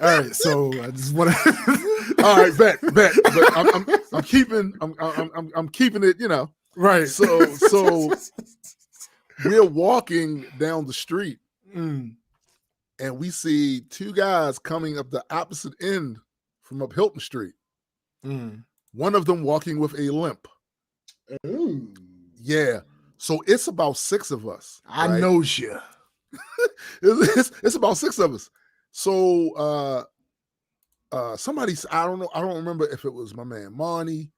All right, so I just want to. All right, bet. But I'm keeping it. Right. So we're walking down the street, Mm. and we see two guys coming up the opposite end from up Hilton Street. Mm. One of them walking with a limp. Ooh. Yeah. So it's about six of us. I right? knows you. It's about six of us. So somebody, I don't remember if it was my man Monty,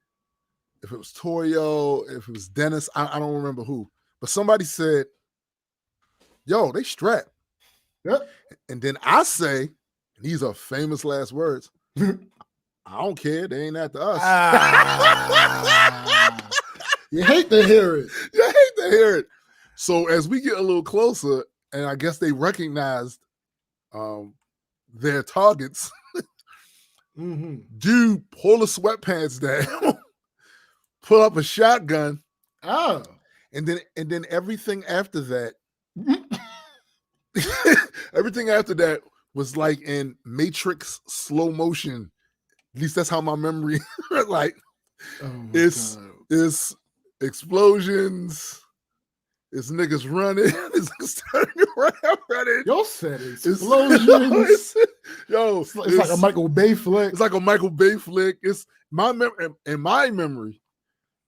if it was Toyo, if it was Dennis, I don't remember who. But somebody said, yo, they strapped. Yep. And then I say, and these are famous last words, I don't care. They ain't after us. You hate to hear it. You hate to hear it. So as we get a little closer, and I guess they recognized their targets, dude pull the sweatpants down, pull up a shotgun. Oh. And then everything after that, everything after that was like in Matrix slow motion. At least that's how my memory like it's explosions, it's niggas running, it's niggas turning around running. Yo said explosions. It's like a Michael Bay flick. It's like a Michael Bay flick. It's my in my memory.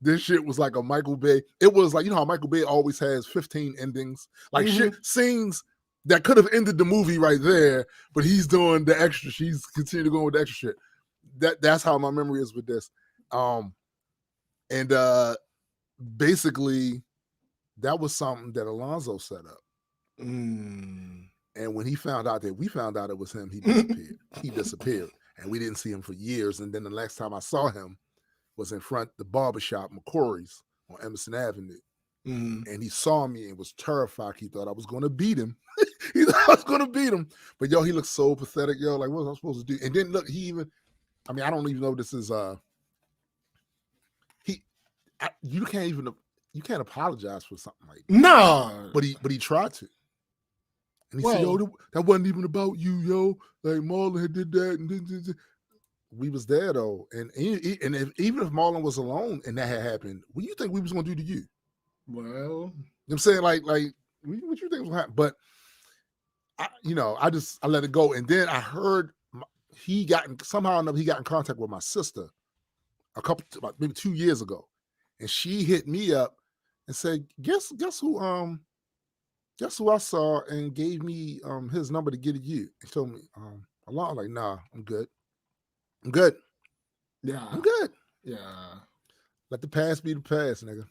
This shit was like a Michael Bay. It was like, you know how Michael Bay always has 15 endings, like shit scenes that could have ended the movie right there, but he's doing the extra. He's continuing to go with the extra shit. That's how my memory is with this. And basically, that was something that Alonzo set up. And when he found out that we found out it was him, he disappeared, and we didn't see him for years. And then the next time I saw him was in front the barbershop McCory's on Emerson Avenue. And he saw me and was terrified. He thought I was going to beat him. He thought I was going to beat him. But yo, he looked so pathetic. Yo, like, what was I supposed to do? And then look, I don't even know if this is you can't apologize for something like that. No. But he tried to. And he said, yo, that wasn't even about you, yo. Like Marlon had did that and we was there though. And even if Marlon was alone and that had happened, what do you think we was gonna do to you? Well, you know what I'm saying? Like what you think was gonna happen? But I let it go. And then I heard he got in contact with my sister maybe 2 years ago. And she hit me up and said, guess who I saw and gave me his number to get at you. He told me, Alon, like, nah, I'm good. Yeah. I'm good. Yeah. Let the past be the past, nigga.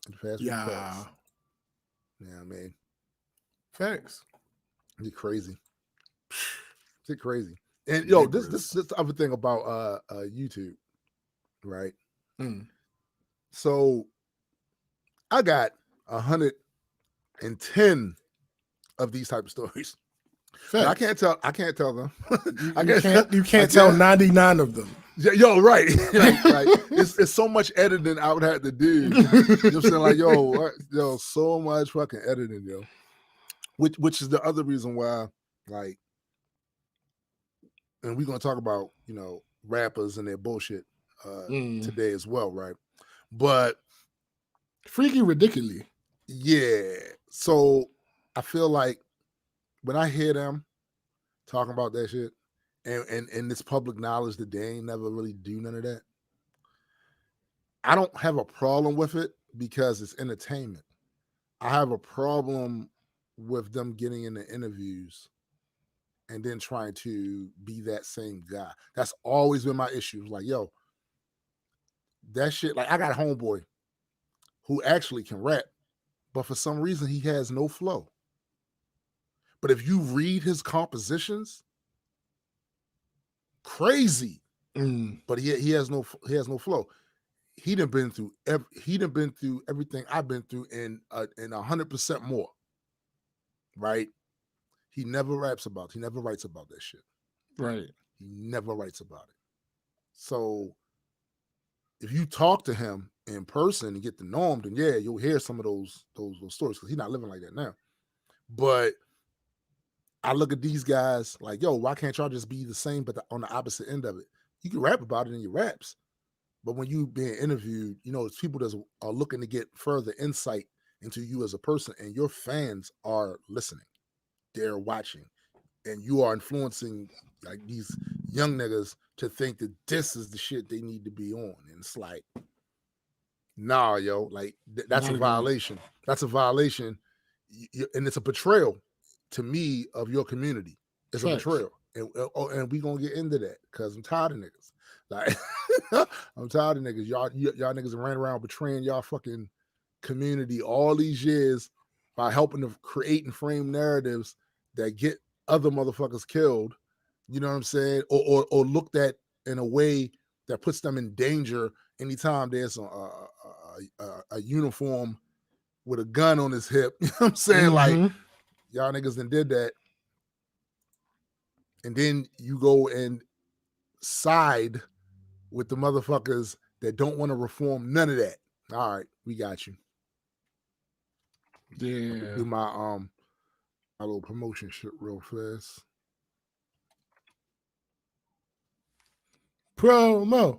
Let the past be the past. Yeah, man. Thanks. You're crazy. You're crazy. And yo, this the other thing about YouTube, right? So I got 110 of these type of stories. I can't tell them. You can't tell 99 of them. Yo, right. Right. It's so much editing I would have to do. You know what I'm saying? Like, yo, so much fucking editing, yo. Which is the other reason why, like, and we're gonna talk about, rappers and their bullshit today as well, right? But freaky ridiculous. Yeah. So I feel like when I hear them talking about that shit, and it's public knowledge that they ain't never really do none of that, I don't have a problem with it because it's entertainment. I have a problem with them getting into interviews and then trying to be that same guy. That's always been my issue. Like, yo, that shit, like, I got a homeboy who actually can rap, but for some reason he has no flow. But if you read his compositions, crazy. But he has no flow. He done been through everything I've been through in 100% more. Right? He never writes about that shit. Right. He never writes about it. So if you talk to him in person and get to know him, then yeah, you'll hear some of those stories because he's not living like that now. But I look at these guys like, yo, why can't y'all just be the same, but on the opposite end of it? You can rap about it in your raps, but when you being interviewed, it's people that are looking to get further insight into you as a person, and your fans are listening, they're watching, and you are influencing like these young niggas to think that this is the shit they need to be on, and it's like, nah, yo, like that's a violation. That's a violation, and it's a betrayal to me of your community. It's a betrayal, and we gonna get into that because I'm tired of niggas. Like, I'm tired of niggas. Y'all niggas ran around betraying y'all fucking community all these years by helping to create and frame narratives that get other motherfuckers killed. You know what I'm saying? Or looked at in a way that puts them in danger anytime there's a uniform with a gun on his hip. You know what I'm saying? Like, y'all niggas done did that. And then you go and side with the motherfuckers that don't want to reform none of that. All right, we got you. Yeah. Do my little promotion shit real fast. Promo.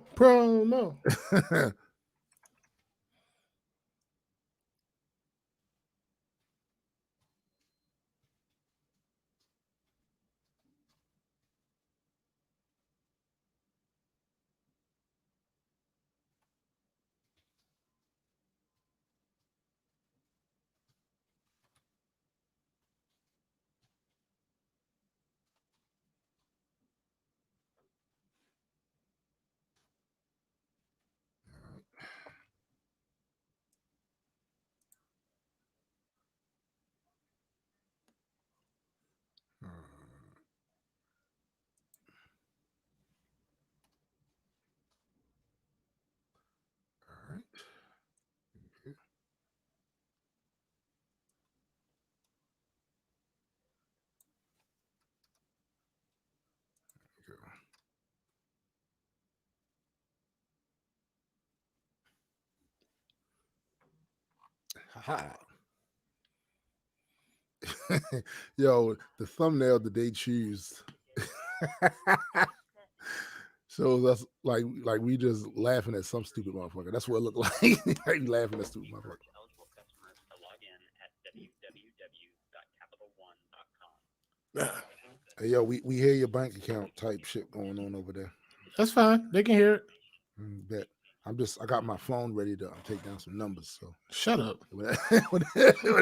Yo, the thumbnail that they choose shows us like we just laughing at some stupid motherfucker. That's what it looked like. Like laughing at stupid motherfucker. Hey, yo, we hear your bank account type shit going on over there. That's fine. They can hear it. Bet. I got my phone ready to take down some numbers. So shut up. Whenever you're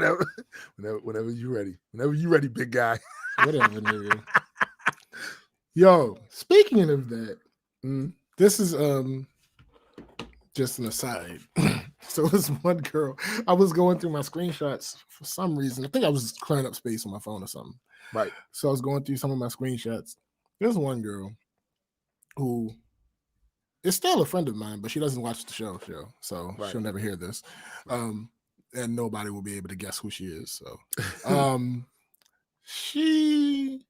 ready. Whenever you're ready, big guy. Whatever, nigga. Yo, speaking of that, this is just an aside. So this one girl, I was going through my screenshots for some reason. I think I was clearing up space on my phone or something. Right. So I was going through some of my screenshots. There's one girl who is still a friend of mine, but she doesn't watch the show, so she'll never hear this. And nobody will be able to guess who she is. So she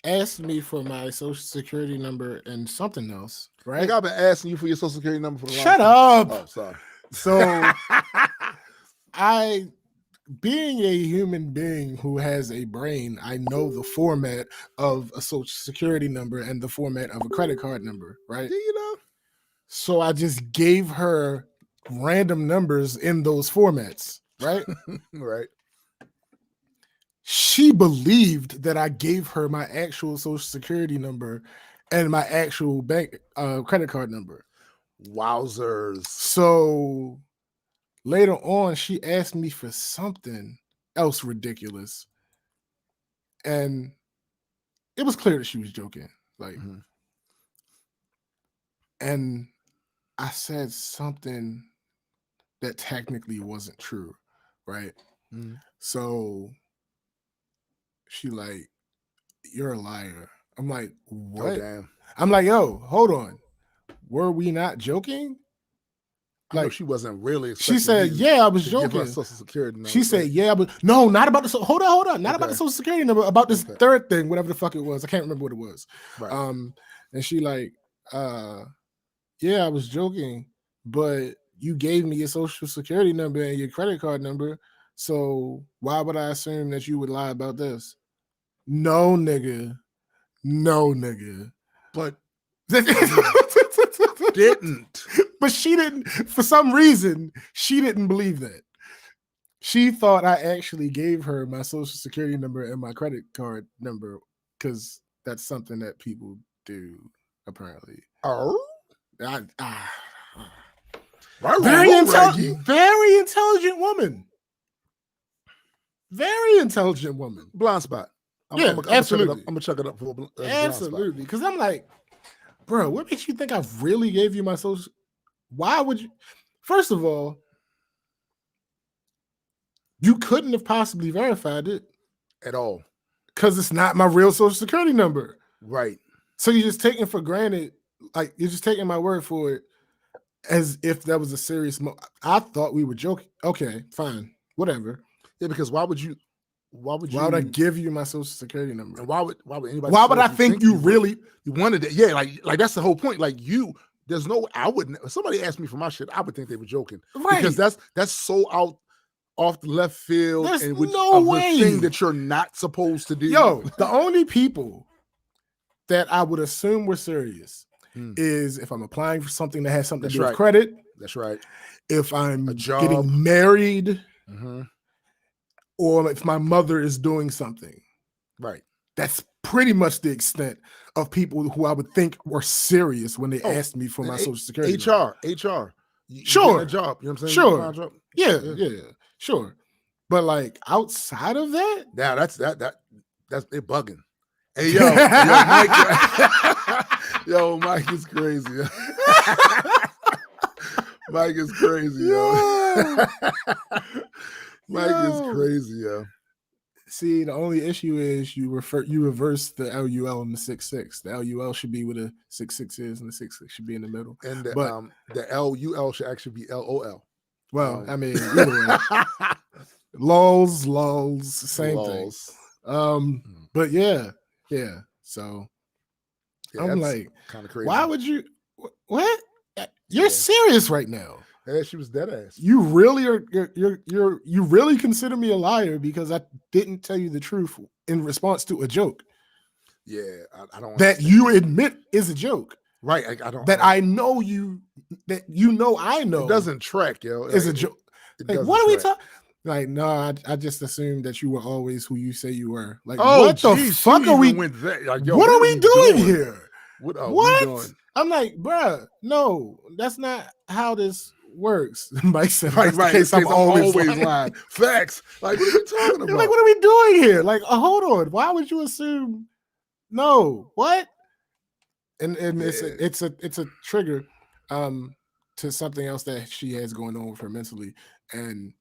asked me for my social security number and something else, right? I've been asking you for your social security number for the Shut up. Oh, sorry. So being a human being who has a brain, I know the format of a social security number and the format of a credit card number, right? Do you know? So I just gave her random numbers in those formats, right? Right. She believed that I gave her my actual social security number and my actual bank credit card number. Wowzers. So later on, she asked me for something else ridiculous. And it was clear that she was joking. Like, and I said something that technically wasn't true, right? So she like, you're a liar. I'm like, what? Oh, damn. I'm like, yo, hold on. Were we not joking? Like, she wasn't really. She said, yeah, I was joking. Give her social security number. She said, yeah, but no, not about the. Hold on. Not about the social security number. About this third thing, whatever the fuck it was. I can't remember what it was. Right. And she like, yeah, I was joking, but you gave me your social security number and your credit card number. So why would I assume that you would lie about this? No, nigga. No, nigga. But Didn't. didn't. But she didn't, for some reason, she didn't believe that. She thought I actually gave her my social security number and my credit card number because that's something that people do, apparently. Oh, Very intelligent woman. Very intelligent woman. Blind spot. Yeah, absolutely. I'm gonna check it up for absolutely. Because I'm like, bro, what makes you think I really gave you my social? Why would you? First of all, you couldn't have possibly verified it at all because it's not my real social security number. Right. So you're just taking for granted, like you're just taking my word for it as if that was a serious I thought we were joking. Okay, fine. Whatever. Yeah, because why would I give you my social security number? And why would anybody? Why would I think you really wanted it? Yeah, like that's the whole point. Like there's no. I wouldn't. If somebody asked me for my shit, I would think they were joking, right? Because that's so off the left field. There's and no way. The thing that you're not supposed to do. Yo, the only people that I would assume were serious is if I'm applying for something that has something to do with credit. That's right. If I'm getting married. Or if my mother is doing something. Right. That's pretty much the extent of people who I would think were serious when they asked me for my social security. HR. Sure. A job. You know what I'm saying? Sure. Yeah. Sure. But like outside of that? Yeah, that's it bugging. Hey, yo, Mike. Yo, Mike is crazy. Mike is crazy, yo. Mike is crazy, yo. See, the only issue is you reverse the LUL and the 6-6. The LUL should be where the 6-6 is, and the 6-6 should be in the middle. And the LUL should actually be LOL. Well, I mean, either way. Lols, same thing. But yeah. So I'm like, kind of crazy. Why would you? What? You're serious right now? Yeah, she was dead ass. You really are. You really consider me a liar because I didn't tell you the truth in response to a joke. Yeah, I don't. That you admit is a joke. Right. I don't. That I know you. That you know I know. It doesn't track, yo. Is a joke. Like, what are we talking? Like, no, I just assumed that you were always who you say you were. Like, what the fuck are we? Like, yo, what are we doing here? What are we doing? I'm like, bruh, no, that's not how this works. Mike said, right. I'm always lying. Facts. Like, what are we talking about? Like, what are we doing here? Like, hold on. Why would you assume? No, what? And it's a trigger to something else that she has going on with her mentally. And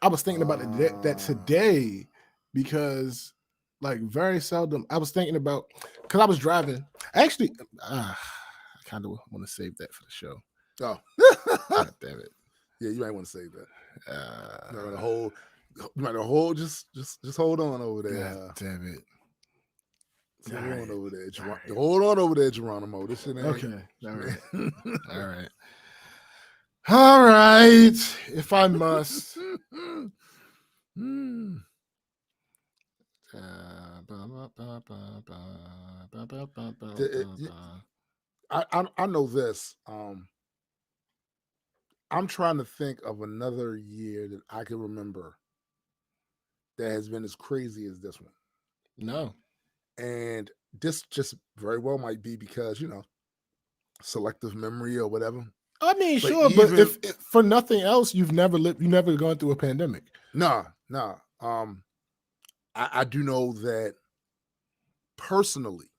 I was thinking about that today because, like, very seldom I was thinking about because I was driving. Actually, I kind of want to save that for the show. Oh, God damn it! Yeah, you might want to save that. You might hold. Just hold on over there. God damn it! Hold on over there. Hold on over there, Geronimo. This shit ain't okay. All right. If I must. I know this. I'm trying to think of another year that I can remember that has been as crazy as this one. No. And this just very well might be because, selective memory or whatever. I mean, sure, but if for nothing else, you've never gone through a pandemic. No. I do know that personally,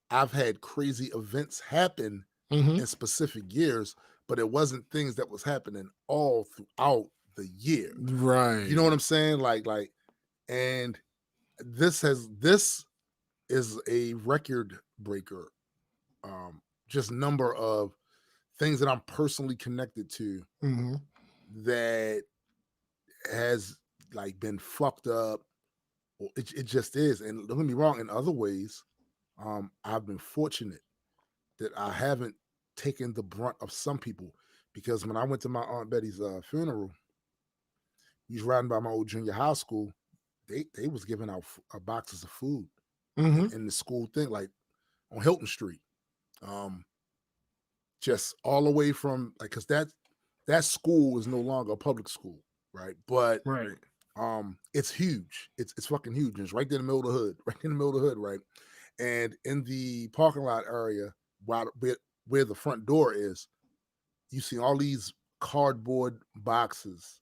I've had crazy events happen in specific years, but it wasn't things that was happening all throughout the year. Right. You know what I'm saying? Like, and this is a record breaker. Just number of things that I'm personally connected to that has like been fucked up. It just is. And don't get me wrong, in other ways, I've been fortunate that I haven't taken the brunt of some people, because when I went to my Aunt Betty's funeral, he's riding by my old junior high school. they was giving out boxes of food Mm-hmm. in the school thing, like on Hilton Street. Just all the way from like, because that school is no longer a public school, right? But Right. it's huge. It's fucking huge. It's right there in the middle of the hood, right in the middle of the hood, right? And in the parking lot area, where the front door is, you see all these cardboard boxes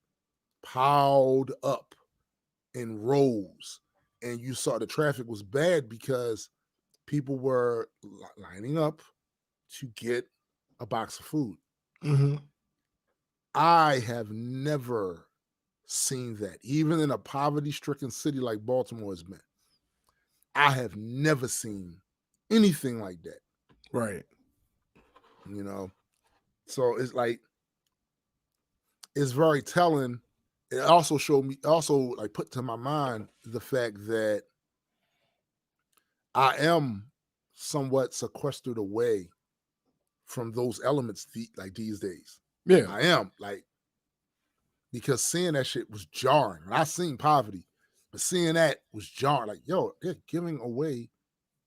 piled up in rows, and you saw the traffic was bad because people were lining up to get a box of food. Mm-hmm. I have never seen that, even in a poverty-stricken city like Baltimore has been. I have never seen anything like that. Right. You know, so it's like it's very telling. It also showed me, also like put to my mind the fact that I am somewhat sequestered away from those elements like these days. Yeah. I am like, because seeing that shit was jarring. And I seen poverty, but seeing that was jarring. Like, yo, they're giving away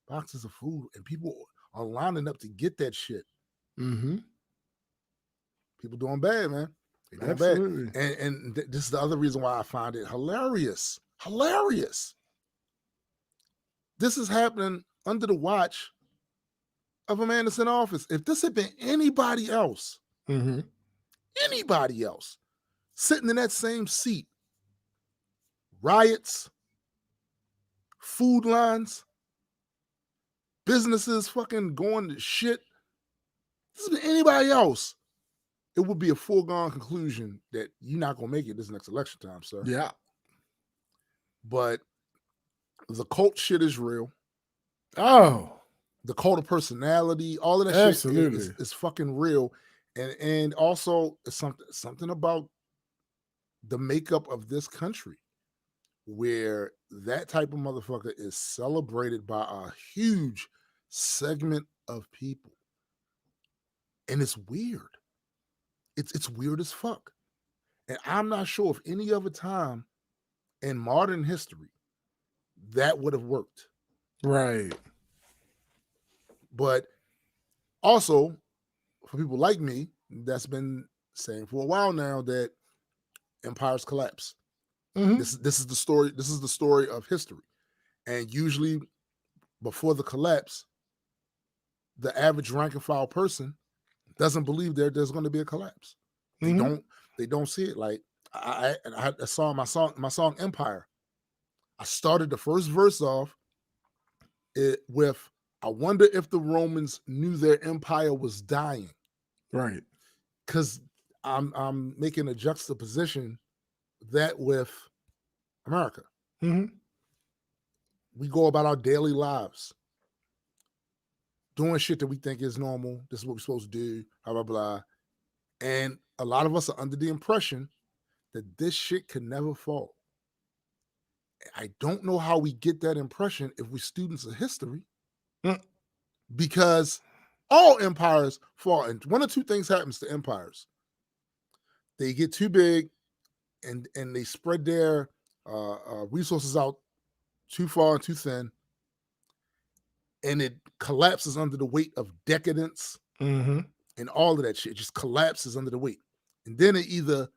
boxes of food and people are lining up to get that shit. Mm-hmm. People doing bad, man. They doing Absolutely. bad. And this is the other reason why I find it hilarious. Hilarious. This is happening under the watch of a man that's in office. If this had been anybody else, Mm-hmm. sitting in that same seat, riots, food lines, businesses fucking going to shit. If this has been anybody else, it would be a foregone conclusion that you're not going to make it this next election time, sir. Yeah. But the cult shit is real. Oh, The cult of personality, all of that absolutely. shit is fucking real. And also something about the makeup of this country where that type of motherfucker is celebrated by a huge segment of people. And it's weird. It's weird as fuck. And I'm not sure if any other time in modern history that would have worked. Right. But also, for people like me, that's been saying for a while now that empires collapse. Mm-hmm. This is the story. This is the story of history. And usually, before the collapse, the average rank and file person doesn't believe there's going to be a collapse. Mm-hmm. They don't see it. Like I saw my song Empire. I started the first verse off it with, I wonder if the Romans knew their empire was dying. Right. Because I'm making a juxtaposition that with America. Mm-hmm. We go about our daily lives doing shit that we think is normal. This is what we're supposed to do, blah, blah, blah. And a lot of us are under the impression that this shit can never fall. I don't know how we get that impression if we're students of history, because all empires fall. And one of two things happens to empires. They get too big and they spread their resources out too far and too thin, and it collapses under the weight of decadence. Mm-hmm. And all of that shit just collapses under the weight. And then it either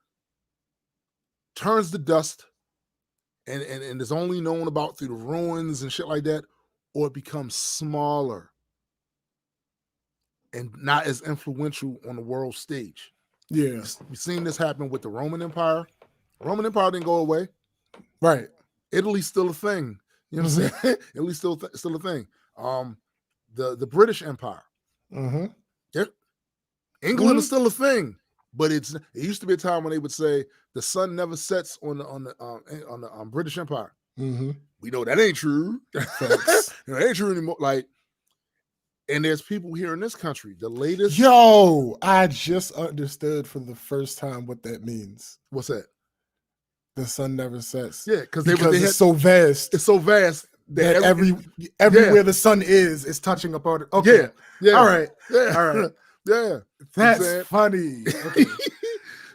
turns to dust and is only known about through the ruins and shit like that, or it becomes smaller and not as influential on the world stage. Yeah. We've seen this happen with the Roman Empire. The Roman Empire didn't go away. Right. Italy's still a thing. You know what I'm saying? Italy's still a thing. The British Empire. Mm-hmm. England is still a thing, but it used to be a time when they would say the sun never sets on the British Empire. Mm-hmm. We know that ain't true. That ain't true anymore. Like, and there's people here in this country. The latest. Yo, I just understood for the first time what that means. What's that? The sun never sets. Yeah, because it's so vast. It's so vast that everywhere the sun is touching upon it. Okay. Yeah. All right. Yeah. All right. Yeah. That's funny. Okay.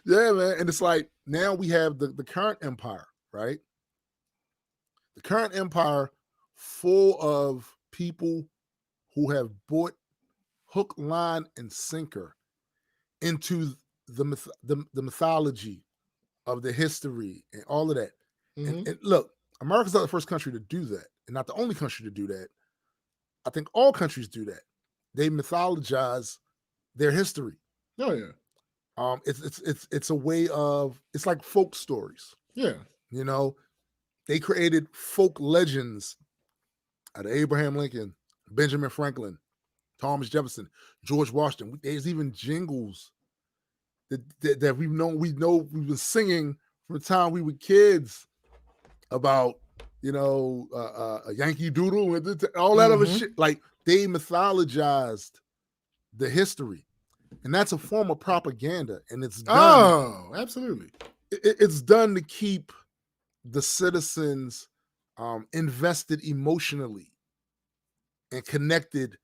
Yeah, man. And it's like now we have the current empire, right? The current empire full of people who have bought hook, line, and sinker into the mythology of the history and all of that. Mhm. And look, America's not the first country to do that, and not the only country to do that. I think all countries do that. They mythologize their history. Oh yeah. It's a way of, it's like folk stories. Yeah. You know, they created folk legends out of Abraham Lincoln, Benjamin Franklin, Thomas Jefferson, George Washington. There's even jingles that we've been singing from the time we were kids about, a Yankee Doodle and all that other shit. Like, they mythologized the history, and that's a form of propaganda, and it's done. Oh, absolutely. It's done to keep the citizens invested emotionally and connected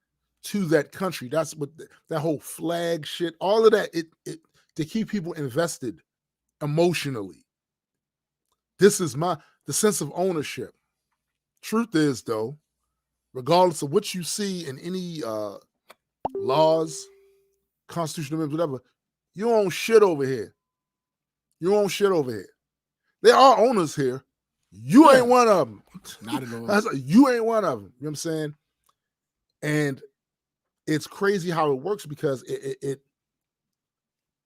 to that country. That's what that whole flag shit, all of that, it to keep people invested emotionally. This is the sense of ownership. Truth is, though, regardless of what you see in any laws, constitutional amendments, whatever, you own shit over here. You own shit over here. There are owners here. You ain't one of them. Not at all. You ain't one of them. You know what I'm saying? And it's crazy how it works, because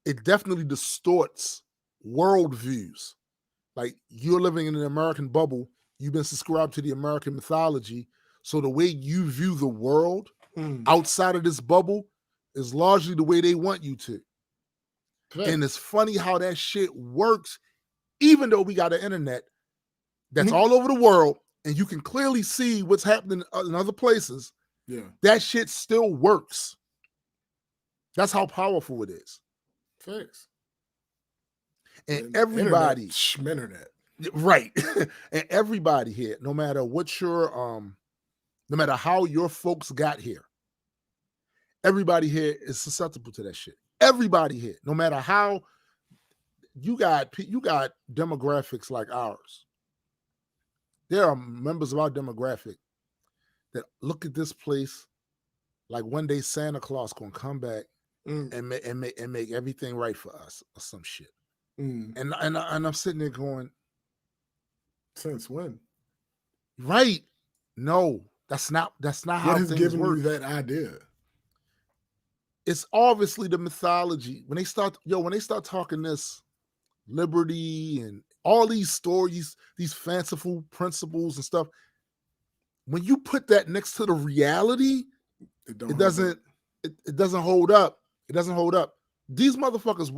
it definitely distorts worldviews. Like, you're living in an American bubble. You've been subscribed to the American mythology. So the way you view the world outside of this bubble is largely the way they want you to. Correct. And it's funny how that shit works, even though we got an internet that's all over the world, and you can clearly see what's happening in other places. Yeah, that shit still works. That's how powerful it is. Thanks. And everybody, internet. Right. And everybody here, no matter what your no matter how your folks got here, everybody here is susceptible to that shit. Everybody here, no matter how you got demographics like ours. There are members of our demographic that look at this place like one day Santa Claus gonna come back and make everything right for us or some shit. And I'm sitting there going, since when? Right? No, that's not how things work. What has given you that idea? It's obviously the mythology. When they start talking this liberty and all these stories, these fanciful principles and stuff, when you put that next to the reality, it doesn't hold up. It doesn't hold up. These motherfuckers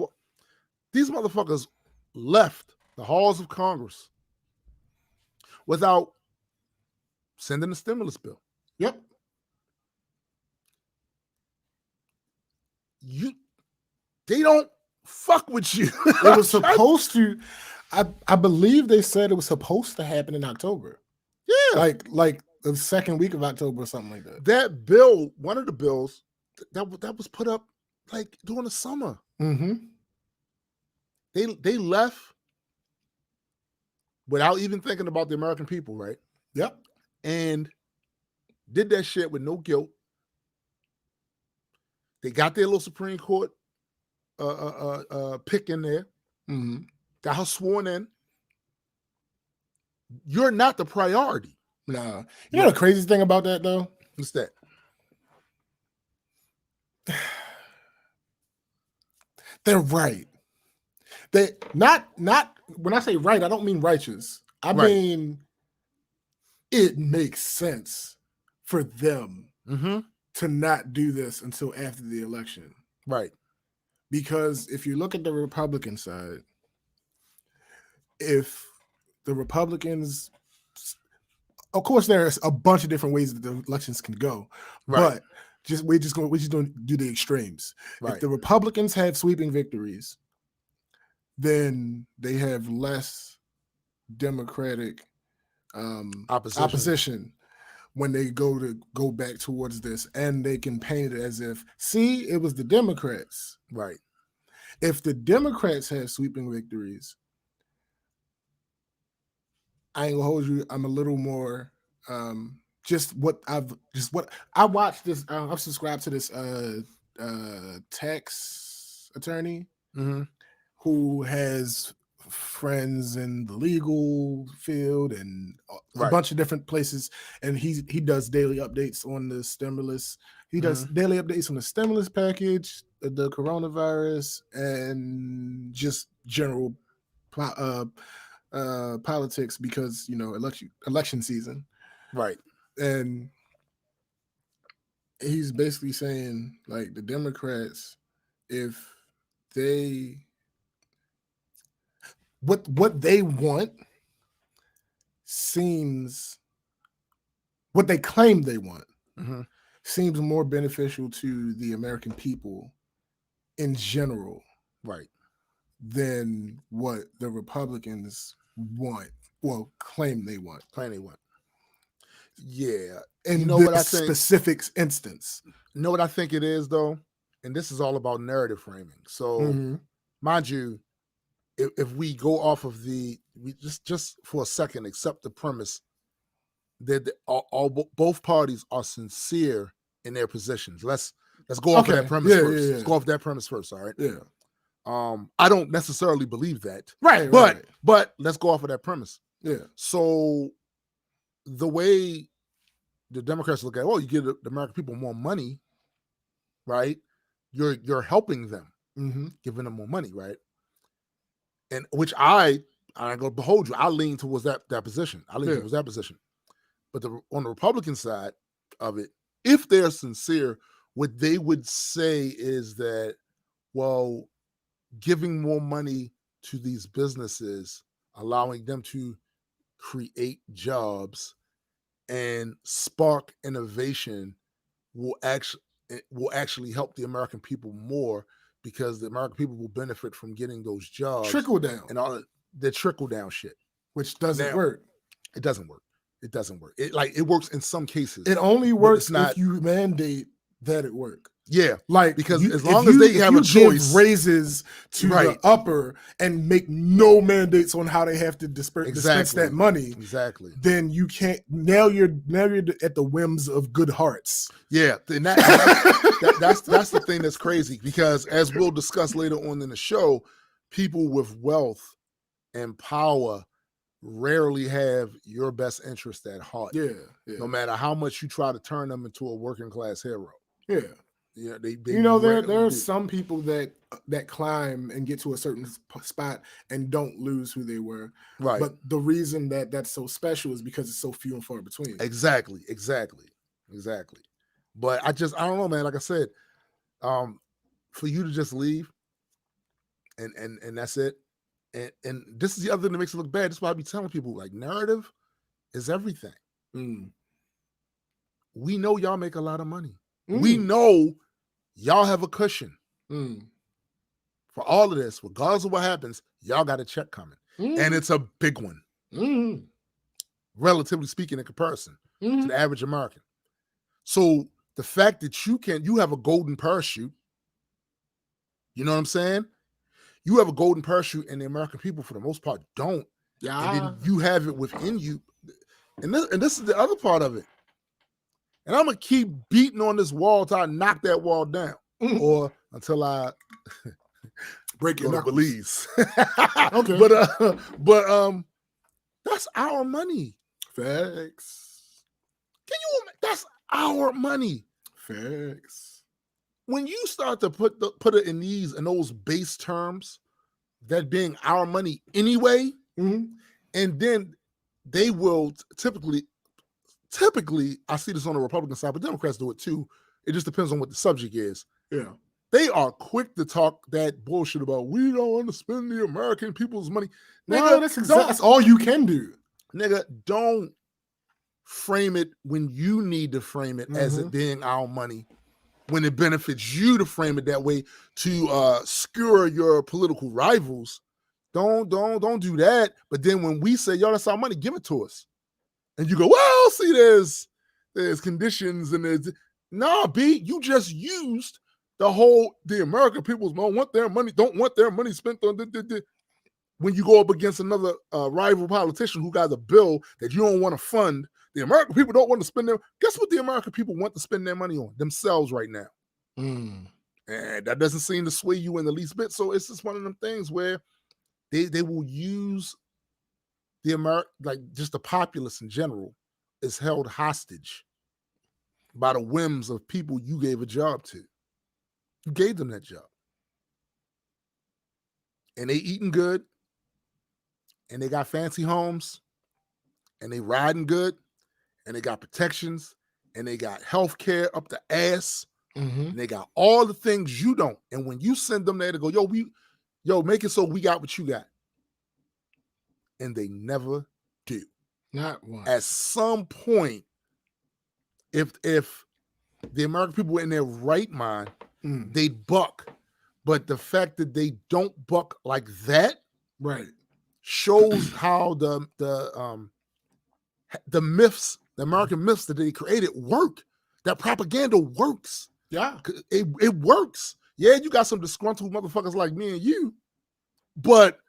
left the halls of Congress without sending a stimulus bill. Yep. They don't fuck with you. It was supposed to. I believe they said it was supposed to happen in October. Yeah, like the second week of October or something like that. That bill, one of the bills, that was put up like during the summer. Mm-hmm. They left without even thinking about the American people, right? Yep. And did that shit with no guilt. They got their little Supreme Court pick in there. Mm-hmm. Got her sworn in. You're not the priority. Nah. You know the craziest thing about that, though? What's that? They're right. They not when I say right, I don't mean righteous. I mean it makes sense for them to not do this until after the election. Right. Because if you look at the Republican side, if the Republicans, of course, there's a bunch of different ways that the elections can go, but we're just going to do the extremes. Right. If the Republicans have sweeping victories, then they have less Democratic opposition when they go back towards this, and they can paint it as if, see, it was the Democrats. Right. If the Democrats have sweeping victories, I ain't gonna hold you. I'm a little more just what I watched this. I'm subscribed to this tax attorney Mm-hmm. who has friends in the legal field and a Right. bunch of different places, and he does daily updates on the stimulus. He does daily updates on the stimulus package, the coronavirus, and just general politics because election season. Right. And he's basically saying like the Democrats, if they what they want seems what they claim they want seems more beneficial to the American people in general, right, than what the Republicans want, well, claim they want. Yeah. In what I this think? specific instance. You know what I think it is, though? And this is all about narrative framing. So, mind you, if we go off of we just for a second accept the premise that both parties are sincere in their positions. Let's go off of that premise first. Let's go off that premise first. All right. Yeah. I don't necessarily believe that. Right. But let's go off of that premise. Yeah. So the way the Democrats look at, you give the American people more money, right? You're helping them, giving them more money, right? And which I go behold you. I lean towards that position. Towards that position. But on the Republican side of it, if they're sincere, what they would say is that, well, giving more money to these businesses, allowing them to create jobs and spark innovation will actually help the American people more, because the American people will benefit from getting those jobs. Trickle down. And all the trickle down shit. Which doesn't work. It doesn't work. It doesn't work. It works in some cases. It only works if you mandate that it work. Yeah, like because as long as they have a choice, give raises to the upper and make no mandates on how they have to dispense that money, exactly, then you can't. Now you're at the whims of good hearts. Yeah, and that's the thing that's crazy, because as we'll discuss later on in the show, people with wealth and power rarely have your best interest at heart. Yeah. No matter how much you try to turn them into a working class hero. Yeah. Yeah, they there are some people that climb and get to a certain spot and don't lose who they were. Right. But the reason that's so special is because it's so few and far between. Exactly. But I don't know, man. Like I said, for you to just leave and that's it. And this is the other thing that makes it look bad. This is why I be telling people, like, narrative is everything. We know y'all make a lot of money. We know y'all have a cushion for all of this. Regardless of what happens, y'all got a check coming. And it's a big one, relatively speaking, in comparison to the average American. So the fact that you have a golden parachute, you know what I'm saying? You have a golden parachute, and the American people, for the most part, don't. Yeah. And then you have it within you. And this is the other part of it. And I'm going to keep beating on this wall until I knock that wall down, or until I break your knuckles. Belize. Okay. But that's our money. Facts. That's our money. Facts. When you start to put it in those base terms, that being our money anyway, and then they will typically, I see this on the Republican side, but Democrats do it too. It just depends on what the subject is. Yeah. They are quick to talk that bullshit about, we don't want to spend the American people's money. No, that's all you can do. Nigga, don't frame it when you need to frame it as it being our money, when it benefits you to frame it that way to skewer your political rivals. Don't do that. But then when we say, yo, that's our money, give it to us. And you go, well, see, there's conditions and there's you just used the American people don't want their money spent on when you go up against another rival politician who got a bill that you don't want to fund, the American people don't want to spend their. Guess what the American people want to spend their money on? Themselves right now. Mm. And that doesn't seem to sway you in the least bit. So it's just one of them things where they will use the just the populace in general is held hostage by the whims of people you gave a job to. You gave them that job. And they eating good, and they got fancy homes, and they riding good, and they got protections, and they got health care up the ass, and they got all the things you don't. And when you send them there to go, make it so we got what you got. And they never do. Not once. At some point, if the American people were in their right mind, they'd buck. But the fact that they don't buck like that, right, shows how the myths, the American myths that they created work. That propaganda works. Yeah, it works. Yeah, you got some disgruntled motherfuckers like me and you, but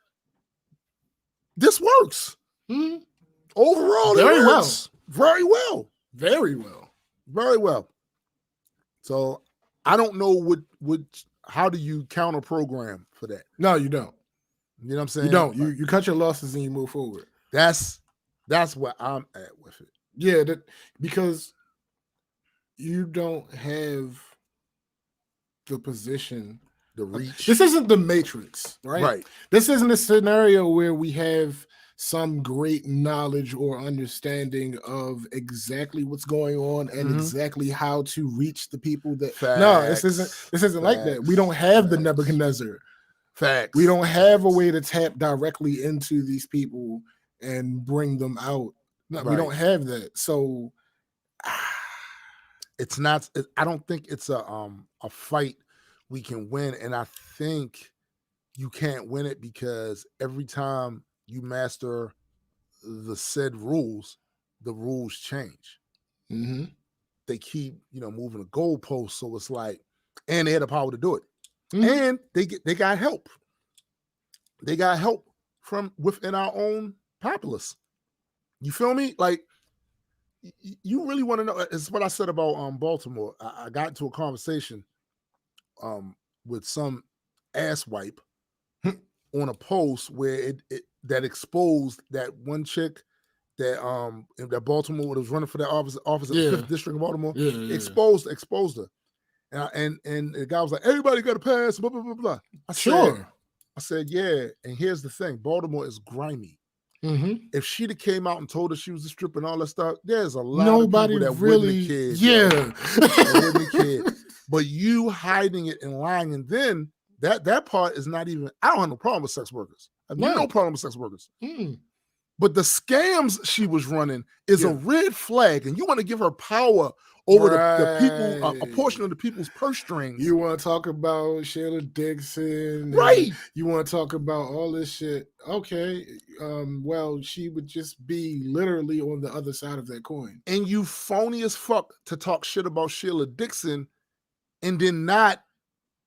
this works. Overall, very it well. works. Very well. Very well. Very well. So I don't know how do you counter program for that? No, you don't. You know what I'm saying? You don't. You cut your losses and you move forward. That's where I'm at with it. Yeah, because you don't have the position, the reach. This isn't the Matrix, right? Right. This isn't a scenario where we have some great knowledge or understanding of exactly what's going on and exactly how to reach the people that. Facts. No, this isn't like that. We don't have the Nebuchadnezzar. Facts. We don't have a way to tap directly into these people and bring them out. No, we don't have that. So it's not. I don't think it's a fight we can win, and I think you can't win it because every time you master the said rules, the rules change. They keep moving the goalposts, so it's like, and they had the power to do it, and they got help. They got help from within our own populace. You feel me? Like, you really want to know. It's what I said about Baltimore. I got into a conversation with some asswipe on a post where it that exposed that one chick that Baltimore was running for that office of 5th District of Baltimore. Exposed her. And the guy was like, everybody got to pass, blah, blah, blah, blah. I said, yeah. And here's the thing. Baltimore is grimy. If she'd have came out and told us she was a stripper and all that stuff, there's a lot of people that wouldn't have cared. But you hiding it and lying, and then that part is not even. I don't have no problem with sex workers. I have no problem with sex workers. But the scams she was running is a red flag, and you want to give her power over the people, a portion of the people's purse strings. You want to talk about Sheila Dixon, right? You want to talk about all this shit. Okay, well, she would just be literally on the other side of that coin. And you phony as fuck to talk shit about Sheila Dixon, and then not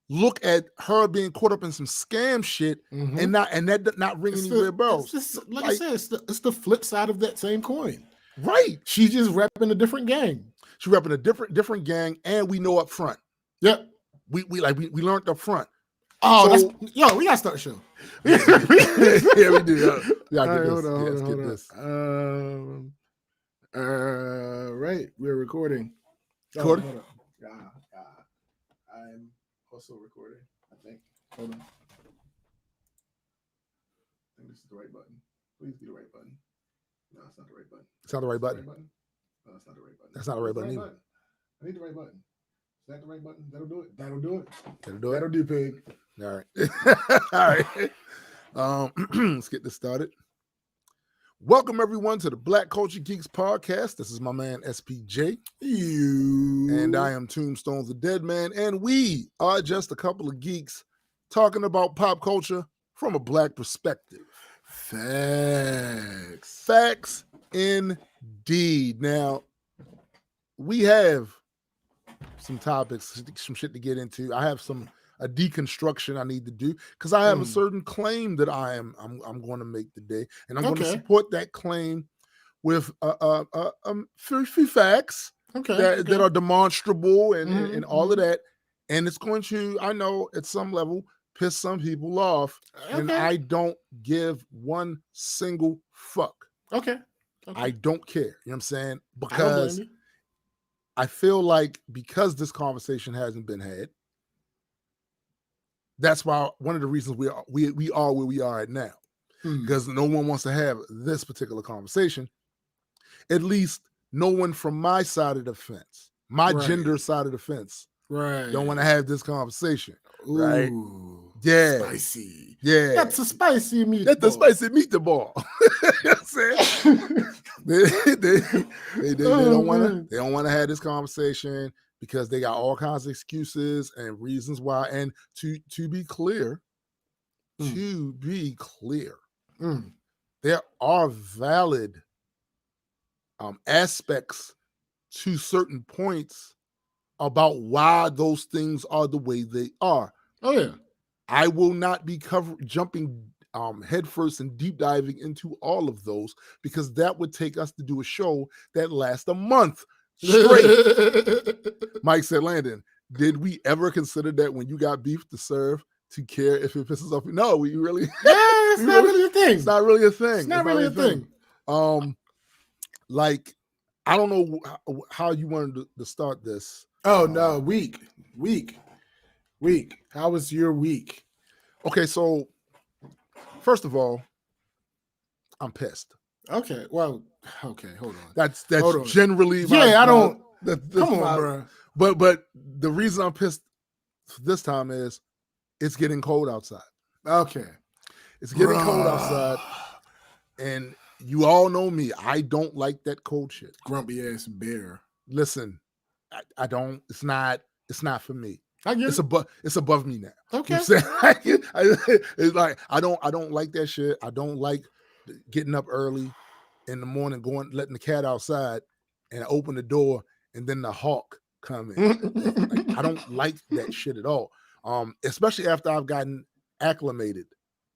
look at her being caught up in some scam shit, and that not ringing any red bells. Like I said, it's the flip side of that same coin. Right? She's just repping a different gang. She repping a different gang, and we know up front. Yep. We learned up front. Oh, so, we gotta start the show. Yeah, we do. Yeah, hold on. Right, we're recording. Hold on. I'm also recording, I think. Hold on. I think this is the right button. Please be the right button. No, it's not the right button. It's not the right button. No, it's not the right button. That's not the right button either. I need the right button. Is that the right button? That'll do it. That'll do it. That'll do, pig. All right. All right. Let's get this started. Welcome everyone to the Black Culture Geeks podcast. This is my man SPJ. And I am Tombstone the Dead Man. And we are just a couple of geeks talking about pop culture from a black perspective. Facts indeed. Now, we have some topics, some shit to get into. I have some a deconstruction I need to do because I have a Mm. certain claim that I'm going to make today, and I'm going to Okay. support that claim with few facts Okay. that are demonstrable and Mhm, all of mhm. that, and it's going to, I know, at some level piss some people off, and Okay. I don't give one single fuck. Okay. I Okay. don't care. You know what I'm saying? I don't blame Because you. I feel like because this conversation hasn't been had, that's why one of the reasons we are where we are right now. Mm. Because no one wants to have this particular conversation. At least no one from my side of the fence, my Right. gender side of the fence, Right. don't want to have this conversation. Right? Ooh. Yeah. Spicy. Yeah. That's a spicy meatball. That's the spicy meatball. You know what I'm saying? they don't want to. They don't want to have this conversation because they got all kinds of excuses and reasons why. And to be clear, there are valid aspects to certain points about why those things are the way they are. Oh yeah. I will not be jumping headfirst and deep diving into all of those because that would take us to do a show that lasts a month straight. Mike said, Landon, did we ever consider that when you got beef to serve to care if it pisses off? No, we really. Yeah, it's not really a thing. It's not really a thing. It's not really a thing. Like, I don't know how you wanted to start this. Oh no, week. How was your week? Okay, so first of all, I'm pissed. Okay, well, okay, hold on. That's Hold on. generally I don't. That's Come on, bro. But the reason I'm pissed this time is it's getting cold outside. Okay, it's getting cold outside, and you all know me. I don't like that cold shit. Grumpy ass bear. Listen, I don't. It's not for me. I get it's above me now. Okay. You know what I'm saying? It's like I don't like that shit. I don't like getting up early in the morning, letting the cat outside and open the door and then the hawk come in. Like, I don't like that shit at all. Especially after I've gotten acclimated.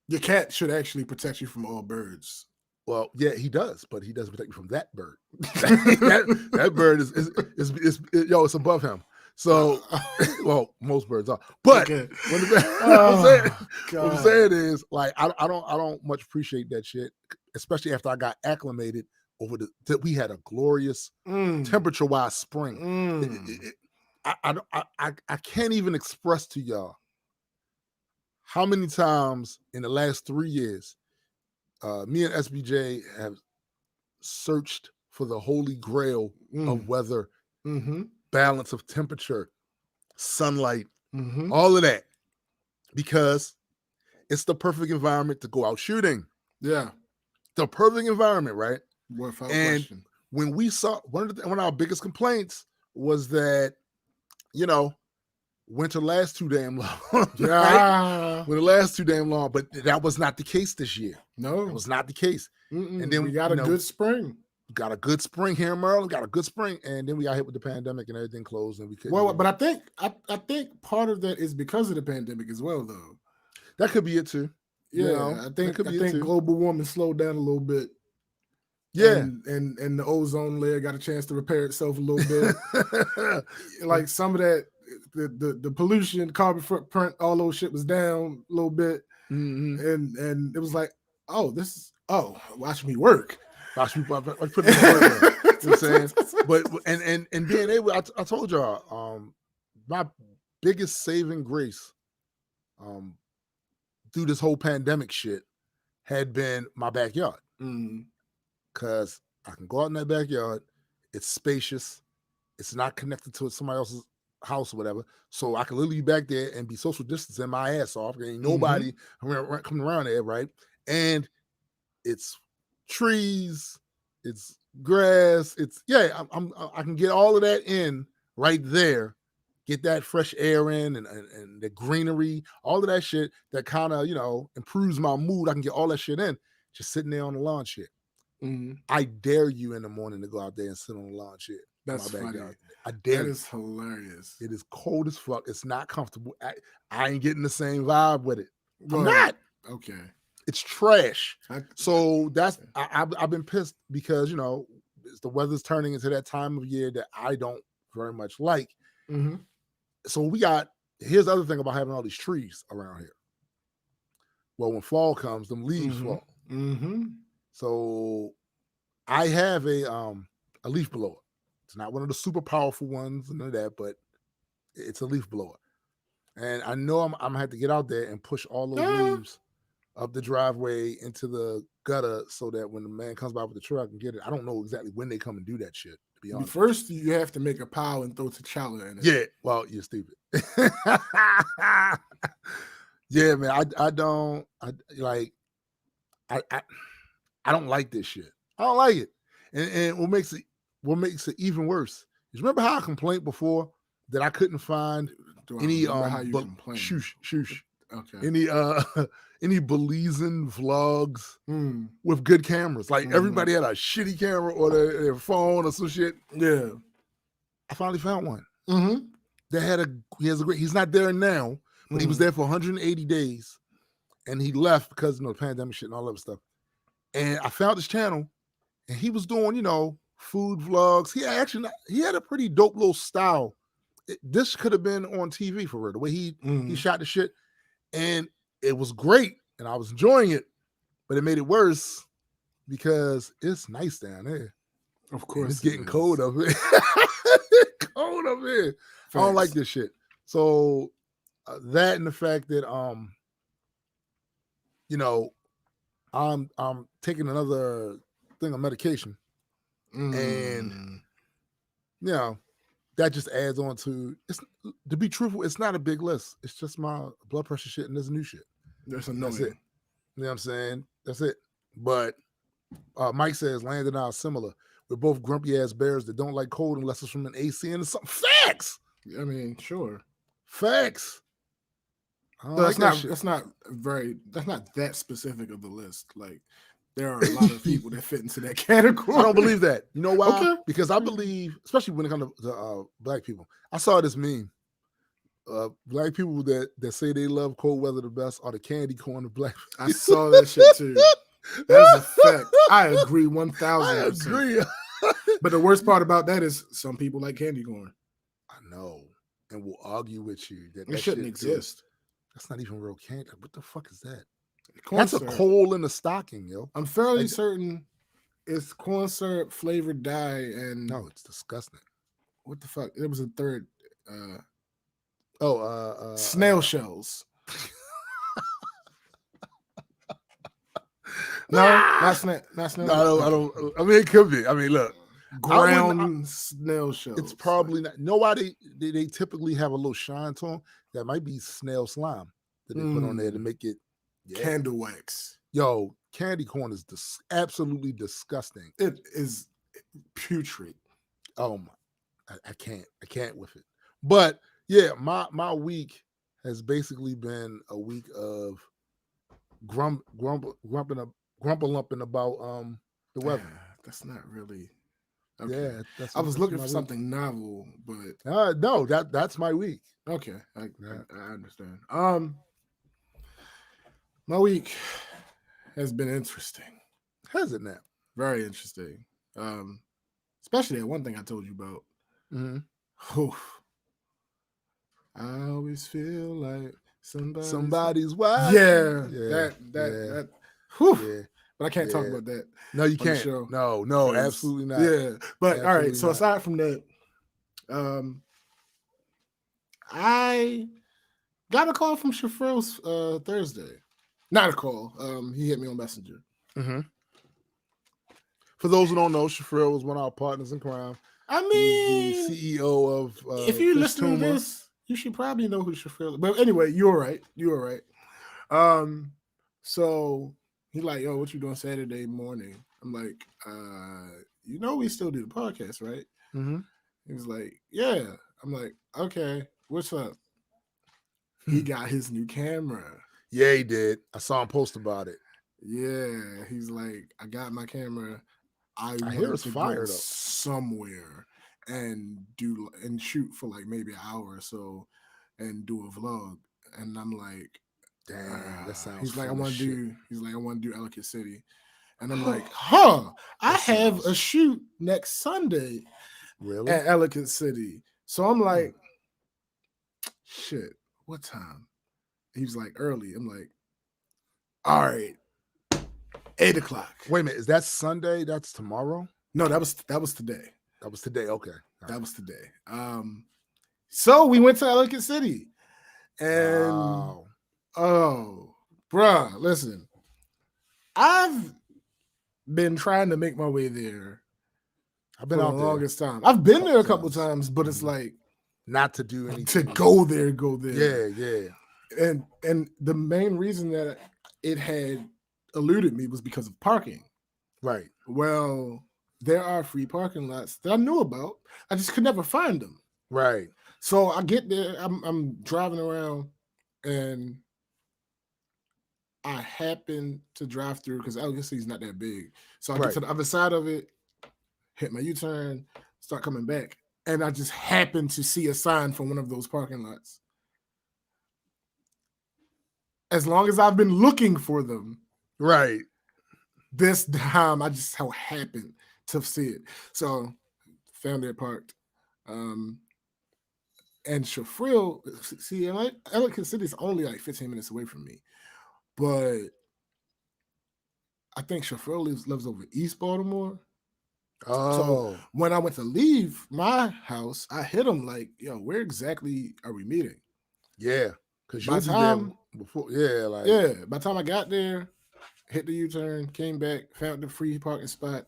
Your cat should actually protect you from all birds. Well, yeah, he does, but he doesn't protect you from that bird. that bird is it's above him. So, well, most birds are. But what I'm saying is, like, I don't much appreciate that shit, especially after I got acclimated over that we had a glorious temperature-wise spring. I can't even express to y'all how many times in the last 3 years me and SBJ have searched for the holy grail of weather, balance of temperature, sunlight, all of that, because it's the perfect environment to go out shooting. Yeah. The perfect environment, right? Without and question. When we saw one of our biggest complaints was that, winter lasts too damn long. Yeah. Right? Winter lasts too damn long, but that was not the case this year. No. It was not the case. And then we got a good spring. Got a good spring here in Maryland. Got a good spring, and then we got hit with the pandemic and everything closed, and we couldn't. Well, but I think part of that is because of the pandemic as well, though. That could be it too. Yeah, I think global warming slowed down a little bit. Yeah, and the ozone layer got a chance to repair itself a little bit. Like some of that, the pollution, carbon footprint, all those shit was down a little bit, and it was like, watch me work. Watch me put it in the work. You know what I'm saying? But and being able, I told y'all, my biggest saving grace, through this whole pandemic shit, had been my backyard. Because I can go out in that backyard. It's spacious. It's not connected to somebody else's house or whatever. So I can literally be back there and be social distancing my ass off. There ain't nobody coming around there, right? And it's trees, it's grass, I can get all of that in right there. Get that fresh air in and the greenery, all of that shit that kind of, improves my mood. I can get all that shit in just sitting there on the lawn shit. I dare you in the morning to go out there and sit on the lawn shit. That's in my funny. backyard. I dare That you. is hilarious. It is cold as fuck. It's not comfortable. I ain't getting the same vibe with it. I'm Well, not. Okay. It's trash. I- So that's I've been pissed because the weather's turning into that time of year that I don't very much like. Mhm. So here's the other thing about having all these trees around here. Well, when fall comes, them leaves fall. Mm-hmm. So I have a leaf blower. It's not one of the super powerful ones, none of that, but it's a leaf blower. And I know I'm gonna have to get out there and push all those leaves up the driveway into the gutter so that when the man comes by with the truck and get it, I don't know exactly when they come and do that shit, to be honest. First, you have to make a pile and throw T'Challa in it. Yeah, well, you're stupid. Yeah, man, I don't like this shit. I don't like it. And what makes it even worse is, remember how I complained before that I couldn't find any how you complain? Shush. Okay. Any Belizean vlogs with good cameras. Like everybody had a shitty camera or their phone or some shit. Yeah. I finally found one. Mm-hmm. He's not there now, but he was there for 180 days and he left because of the pandemic shit and all that stuff. And I found his channel and he was doing, food vlogs. He had a pretty dope little style. This could have been on TV for real, the way he shot the shit. And it was great and I was enjoying it, but it made it worse because it's nice down there. Of course. And it's getting cold up here. Cold up here. Facts. I don't like this shit. So that and the fact that I'm taking another thing of medication, and that just adds on to it's. To be truthful, it's not a big list. It's just my blood pressure shit and this new shit. That's annoying. That's it. You know what I'm saying? That's it. But Mike says Landon and I are similar. We're both grumpy ass bears that don't like cold unless it's from an AC and something. Facts. I mean, sure. Facts. That's not that specific of the list. Like, there are a lot of people that fit into that category. I don't believe that. You know why? Okay. Because I believe, especially when it comes to black people. I saw this meme. Black people that say they love cold weather the best are the candy corn of black people. I saw that shit too. That's a fact. I agree 1,000%. I agree. But the worst part about that is some people like candy corn. I know. And will argue with you that it shouldn't exist. That's not even real candy. What the fuck is that? Corn That's syrup. a coal in the stocking, yo. I'm fairly certain it's corn syrup flavored dye and no, it's disgusting. What the fuck? It was a third snail shells. No, not snail. No, I don't. I mean, it could be. I mean, look, ground snail shells. It's probably not. Nobody. They typically have a little shine to them. That might be snail slime that they put on there to make it candle wax. Yo, candy corn is absolutely disgusting. It is putrid. Oh my, I can't with it. But yeah, my week has basically been a week of grumping about the weather. That's not really. Okay. Yeah, I was looking for something novel, but no, that's my week. Okay, I understand. My week has been interesting. Has it now? Very interesting. Especially that one thing I told you about. Mm-hmm. I always feel like somebody's wife. Yeah. Whew. Yeah. But I can't talk about that. No, you can't. No, absolutely not. Yeah. But absolutely all right. So aside from that, I got a call from Shafrel's Thursday. Not a call. He hit me on Messenger. Mm-hmm. For those who don't know, Shafrel was one of our partners in crime. I mean, he's the CEO of. If you listen to this, you should probably know who Shafrel is. But anyway, you're right. So he's like, "Yo, what you doing Saturday morning?" I'm like, we still do the podcast, right?" Mm-hmm. He was like, "Yeah." I'm like, "Okay, what's up?" He got his new camera. Yeah, he did. I saw him post about it. Yeah, he's like, "I got my camera. I hear it's to fire go though. Somewhere." and shoot for like maybe an hour or so and do a vlog. And I'm like, Damn, that sounds he's like, fun as shit. I want to do Ellicott City. And I'm like, huh, I That have sounds a shoot next Sunday really. at Ellicott City. So I'm like, shit, what time? He was like, early. I'm like, all right, 8 o'clock. Wait a minute, is that Sunday? That's tomorrow? No, that was today. That was today. Okay. That was today. So we went to Ellicott City. And Wow. oh, bruh, listen. I've been trying to make my way there. I've been for out the there. longest time. I've been there a couple times, but it's like not to do anything. To go there. Yeah, yeah. And the main reason that it had eluded me was because of parking. Right. Well, there are free parking lots that I knew about. I just could never find them. Right. So I get there, I'm driving around, and I happen to drive through because Elgin City's not that big. So I get to the other side of it, hit my U-turn, start coming back, and I just happen to see a sign for one of those parking lots. As long as I've been looking for them, right, this time I just so happened to see it. So found it parked. And Shafrill, see, Ellicott City is only like 15 minutes away from me, but I think Shafrill lives over East Baltimore. Oh. So when I went to leave my house, I hit him like, yo, where exactly are we meeting? Yeah. Because you'll be there before. Yeah. By the time I got there, hit the U-turn, came back, found the free parking spot,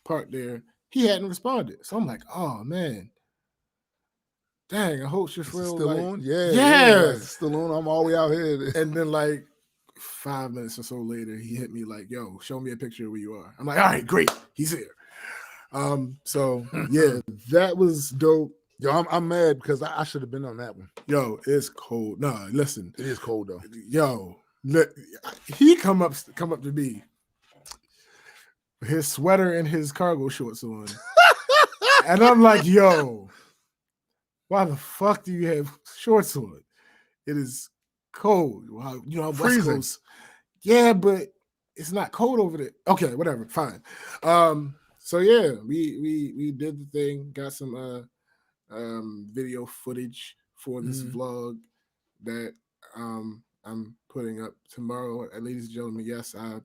parked there. He hadn't responded. So I'm like, oh man. Dang, I hope Shafrill still on? Yeah. It's still on. I'm all the way out here. And then like 5 minutes or so later, he hit me like, yo, show me a picture of where you are. I'm like, all right, great. He's here. So yeah, that was dope. Yo, I'm mad because I should have been on that one. Yo, it's cold. Nah, listen. It is cold though. Yo, he come up to me. His sweater and his cargo shorts on. And I'm like, yo, why the fuck do you have shorts on? It is cold. You know, West Coast. Yeah, but it's not cold over there. Okay, whatever, fine. So yeah, we did the thing, got some video footage for this vlog that I'm putting up tomorrow. Ladies and gentlemen, yes, I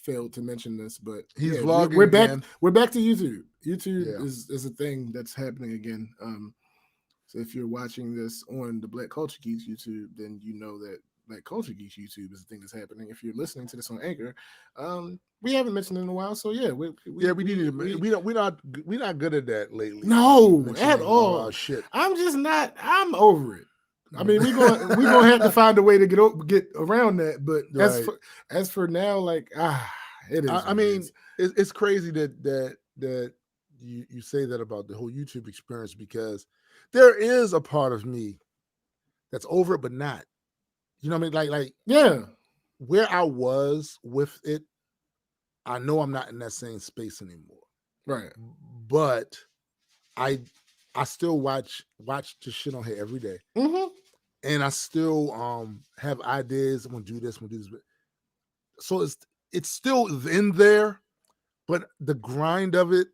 failed to mention this, but he's vlogging. We're back. Again. We're back to YouTube. YouTube is a thing that's happening again. So if you're watching this on the Black Culture Geeks YouTube, then you know that Black Culture Geeks YouTube is the thing that's happening. If you're listening to this on Anchor, we haven't mentioned it in a while, so yeah, we we're not good at that lately. No, at all. Shit, I'm just not. I'm over it. I mean, we're gonna have to find a way to get around that. But as for now, like it is. I mean, it's crazy that you say that about the whole YouTube experience, because there is a part of me that's over it, but not. You know what I mean? Like yeah, where I was with it, I know I'm not in that same space anymore. Right. But I still watch the shit on here every day. Mm-hmm. And I still have ideas. I'm gonna do this, So it's still in there, but the grind of it,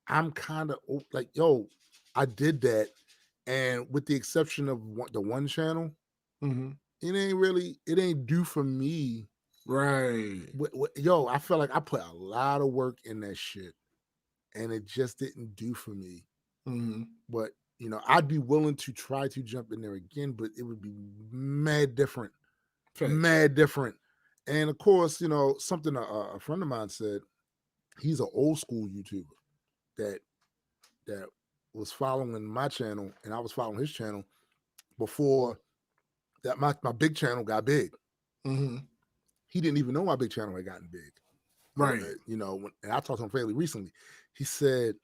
I'm kind of like, yo, I did that. And with the exception of the one channel, it ain't due for me. Right. Yo, I feel like I put a lot of work in that shit, and it just didn't do for me. But, you know, I'd be willing to try to jump in there again, but it would be mad different. Mad different. And of course, you know, something a friend of mine said, he's an old school YouTuber that was following my channel, and I was following his channel before that my big channel got big. He didn't even know my big channel had gotten big. Right. You know, and I talked to him fairly recently. He said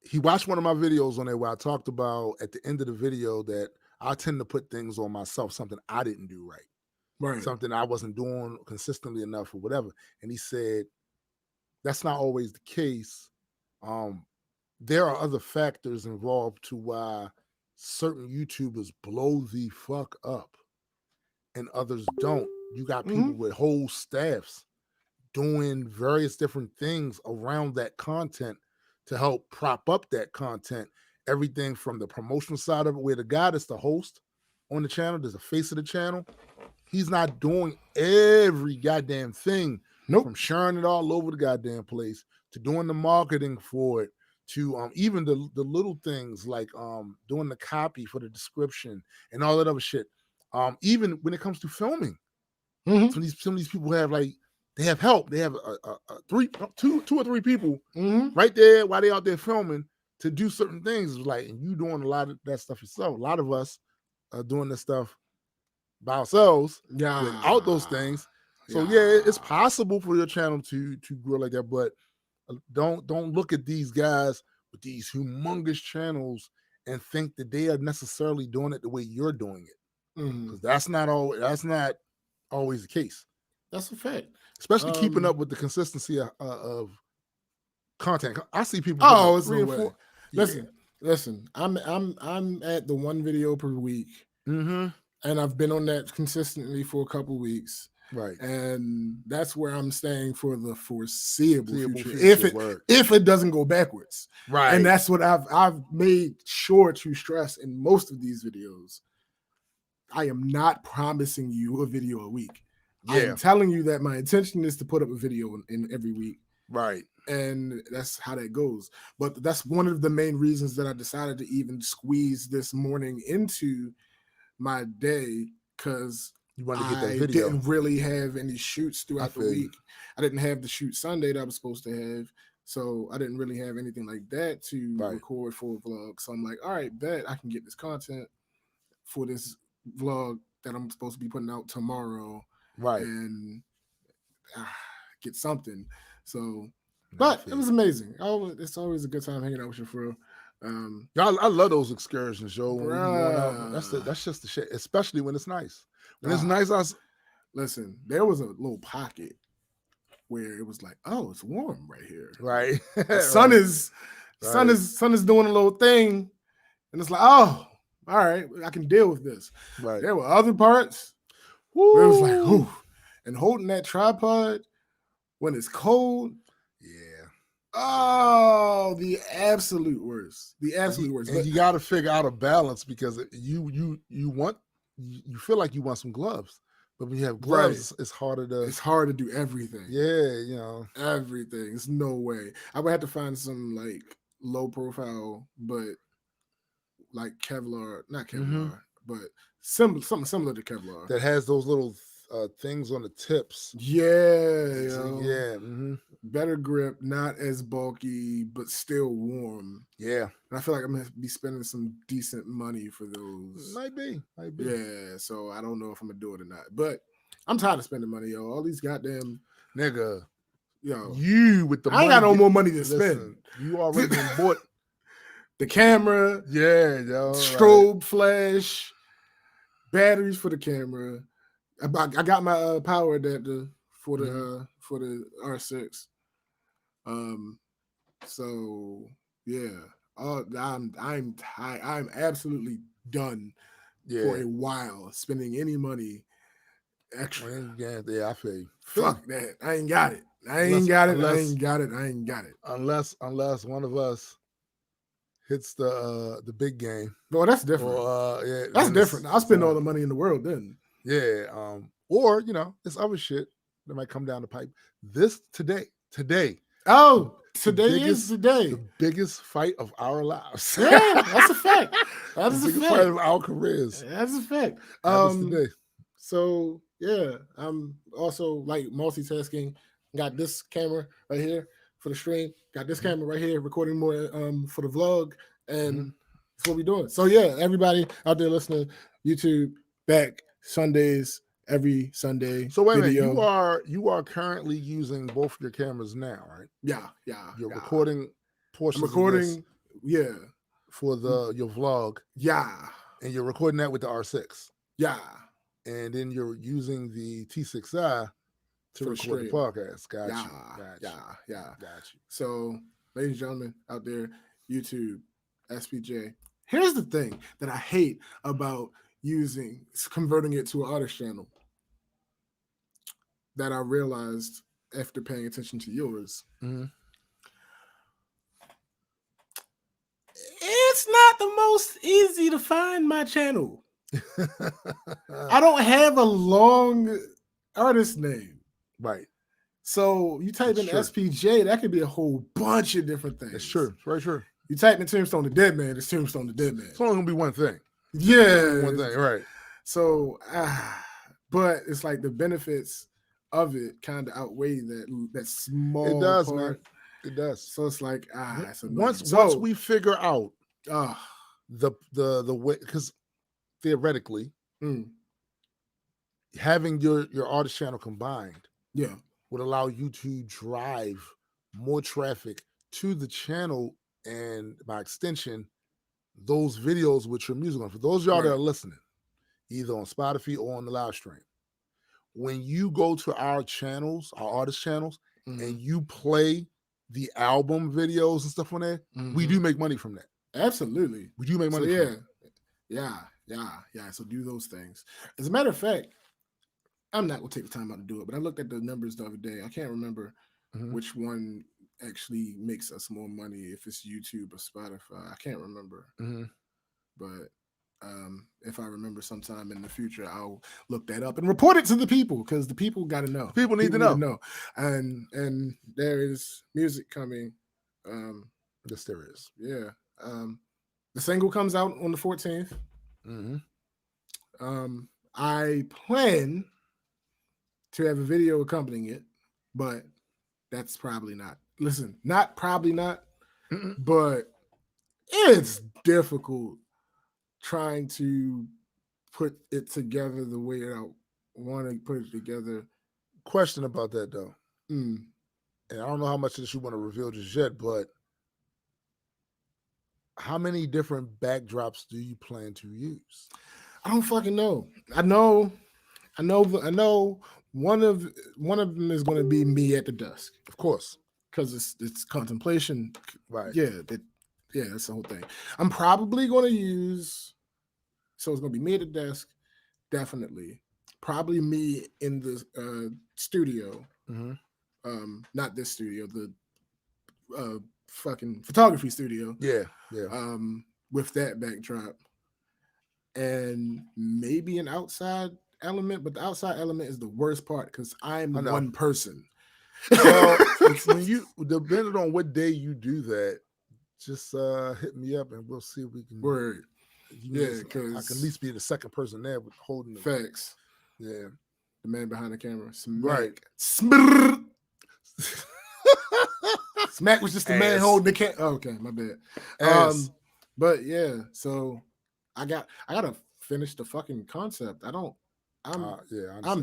he watched one of my videos on there where I talked about at the end of the video that I tend to put things on myself, something I didn't do right. Something I wasn't doing consistently enough or whatever. And he said, that's not always the case. There are other factors involved to why certain YouTubers blow the fuck up and others don't. You got people Mhm. with whole staffs doing various different things around that content to help prop up that content. Everything from the promotional side of it, where the guy that's the host on the channel, there's a face of the channel. He's not doing every goddamn thing, Nope. from sharing it all over the goddamn place to doing the marketing for it to even the little things like doing the copy for the description and all that other shit. Even when it comes to filming, Mhm. some of these people have they have help. They have two or three people Mhm. right there while they out there filming to do certain things. And you doing a lot of that stuff yourself. A lot of us are doing this stuff by ourselves without those Yeah. things. So yeah, it's possible for your channel to grow like that, but don't look at these guys with these humongous channels and think that they are necessarily doing it the way you're doing it, Mhm. because that's not always the case. That's a fact. Especially keeping up with the consistency of content. I see people putting Oh, up it's no 3 or way. 4. Yeah. Listen. I'm at the one video per week, Mm-hmm. and I've been on that consistently for a couple weeks. Right. And that's where I'm staying for the foreseeable future. Word. If it doesn't go backwards. Right. And that's what I've made sure to stress in most of these videos. I am not promising you a video a week. I am telling you that my intention is to put up a video in every week. Right. And that's how that goes. But that's one of the main reasons that I decided to even squeeze this morning into my day, because you want to get that video. Didn't really have any shoots throughout the week. I didn't have the shoot Sunday that I was supposed to have. So I didn't really have anything like that to record for a vlog. So I'm like, all right, bet I can get this content for this vlog that I'm supposed to be putting out tomorrow. Right. And get something. So, but it was amazing. It's always a good time hanging out with you, for I love those excursions, yo. When we going out, that's just the shit. Especially when it's nice. When it's nice, listen. There was a little pocket where it was like, oh, it's warm right here. Right. The sun is doing a little thing, and it's like, oh, all right, I can deal with this. Right. There were other parts where it was like, ooh, and holding that tripod when it's cold. Yeah. Oh, the absolute worst. The absolute worst. And you got to figure out a balance, because you feel like you want some gloves, but when you have gloves, it's harder to. It's hard to do everything. Yeah, everything. It's no way. I would have to find some low profile, but like Kevlar, not Kevlar, but something similar to Kevlar that has those little things on the tips. Yeah, Mm-hmm. Better grip, not as bulky, but still warm. Yeah, and I feel like I'm gonna be spending some decent money for those. Might be. Yeah, so I don't know if I'm gonna do it or not, but I'm tired of spending money, yo. All these goddamn nigga, you with the I ain't got no more money to spend. You already bought the camera, strobe flash, batteries for the camera. I got my power adapter for the R6. So yeah, I'm absolutely done for a while spending any money extra. Yeah, I feel you. Fuck that. I ain't got it. I ain't got it. Unless one of us hits the big game. Well, that's different. That's different. I'll spend all the money in the world then. Yeah. Or it's other shit that might come down the pipe. Today. Oh, today is the day. The biggest fight of our lives. Yeah, that's a fact. That's the biggest fight of our careers. That's a fact. Today. So yeah, I'm also multitasking. Got this camera right here for the stream. Got this camera right here recording more for the vlog, and that's what we're doing. So yeah, everybody out there listening, YouTube back Sundays. Every Sunday. So wait a minute, you are currently using both your cameras now, right? Yeah. You're recording portions. I'm recording, for your vlog. Yeah. And you're recording that with the R6. Yeah. And then you're using the T6i To for the record the stream. podcast. Got Yeah, you. Got you. yeah. Got you. So, ladies and gentlemen out there, YouTube, SPJ. Here's the thing that I hate about converting it to an artist channel that I realized after paying attention to yours. Mm-hmm. It's not the most easy to find my channel. I don't have a long artist name. Right. So you type in SPJ, that could be a whole bunch of different things. That's true. It's very true. You type in Tombstone the Dead Man, it's Tombstone the Dead Man. It's only gonna be one thing. Yeah. One thing, right. So but it's like the benefits of it kind of outweigh that small It does, part. man. It does. So it's like once we figure out the way, because theoretically having your artist channel combined would allow you to drive more traffic to the channel, and by extension those videos with your music on. For those of y'all that are listening either on Spotify or on the live stream, when you go to our channels, our artist channels, and you play the album videos and stuff on there, we do make money from that. Absolutely. We do make money from that. Yeah. So do those things. As a matter of fact, I'm not going to take the time out to do it, but I looked at the numbers the other day. I can't remember which one actually makes us more money, if it's YouTube or Spotify. I can't remember. But if I remember sometime in the future, I'll look that up and report it to the people, because the people got to know. People need to know. And there is music coming. Yes, there is. Yeah. The single comes out on the 14th. I plan to have a video accompanying it, but that's probably not. Listen, probably not, but it's difficult trying to put it together the way I want to put it together. Question about that though, and I don't know how much of this you want to reveal just yet, but how many different backdrops do you plan to use? I don't fucking know. I know. One of them is going to be me at the dusk, of course, because it's contemplation. Right. Yeah. That's the whole thing. I'm probably going to use. So it's going to be me at the desk, definitely. Probably me in the studio. Not this studio, the fucking photography studio. Yeah. With that backdrop, and maybe an outside element, but the outside element is the worst part, because I'm one person. Well, when you, depending on what day you do that, just hit me up and we'll see if we can. Word. Yeah, because I can at least be the second person there with holding the facts. Yeah, the man behind the camera. Right. Smack was just the man holding the camera. Oh, okay, my bad. But yeah, so I gotta finish the fucking concept. I'm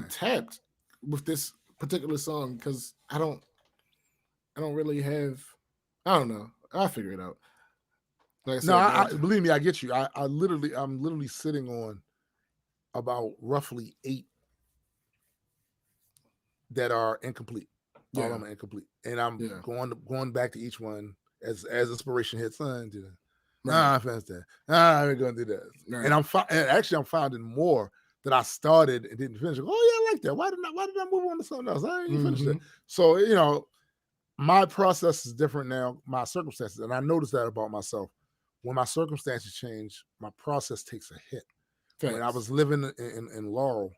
tapped with this particular song, because I don't really have. I don't know. I'll figure it out. Like I said, believe me, I get you. I'm literally sitting on about roughly 8 that are incomplete. All of them are incomplete, and I'm going back to each one as inspiration hits. I finished that. I'm going to do that, and I'm finding more that I started and didn't finish. Oh yeah, I like that. Why did I move on to something else? I didn't finish that. So my process is different now. My circumstances, and I noticed that about myself. When my circumstances change, my process takes a hit. Thanks. When I was living in Laurel,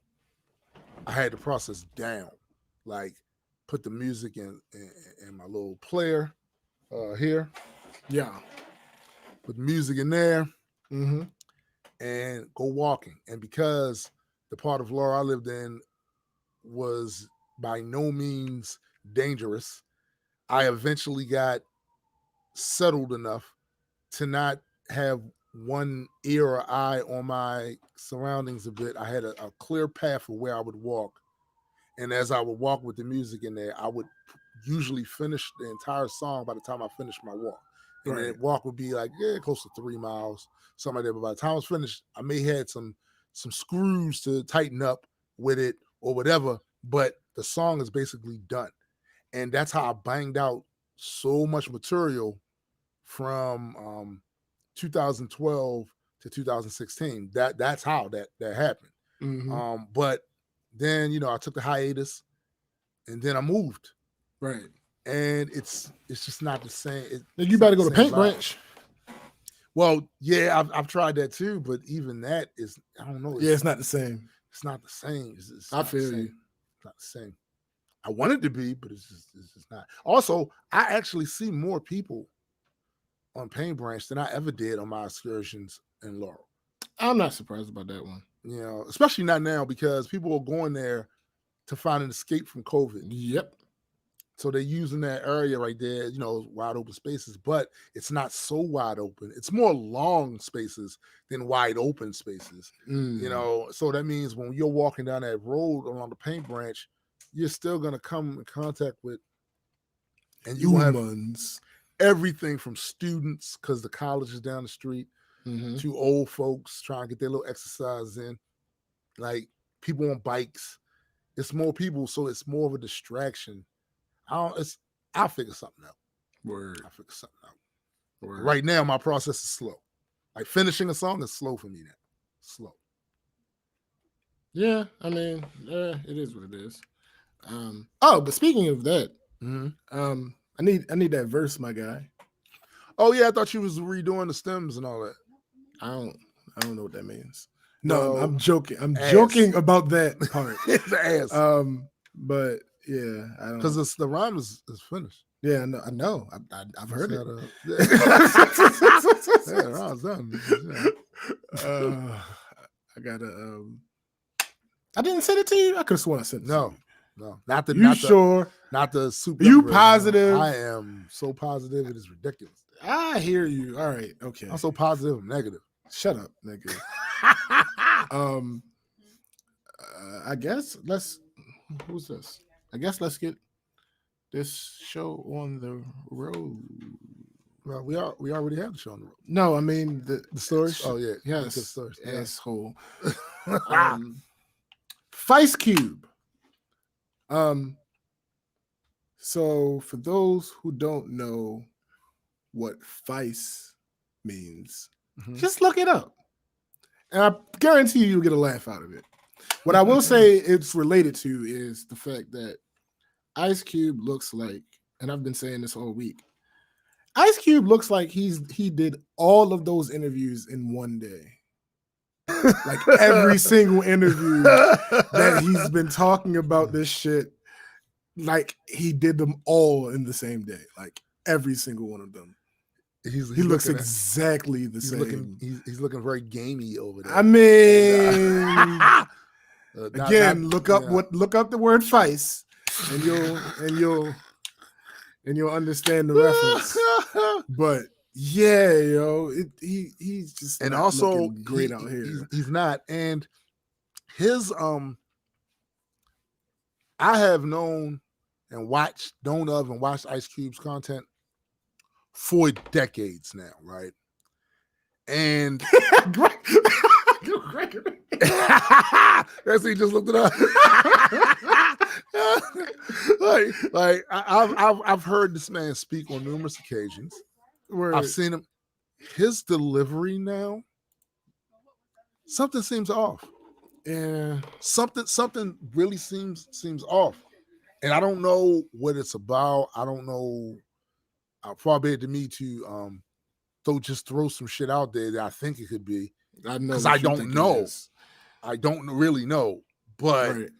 I had the process down. Like, put the music in my little player here. Yeah. Put the music in there. And go walking. And because the part of Laurel I lived in was by no means dangerous, I eventually got settled enough to not have one ear or eye on my surroundings a bit. I had a clear path of where I would walk. And as I would walk with the music in there, I would usually finish the entire song by the time I finished my walk. And that walk would be like, close to 3 miles, something like that. But by the time I was finished, I may have had some screws to tighten up with it or whatever. but the song is basically done. And that's how I banged out so much material from 2012 to 2016. That's how that happened. Mm-hmm. But then I took the hiatus, and then I moved, Right. and it's just not the same. You better go to Paint Branch. Well, yeah, I've tried that too, but even that is, I don't know. It's not the same. It's not the same. It's I feel you. It's not the same. I want it to be, but it's just not. Also, I actually see more people on Paint Branch than I ever did on my excursions in Laurel. I'm not surprised about that one. Especially not now, because people are going there to find an escape from COVID. Yep. So they're using that area right there, wide open spaces, but it's not so wide open. It's more long spaces than wide open spaces. So that means when you're walking down that road along the Paint Branch, you're still going to come in contact with, and you have everything from students, because the college is down the street, to old folks trying to get their little exercise in, like people on bikes. It's more people, so it's more of a distraction. I'll figure something out. I'll figure something out. Right now, my process is slow. Like finishing a song is slow for me now. Slow. Yeah, I mean, it is what it is. But speaking of that, I need that verse, my guy. Oh yeah, I thought you was redoing the stems and all that. I don't know what that means. No, I'm joking. I'm joking about that part. It's ass. But yeah, I don't, because the rhyme is finished. Yeah, I know. I've heard it. Yeah, rhyme's done. I gotta. I didn't send it to you. I could have sworn I sent it. No, not the. You sure? Not the super. You positive? I am so positive it is ridiculous. I hear you. All right, okay. I'm so positive I'm negative. Shut up, nigga. I guess who's this? I guess let's get this show on the road. Well, we already have the show on the road. No, I mean the stories. Oh yeah, yes, the stories. Asshole. Ice Cube. So for those who don't know what Vice means, just look it up. And I guarantee you'll get a laugh out of it. What I will say it's related to is the fact that Ice Cube looks like, and I've been saying this all week, Ice Cube looks like he did all of those interviews in one day. Like every single interview that he's been talking about this shit, like he did them all in the same day. Like every single one of them. He looks exactly the same. He's looking very gamey over there. I mean, again, look up the word Vice, and you'll understand the reference. But yeah, he's just, and also great out here. He's not, and his I have known and watched Ice Cube's content for decades now, right? And that's he just looked it up. like I've heard this man speak on numerous occasions. I've seen him. His delivery now, something seems off. Yeah, something really seems off, and I don't know what it's about. I don't know. Far be it to me to throw some shit out there that I think it could be. I know because I don't know. I don't really know, but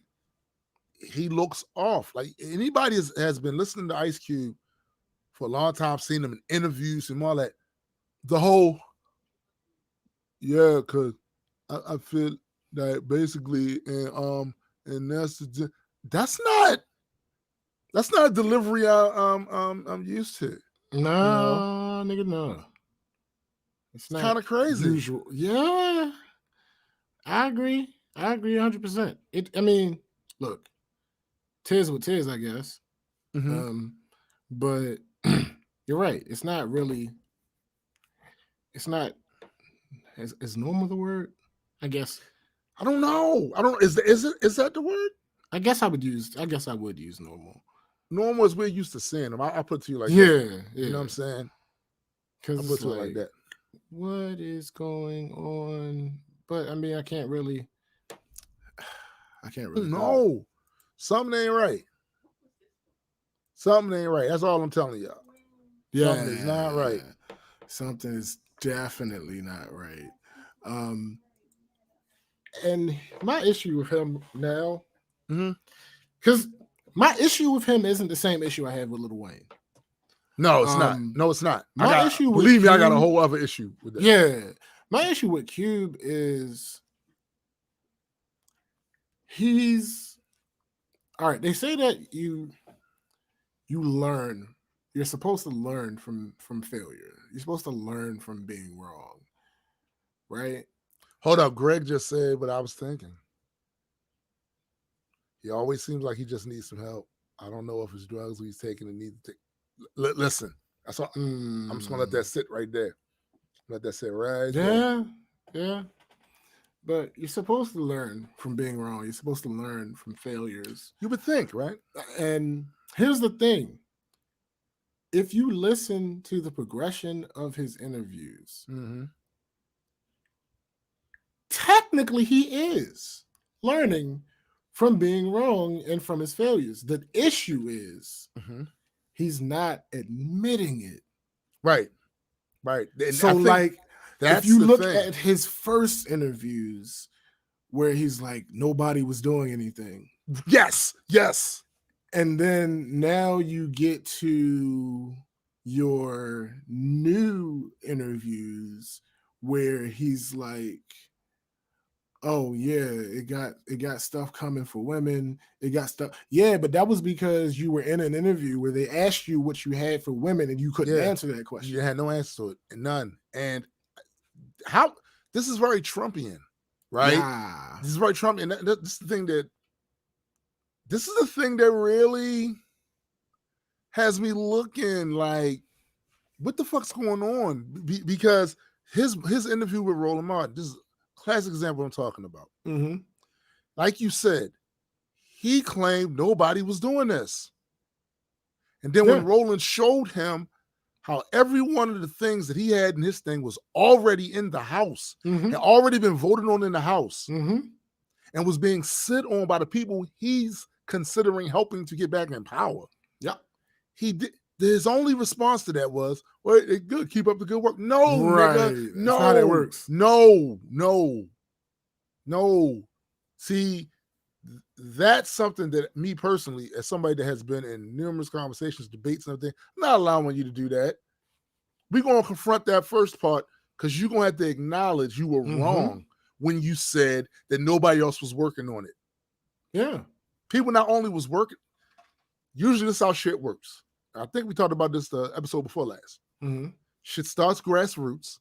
he looks off. Like anybody has been listening to Ice Cube for a long time, seen him in interviews and all that. The whole, because I feel that basically, and that's not a delivery I'm used to. No, nigga, no. It's kind of crazy. Usual. Yeah, I agree 100%. I mean, look, tis what tis, I guess. But you're right. It's not really. It's not. Is normal the word? I guess. I don't know. Is that the word? I guess I would use normal. Normal is we're used to seeing them. I put it to you like that. Yeah. You know what I'm saying? I Because put it's it to it like like, that. what is going on? But I mean, I can't really. No, something ain't right. Something ain't right. That's all I'm telling y'all. Yeah, Something is not right. Something is definitely not right. And my issue with him now, because my issue with him isn't the same issue I have with Lil Wayne. No, it's not. No, it's not. My issue with believe me, Cube, I got a whole other issue with that. Yeah, my issue with Cube is he's all right. They say that you learn. You're supposed to learn from failure. You're supposed to learn from being wrong, right? Hold up, Greg just said what I was thinking. He always seems like he just needs some help. I don't know if it's drugs he's taking and needs to take. Listen, that's all. I'm just gonna let that sit right there. Let that sit right there. Yeah. But you're supposed to learn from being wrong. You're supposed to learn from failures. You would think, right? And here's the thing. If you listen to the progression of his interviews, technically he is learning from being wrong and from his failures. The issue is he's not admitting it. Right. And so like, if you look at his first interviews where he's like, nobody was doing anything. Yes. And then now you get to your new interviews where he's like, oh yeah, it got stuff coming for women. It got stuff. Yeah, but that was because you were in an interview where they asked you what you had for women and you couldn't answer that question. You had no answer to it. None. And how this is very Trumpian, right? Yeah. This is very Trumpian. This is the thing that really has me looking like, what the fuck's going on? Because his interview with Roland Martin, this is a classic example I'm talking about. Like you said, he claimed nobody was doing this. And then when Roland showed him how every one of the things that he had in his thing was already in the House, had already been voted on in the House, and was being sit on by the people he's considering helping to get back in power. Yeah. He did. His only response to that was, well, good, keep up the good work. No, nigga, no. That's how that works. No. See, that's something that me personally, as somebody that has been in numerous conversations, debates, and everything, I'm not allowing you to do that. We're going to confront that first part because you're going to have to acknowledge you were wrong when you said that nobody else was working on it. Yeah. People not only was working, usually this is how shit works. I think we talked about this the episode before last. Shit starts grassroots.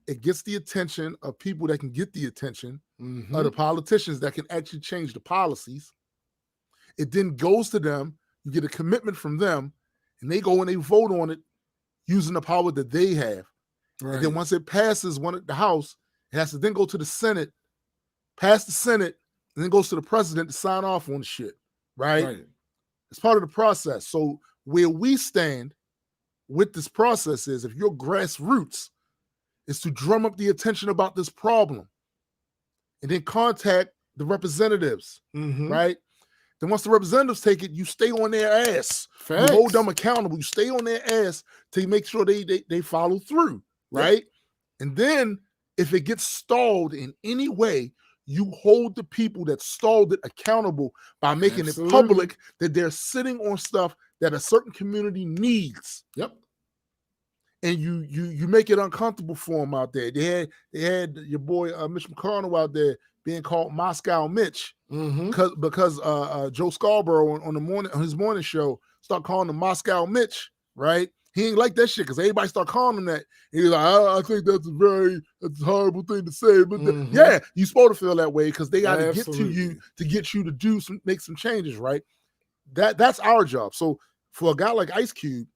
It gets the attention of people that can get the attention of the politicians that can actually change the policies. It then goes to them. You get a commitment from them, and they go and they vote on it using the power that they have. Right. And then once it passes the House, it has to then go to the Senate, pass the Senate, and then goes to the president to sign off on the shit. Right? It's part of the process. So where we stand with this process is, if your grassroots is to drum up the attention about this problem and then contact the representatives, right? Then once the representatives take it, you stay on their ass. Facts. You hold them accountable. You stay on their ass to make sure they follow through, right? Yep. And then if it gets stalled in any way, you hold the people that stalled it accountable by making it public that they're sitting on stuff that a certain community needs. Yep. And you make it uncomfortable for them out there. They had your boy Mitch McConnell out there being called Moscow Mitch because Joe Scarborough on his morning show started calling him Moscow Mitch, right? He ain't like that shit because everybody started calling him that. He's like, I think that's a horrible thing to say. But yeah, you're supposed to feel that way because they got to get to you to get you to make some changes, right? That's our job. So for a guy like Ice Cube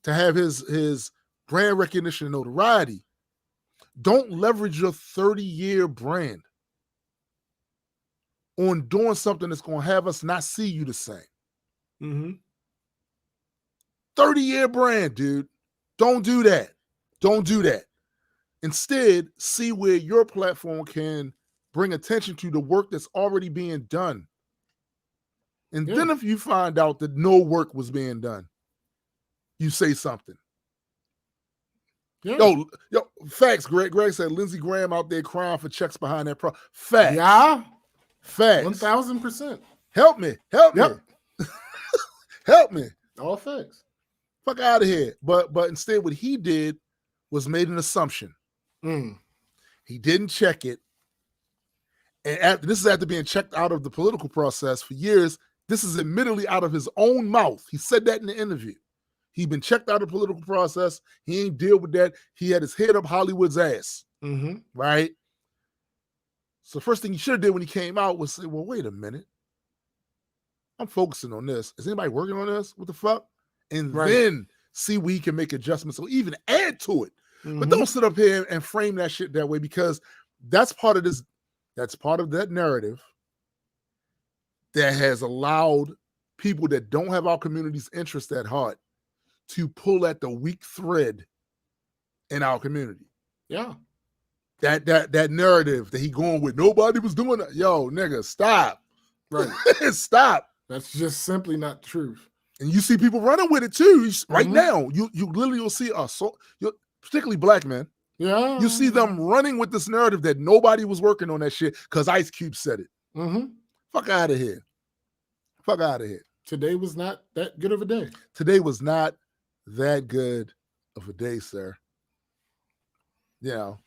to have his brand recognition and notoriety, don't leverage your 30-year brand. on doing something that's going to have us not see you the same. Mm-hmm. 30-year brand, dude. Don't do that. Don't do that. Instead, see where your platform can bring attention to the work that's already being done. And then if you find out that no work was being done, you say something. Yeah. Yo, facts, Greg. Greg said Lindsey Graham out there crying for checks behind that facts. Yeah. Facts. 1,000%. Help me. Help me. Help me. All facts. Fuck out of here. But instead what he did was made an assumption. He didn't check it. And this is after being checked out of the political process for years. This is admittedly out of his own mouth. He said that in the interview. He'd been checked out of the political process. He ain't deal with that. He had his head up Hollywood's ass. Right? So first thing he should have did when he came out was say, well, wait a minute. I'm focusing on this. Is anybody working on this? What the fuck? And then see where he can make adjustments or even add to it. But don't sit up here and frame that shit that way, because that's part of this. That's part of that narrative that has allowed people that don't have our community's interest at heart to pull at the weak thread in our community. Yeah. That narrative that he going with, nobody was doing that. Yo, nigga, stop. Right. Stop. That's just simply not the truth. And you see people running with it too. Right now, you literally will see particularly black men. Yeah. You see them running with this narrative that nobody was working on that shit because Ice Cube said it. Fuck out of here. Fuck out of here. Today was not that good of a day. Today was not that good of a day, sir. You know.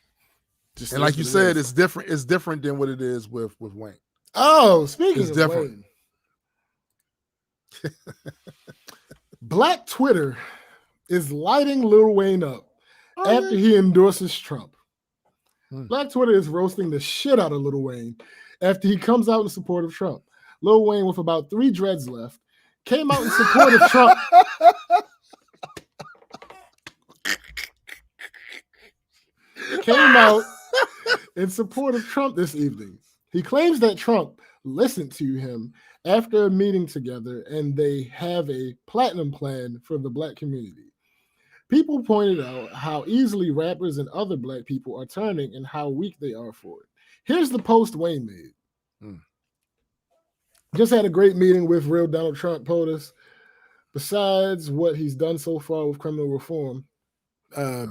And like you said, it's different. It's different than what it is with Wayne. Oh, speaking of Wayne. Black Twitter is lighting Lil Wayne up after he endorses Trump. Black Twitter is roasting the shit out of Lil Wayne after he comes out in support of Trump. Lil Wayne, with about 3 dreads left, came out in support of Trump. Came out in support of Trump this evening. He claims that Trump listened to him after a meeting together, and they have a platinum plan for the black community. People pointed out how easily rappers and other black people are turning and how weak they are for it. Here's the post Wayne made. Just had a great meeting with real Donald Trump POTUS. Besides what he's done so far with criminal reform,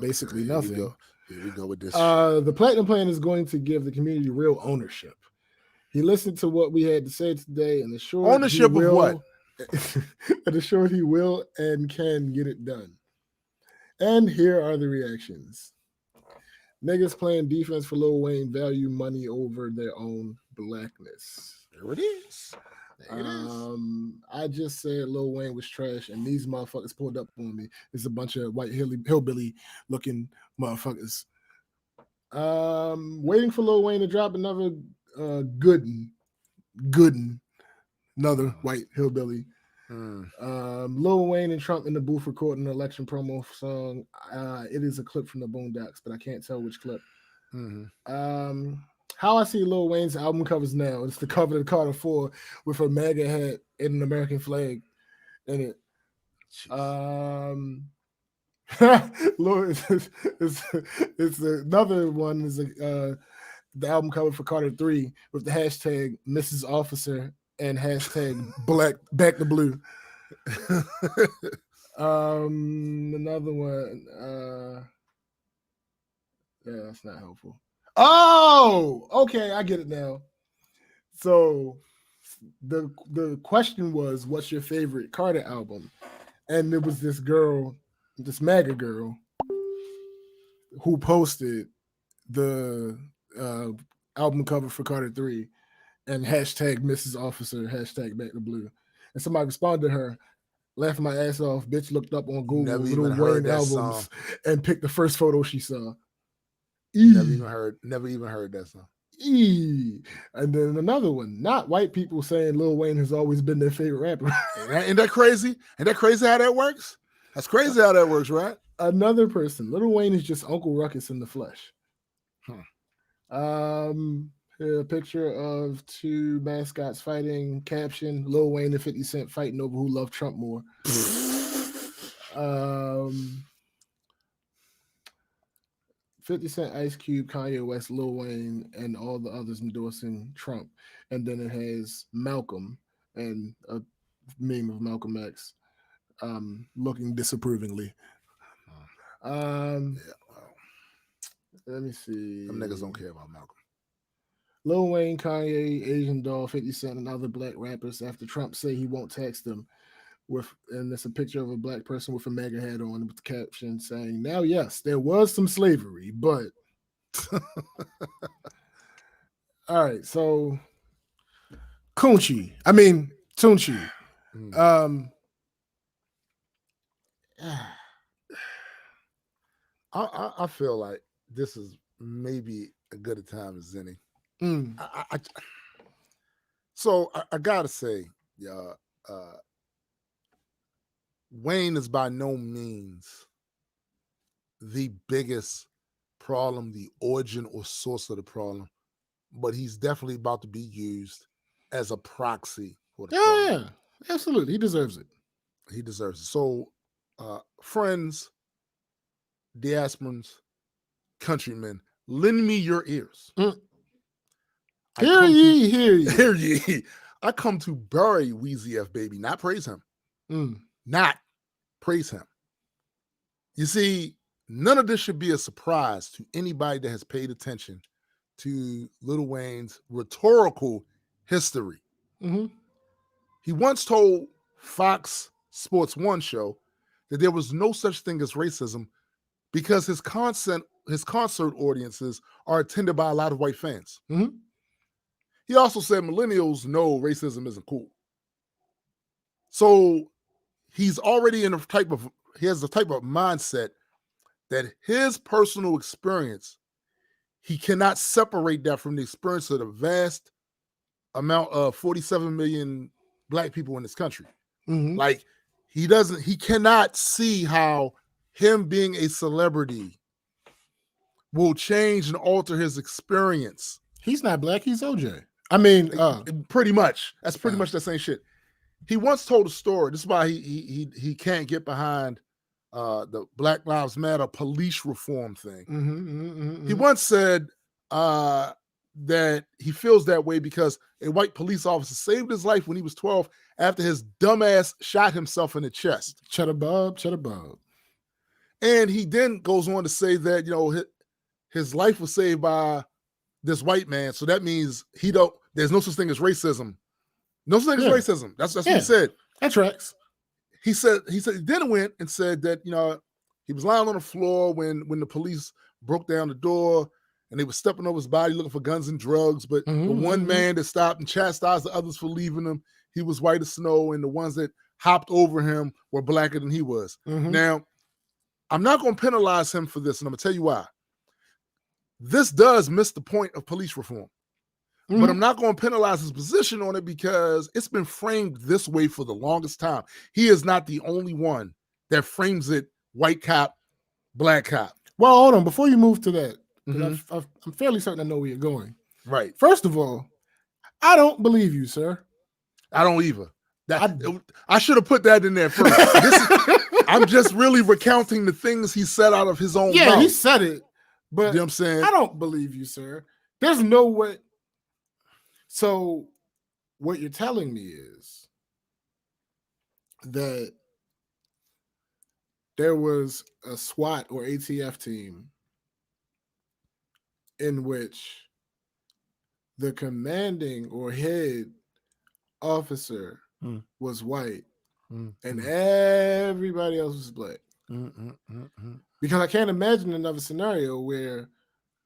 basically nothing. Here we go with this. The platinum plan is going to give the community real ownership. He listened to what we had to say today and assured ownership of what? And assured he will and can get it done. And here are the reactions. Niggas playing defense for Lil Wayne value money over their own blackness. There it is. There it is. I just said Lil Wayne was trash, and these motherfuckers pulled up on me. It's a bunch of white hillbilly looking motherfuckers. Waiting for Lil Wayne to drop another another white hillbilly. Lil Wayne and Trump in the booth recording an election promo song. It is a clip from the Boondocks, but I can't tell which clip. How I see Lil Wayne's album covers now, it's the cover of Carter 4 with a MAGA hat and an American flag in it. Lord, it's another one is the album cover for Carter 3 with the hashtag Mrs. Officer and hashtag Black Back the Blue. Another one. Yeah, that's not helpful. Oh, okay, I get it now. So the question was, what's your favorite Carter album? And there was this girl, this MAGA girl, who posted the album cover for Carter 3 and hashtag Mrs. Officer, hashtag Back the Blue. And somebody responded to her, laughing my ass off. Bitch looked up on Google Lil Wayne albums and picked the first photo she saw. Never even heard that song. And then another one, not white people saying Lil Wayne has always been their favorite rapper. Ain't that crazy? Ain't that crazy how that works? That's crazy how that works, right? Another person, Lil Wayne is just Uncle Ruckus in the flesh. A picture of two mascots fighting. Caption: Lil Wayne and 50 Cent fighting over who loved Trump more. Um, 50 Cent, Ice Cube, Kanye West, Lil Wayne, and all the others endorsing Trump. And then it has Malcolm and a meme of Malcolm X looking disapprovingly. Um, Yeah, well, let me see. them niggas don't care about Malcolm. Lil Wayne, Kanye, Asian Doll, 50 Cent, and other black rappers after Trump say he won't tax them. And it's a picture of a black person with a MAGA hat on with the caption saying, "Now, yes, there was some slavery, but." All right, so Tunchi. Mm. Um, I feel like this is maybe a good a time as any. mm, So I gotta say, uh, Wayne is by no means the biggest problem, the origin or source of the problem, but he's definitely about to be used as a proxy for the problem. yeah, absolutely, he deserves it. He deserves it. So, friends, diasporans, countrymen, lend me your ears. Mm. I Hear come ye, hear to ye. hear ye. I come to bury Weezy F baby, not praise him. Mm. Not praise him. You see, none of this should be a surprise to anybody that has paid attention to Lil Wayne's rhetorical history. Mm-hmm. He once told Fox Sports One show that there was no such thing as racism because his concert audiences are attended by a lot of white fans. Mm-hmm. He also said millennials know racism isn't cool. So he's already in a type of he has the type of mindset that his personal experience, he cannot separate that from the experience of the vast amount of 47 million black people in this country. Mm-hmm. Like he cannot see how him being a celebrity will change and alter his experience. He's not black, he's OJ. I mean, Pretty much. That's pretty much the same shit. He once told a story. This is why he can't get behind the Black Lives Matter police reform thing. He once said that he feels that way because a white police officer saved his life when he was 12 after his dumbass shot himself in the chest. Cheddar Bob. And he then goes on to say that, his life was saved by this white man. So that means there's no such thing as racism. No such thing as racism. That's what he said. That tracks. He said he then went and said that, he was lying on the floor when the police broke down the door and they were stepping over his body looking for guns and drugs. But the one man that stopped and chastised the others for leaving him, he was white as snow, and the ones that hopped over him were blacker than he was. Now, I'm not going to penalize him for this, and I'm going to tell you why. This does miss the point of police reform. But I'm not going to penalize his position on it because it's been framed this way for the longest time. He is not the only one that frames it white cop, black cop. Well, hold on. Before you move to that, because I'm fairly certain I know where you're going. Right. First of all, I don't believe you, sir. I don't either. I should have put that in there first. I'm just really recounting the things he said out of his own mouth. Yeah, he said it. But you know what I'm saying? I don't believe you, sir. There's no way. So what you're telling me is that there was a SWAT or ATF team in which the commanding or head officer was white and everybody else was black. Because I can't imagine another scenario where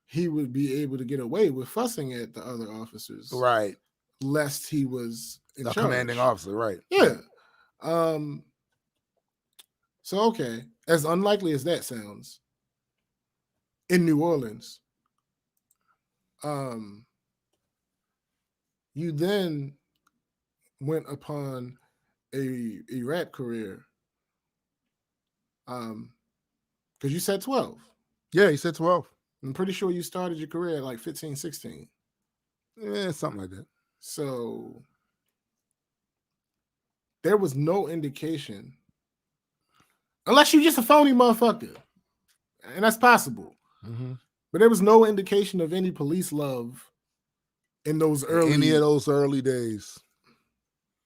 he would be able to get away with fussing at the other officers. Right. Lest he was in the charge. Commanding officer, right. Yeah. So, okay, as unlikely as that sounds, in New Orleans, you then went upon a rap career. Because you said 12. Yeah, he said 12. I'm pretty sure you started your career at like 15, 16. Yeah, something like that. So there was no indication, unless you're just a phony motherfucker, and that's possible. Mm-hmm. But there was no indication of any police love in those Any early, of those early days.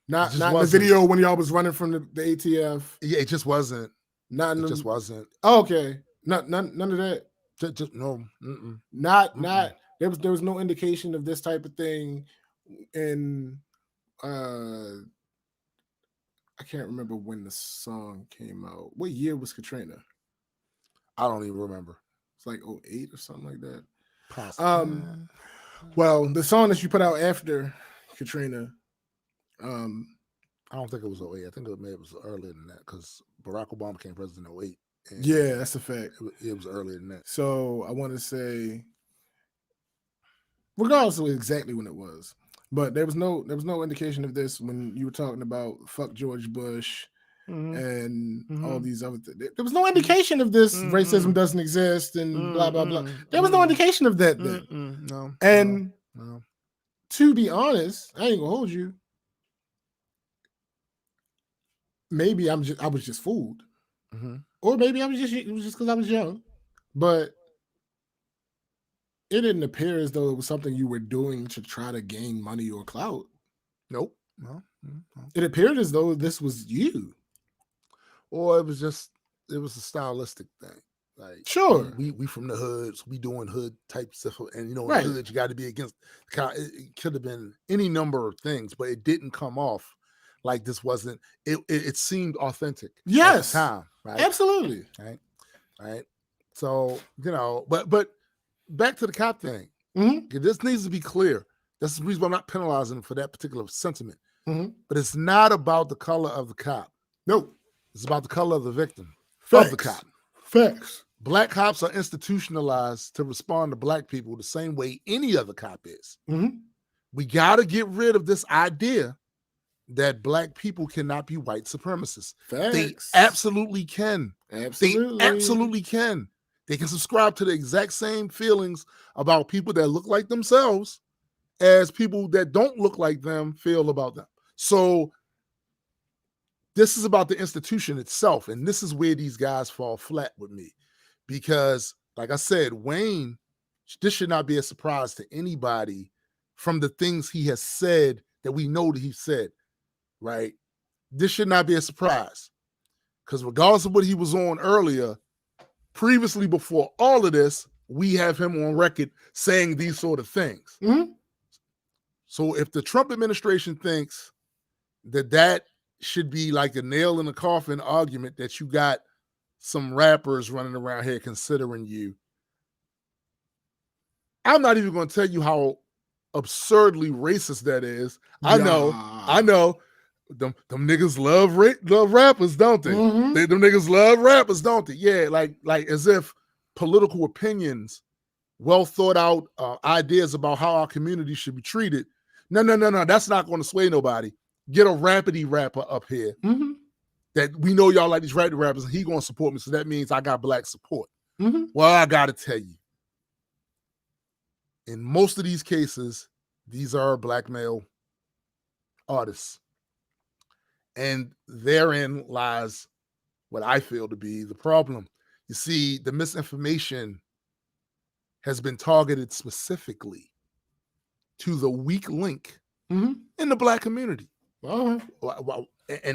not just in the wasn't. video when y'all was running from the ATF. Yeah, it just wasn't. Not in It the, just wasn't. oh, okay. None of that. Just no. Mm-mm. Not Mm-mm. there was no indication of this type of thing in I can't remember when the song came out. What year was Katrina? I don't even remember. It's like 08 or something like that. Possibly. Well, the song that you put out after Katrina, I don't think it was 08. I think it was earlier than that because Barack Obama became president in 08. Yeah, that's a fact. It was earlier than that. So I want to say, regardless of exactly when it was, but there was no indication of this when you were talking about fuck George Bush and all these other things. There was no indication of this. Racism doesn't exist and blah blah blah. There was no indication of that then. No. And no. To be honest, I ain't gonna hold you. Maybe I was just fooled, or maybe it was just because I was young, but it didn't appear as though it was something you were doing to try to gain money or clout. Nope. No. It appeared as though this was you. Or it was a stylistic thing. Like, sure, we from the hoods, we doing hood type stuff, and in right. the hood you got to be against. It could have been any number of things, but it didn't come off like this wasn't. It seemed authentic. Yes, at the time, right? Absolutely, right. So but back to the cop thing. This needs to be clear. That's the reason why I'm not penalizing for that particular sentiment. But it's not about the color of the cop. Nope. It's about the color of the victim. Facts. Of the cop. Facts. Black cops are institutionalized to respond to black people the same way any other cop is. We got to get rid of this idea that black people cannot be white supremacists. Facts. They absolutely can. Absolutely. They absolutely can. They can subscribe to the exact same feelings about people that look like themselves as people that don't look like them feel about them. So this is about the institution itself. And this is where these guys fall flat with me. Because, like I said, Wayne, this should not be a surprise to anybody from the things he has said that we know that he said, right? This should not be a surprise. Because regardless of what he was on earlier, previously before all of this, we have him on record saying these sort of things. So if the Trump administration thinks that should be like a nail in the coffin argument that you got some rappers running around here considering you, I'm not even going to tell you how absurdly racist that is. I know. Them niggas love rappers, don't they? Them niggas love rappers, don't they? Yeah, like as if political opinions, well thought out ideas about how our community should be treated. No. That's not going to sway nobody. Get a rapidy rapper up here that we know y'all like these rapidy rappers, and he going to support me. So that means I got black support. Well, I got to tell you, in most of these cases, these are black male artists. And therein lies what I feel to be the problem. You see, the misinformation has been targeted specifically to the weak link in the black community. And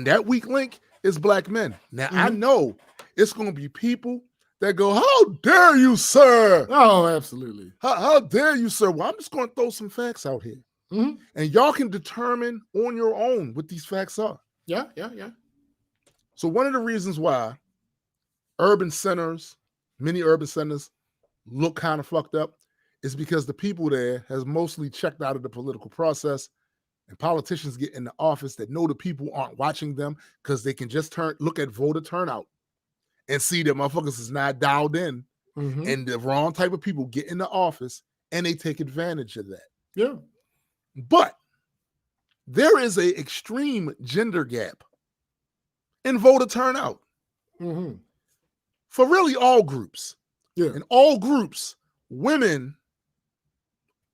that weak link is black men. Now, I know it's going to be people that go, how dare you, sir? Oh, absolutely. How dare you, sir? Well, I'm just going to throw some facts out here. And y'all can determine on your own what these facts are. Yeah. So one of the reasons why urban centers, many urban centers, look kind of fucked up is because the people there has mostly checked out of the political process, and politicians get in the office that know the people aren't watching them because they can just look at voter turnout and see that motherfuckers is not dialed in, and the wrong type of people get in the office and they take advantage of that. Yeah. But there is an extreme gender gap in voter turnout for really all groups. Yeah. In all groups, women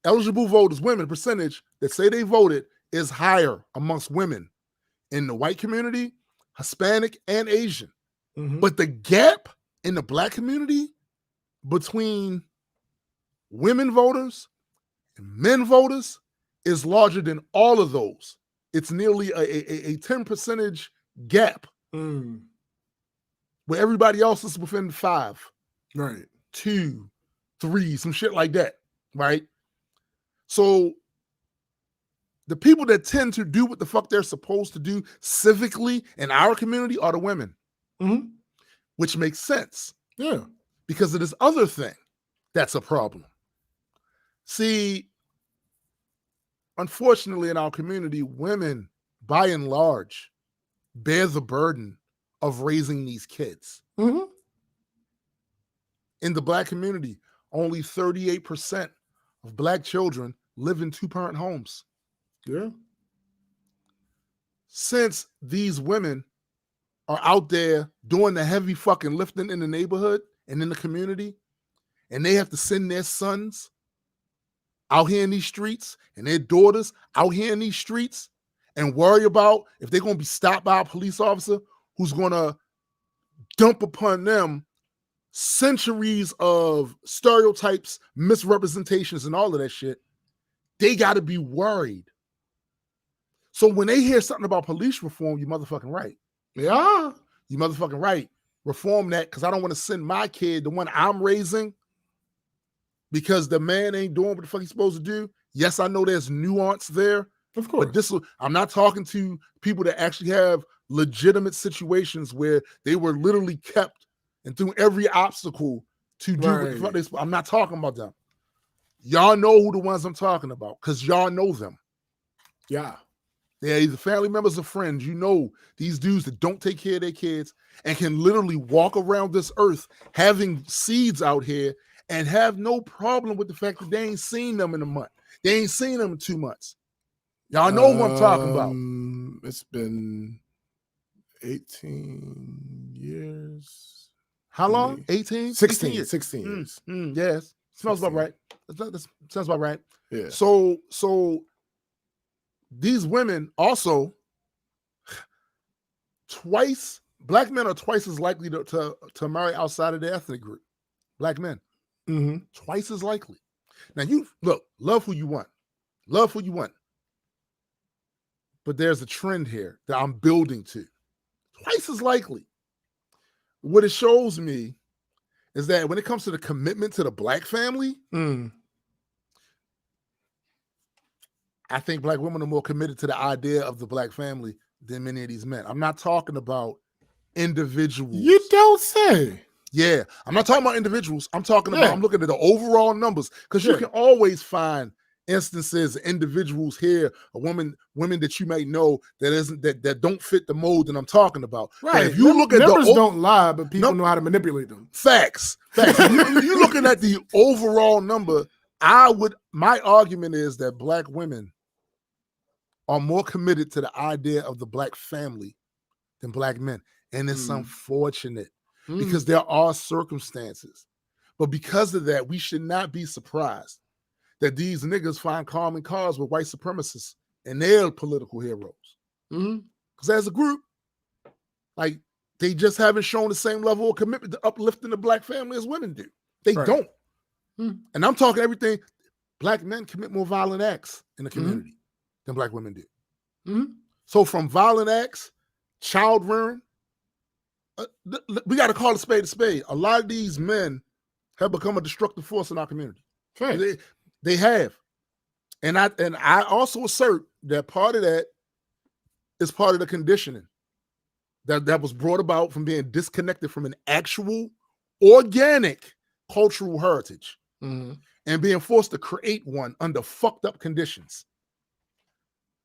eligible voters, women, percentage that say they voted is higher amongst women in the white community, Hispanic, and Asian. Mhm. But the gap in the black community between women voters and men voters is larger than all of those. It's nearly a 10 percentage gap where everybody else is within 5, Right. 2, 3, some shit like that, right? So the people that tend to do what the fuck they're supposed to do civically in our community are the women, which makes sense. Yeah. Because of this other thing that's a problem. See, unfortunately, in our community, women, by and large, bear the burden of raising these kids. In the black community, only 38% of black children live in 2-parent homes. Yeah. Since these women are out there doing the heavy fucking lifting in the neighborhood and in the community, and they have to send their sons out here in these streets and their daughters out here in these streets and worry about if they're going to be stopped by a police officer who's going to dump upon them centuries of stereotypes, misrepresentations, and all of that shit, they got to be worried. So when they hear something about police reform, you motherfucking right. Yeah. You motherfucking right. Reform that, because I don't want to send my kid, the one I'm raising, because the man ain't doing what the fuck he's supposed to do. Yes, I know there's nuance there. Of course. But I'm not talking to people that actually have legitimate situations where they were literally kept and through every obstacle to do what the fuck they. I'm not talking about them. Y'all know who the ones I'm talking about, because y'all know them. Yeah. They're either family members or friends. You know these dudes that don't take care of their kids and can literally walk around this earth having seeds out here and have no problem with the fact that they ain't seen them in a month. They ain't seen them in 2 months. Y'all know what I'm talking about. It's been 18 years. How long? 18? 16 years. 16 years. Yes. Smells about right. That sounds about right. Yeah. So these women also black men are twice as likely to marry outside of their ethnic group. Black men. Twice as likely. Now you look, love who you want. Love who you want. But there's a trend here that I'm building to. Twice as likely. What it shows me is that when it comes to the commitment to the black family, I think black women are more committed to the idea of the black family than many of these men. I'm not talking about individuals. You don't say. Yeah, I'm not talking about individuals. I'm talking about, I'm looking at the overall numbers, because you can always find instances, individuals here, women that you might know that don't fit the mold that I'm talking about. Right. If you look at numbers don't lie, but people know how to manipulate them. Facts. If you're looking at the overall number, my argument is that black women are more committed to the idea of the black family than black men. And it's unfortunate because there are circumstances. But because of that, we should not be surprised that these niggas find common cause with white supremacists and their political heroes. Because as a group, like, they just haven't shown the same level of commitment to uplifting the black family as women do. They don't. And I'm talking everything. Black men commit more violent acts in the community than black women do. So from violent acts, child rearing, we got to call a spade a spade. A lot of these men have become a destructive force in our community. They have. And I also assert that part of that is part of the conditioning that was brought about from being disconnected from an actual organic cultural heritage and being forced to create one under fucked up conditions.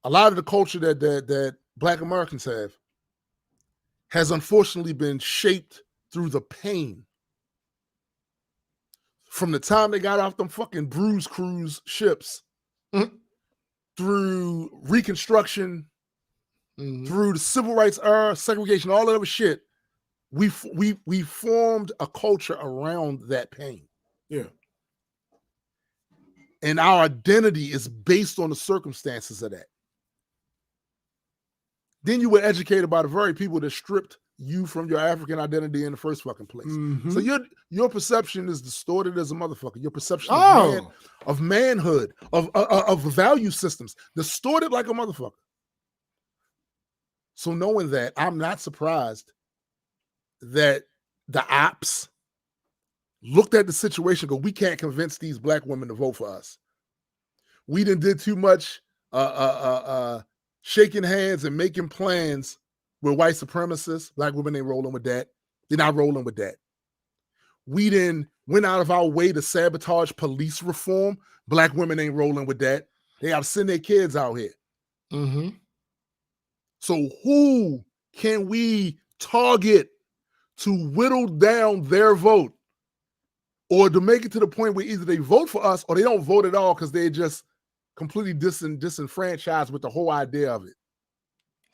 A lot of the culture that Black Americans have has unfortunately been shaped through the pain. From the time they got off them fucking bruise cruise ships, through Reconstruction, through the Civil Rights era, segregation, all that other shit, we formed a culture around that pain. Yeah. And our identity is based on the circumstances of that. Then you were educated by the very people that stripped you from your African identity in the first fucking place. Mhm. So your perception is distorted as a motherfucker. Your perception of manhood, of value systems, distorted like a motherfucker. So knowing that, I'm not surprised that the ops looked at the situation because we can't convince these black women to vote for us. We did too much shaking hands and making plans with white supremacists. Black women ain't rolling with that. They're not rolling with that. We went out of our way to sabotage police reform. Black women ain't rolling with that. They have to send their kids out here. Mm-hmm. So who can we target to whittle down their vote, or to make it to the point where either they vote for us or they don't vote at all because they're just completely disenfranchised with the whole idea of it.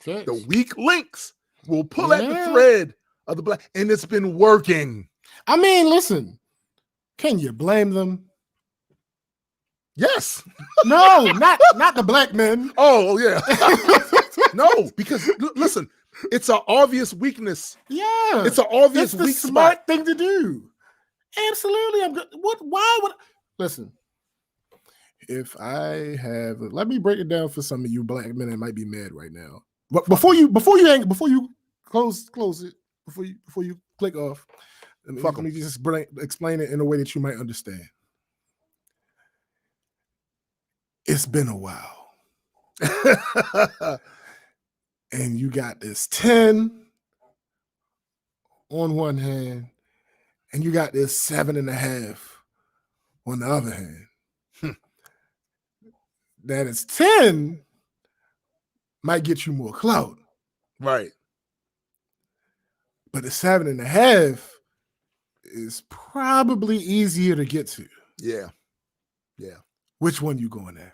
Okay. The weak links will pull at the thread of the black, and it's been working. I mean, listen, can you blame them? Yes. No, not the black men. Oh, yeah. No, because listen, it's an obvious weakness. Yeah. It's an obvious weak smart thing to do. Absolutely. I'm good. Why would listen? If I have, let me break it down for some of you black men that might be mad right now. But before you close it, before you click off, let me just explain it in a way that you might understand. It's been a while. And you got this 10 on one hand, and you got this 7.5 on the other hand. That is 10 might get you more clout. Right. But the 7.5 is probably easier to get to. Yeah. Yeah. Which one you going after?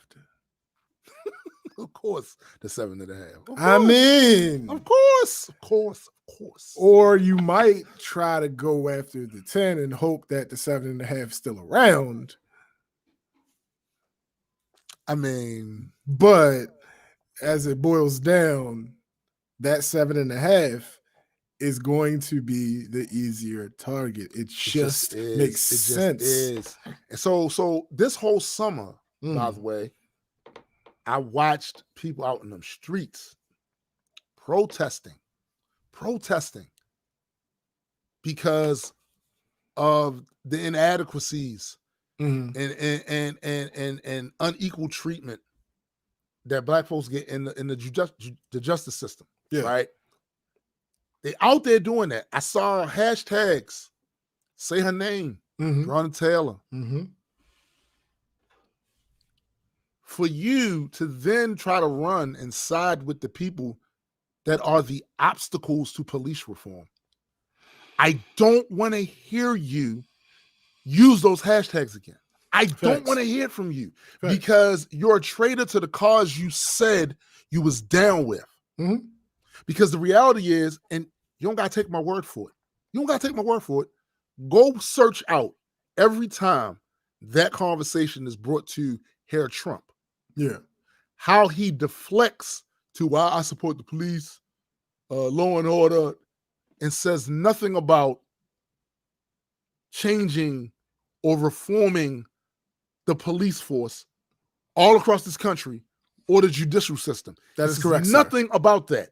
Of course, the 7.5. I mean, of course. Or you might try to go after the 10 and hope that the 7.5 is still around. I mean, but as it boils down, that 7.5 is going to be the easier target. It just makes sense. Is. And so this whole summer, by the way, I watched people out in them streets protesting because of the inadequacies and unequal treatment that black folks get in the justice system. Yeah. Right. They out there doing that. I saw hashtags, say her name, Breonna Taylor. For you to then try to run and side with the people that are the obstacles to police reform. I don't want to hear you use those hashtags again. I don't want to hear it from you because you're a traitor to the cause you said you was down with. Because the reality is, and you don't got to take my word for it. Go search out every time that conversation is brought to Herr Trump. Yeah. How he deflects to why I support the police, law and order, and says nothing about changing or reforming the police force all across this country or the judicial system. That is correct. Nothing about that.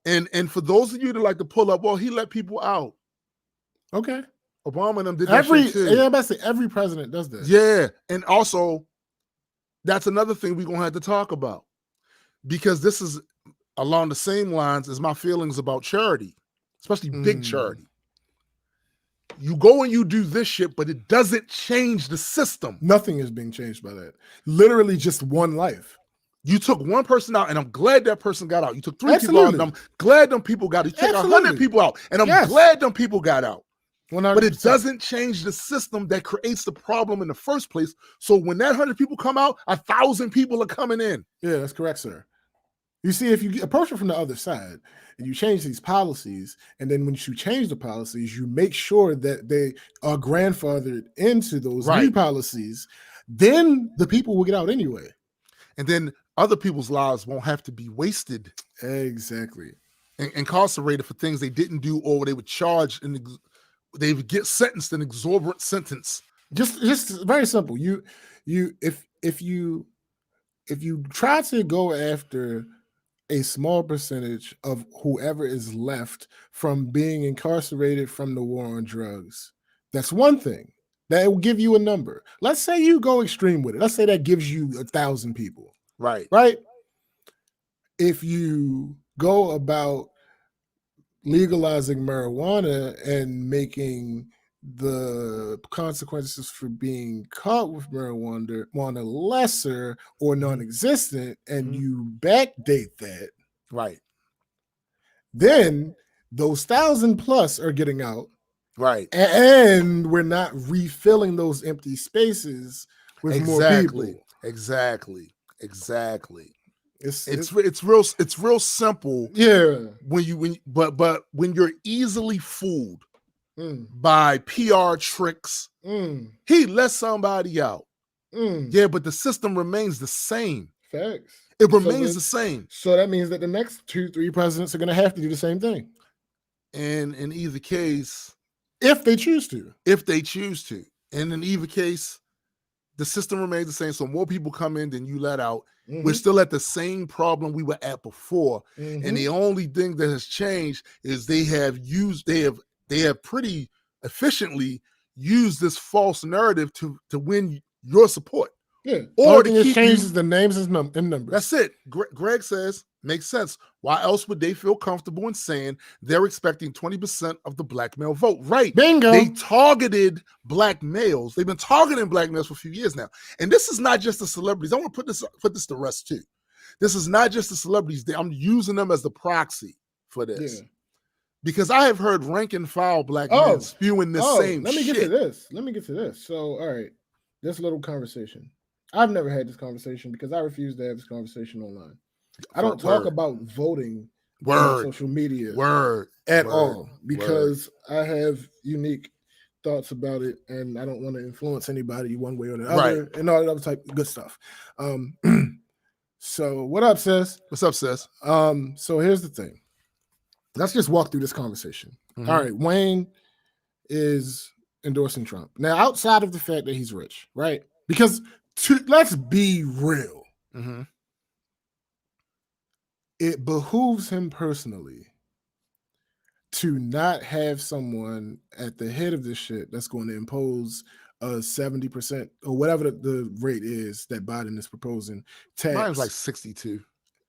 And for those of you that like to pull up, well, he let people out. Okay. Obama and them did that shit too. Yeah, I'm about to say every president does that. Yeah. And also, that's another thing we're going to have to talk about, because this is along the same lines as my feelings about charity, especially big charity. You go and you do this shit, but it doesn't change the system. Nothing is being changed by that. Literally just one life. You took one person out, and I'm glad that person got out. You took 3 people out, and I'm glad them people got out. You took 100 people out, and I'm glad them people got out. 100%. But it doesn't change the system that creates the problem in the first place. So when that 100 people come out, 1,000 people are coming in. Yeah, that's correct, sir. You see, if you approach it from the other side and you change these policies, and then when you change the policies, you make sure that they are grandfathered into those new policies, then the people will get out anyway. And then other people's lives won't have to be wasted. Exactly. And incarcerated for things they didn't do, or they would charge and they would get sentenced an exorbitant sentence. Just very simple. If you try to go after a small percentage of whoever is left from being incarcerated from the war on drugs, that's one thing. That will give you a number. Let's say you go extreme with it. Let's say that gives you 1,000 people. Right. Right? If you go about legalizing marijuana and making the consequences for being caught with marijuana lesser or non-existent, and you backdate that, right, then those 1,000 plus are getting out, right, and we're not refilling those empty spaces with more people. Exactly. It's real simple. Yeah. But when you're easily fooled by PR tricks, he let somebody out. Yeah, but the system remains the same. Facts. It remains the same. So that means that the next 2-3 presidents are going to have to do the same thing. And in either case, if they choose to. And in either case, the system remains the same. So more people come in than you let out. We're still at the same problem we were at before. And the only thing that has changed is they have pretty efficiently used this false narrative to win your support. Yeah. Or to keep changes the names and numbers. That's it. Greg says, makes sense. Why else would they feel comfortable in saying they're expecting 20% of the black male vote? Right. Bingo. They targeted black males. They've been targeting black males for a few years now. And this is not just the celebrities. I want to put this to rest too. This is not just the celebrities. I'm using them as the proxy for this. Yeah. Because I have heard rank and file black men spewing this same shit. Let me get to this. So, all right, this little conversation. I've never had this conversation because I refuse to have this conversation online. I don't talk about voting on social media at all because I have unique thoughts about it and I don't want to influence anybody one way or the other and all that other type of good stuff. So what up, sis? What's up, sis? So here's the thing. Let's just walk through this conversation. All right, Wayne is endorsing Trump. Now, outside of the fact that he's rich, right? Because let's be real. It behooves him personally to not have someone at the head of this shit that's going to impose a 70% or whatever the rate is that Biden is proposing. Mine's like 62.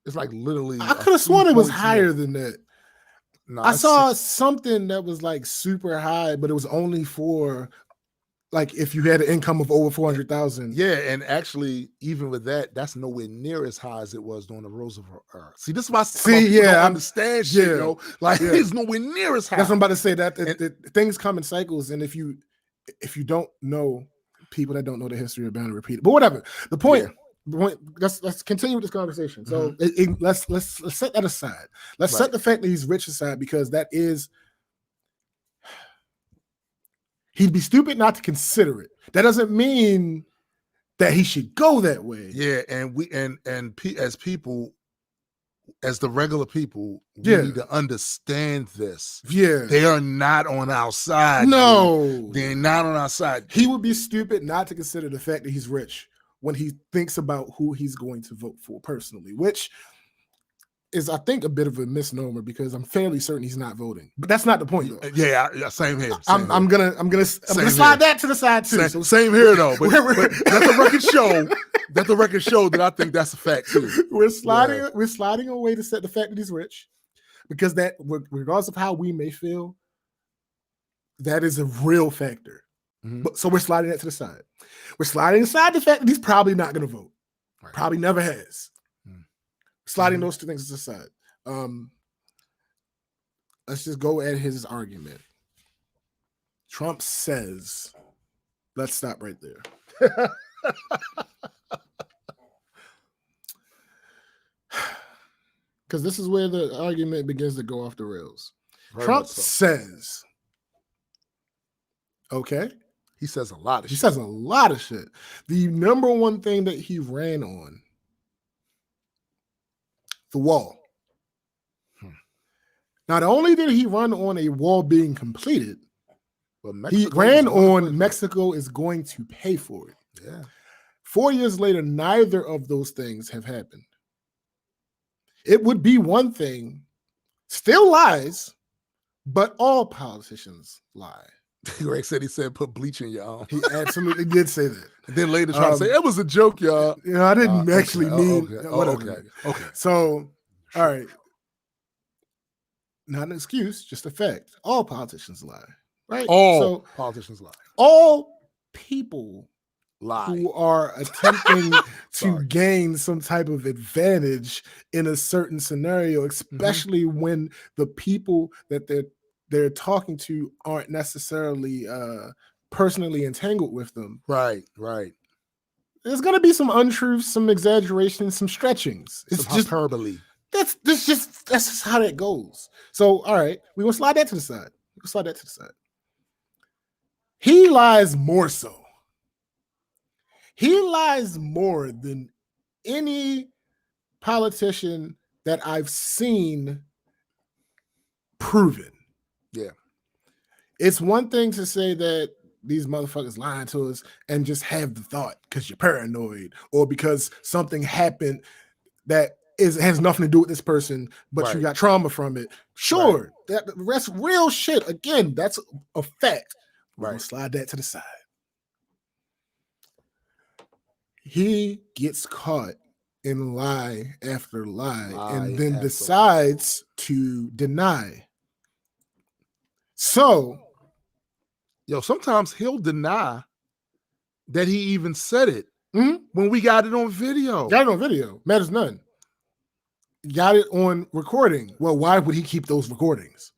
It's like literally. I could have sworn it was higher than that. No, I saw something that was like super high, but it was only for like if you had an income of over 400,000. Yeah, and actually, even with that, that's nowhere near as high as it was during the Roosevelt era. See, this is why I understand shit, yo. Like it's nowhere near as high. That's what I'm about to say. That things come in cycles, and if you don't know, people that don't know the history are bound to repeat it. But whatever. The point. Let's continue with this conversation. So let's set that aside. Let's set the fact that he's rich aside because that is. He'd be stupid not to consider it. That doesn't mean that he should go that way. Yeah, and we as people, as the regular people, we need to understand this. Yeah, they are not on our side. No, they're not on our side. He would be stupid not to consider the fact that he's rich when he thinks about who he's going to vote for personally, which is, I think, a bit of a misnomer because I'm fairly certain he's not voting. But that's not the point, though. Yeah, same here. I'm gonna slide that to the side too. Same here, though. But let the record show. Let the record show that I think that's a fact too. We're sliding away to set the fact that he's rich, because that, regardless of how we may feel, that is a real factor. But so we're sliding that to the side. We're sliding aside the fact that he's probably not going to vote. Right. Probably never has. Sliding those two things aside. Let's just go at his argument. Trump says, let's stop right there. Because this is where the argument begins to go off the rails. Trump says, okay, He says a lot of He shit. says a lot of shit. The number one thing that he ran on, the wall. Not only did he run on a wall being completed, But he Mexico ran was going on for it. Mexico is going to pay for it. Yeah. 4 years later, neither of those things have happened. It would be one thing, still lies, but all politicians lie. Greg said he said put bleach in your arm. He absolutely did say that. And then later trying to say it was a joke, y'all. You know, I didn't Okay. actually Oh, mean okay. whatever. Okay. So, all right. Not an excuse, just a fact. All politicians lie, right? All politicians lie. All people Lie. who are attempting to gain some type of advantage in a certain scenario, especially when the people that they're talking to aren't necessarily personally entangled with them. Right. There's going to be some untruths, some exaggerations, some stretchings. It's Some just hyperbole. that's just how that goes. So, all right, we're gonna slide that to the side. He lies more so. He lies more than any politician that I've seen proven. Yeah. It's one thing to say that these motherfuckers lying to us and just have the thought because you're paranoid or because something happened that has nothing to do with this person, but you got trauma from it. Sure, that's real shit. Again, that's a fact. We're gonna slide that to the side. He gets caught in lie after lie and then decides to deny. So, sometimes he'll deny that he even said it when we got it on video. Matters none. Got it on recording. Well, why would he keep those recordings?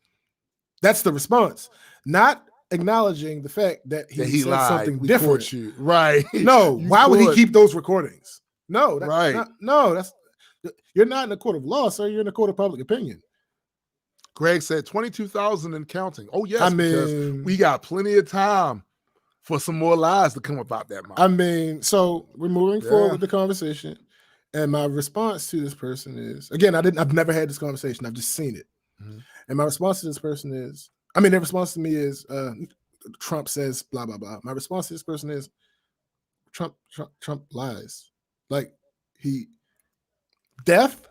That's the response. Not acknowledging the fact that he said lied. Something we different. You. Right. No, why would he keep those recordings? No, that's you're not in a court of law, sir. You're in a court of public opinion. Greg said 22,000 and counting. Oh, yes, I because mean, we got plenty of time for some more lies to come about that. I mean, so we're moving forward with the conversation. And my response to this person is, again, I've never had this conversation. I've just seen it. And my response to this person is, their response to me is, Trump says blah, blah, blah. My response to this person is, Trump lies. Like death,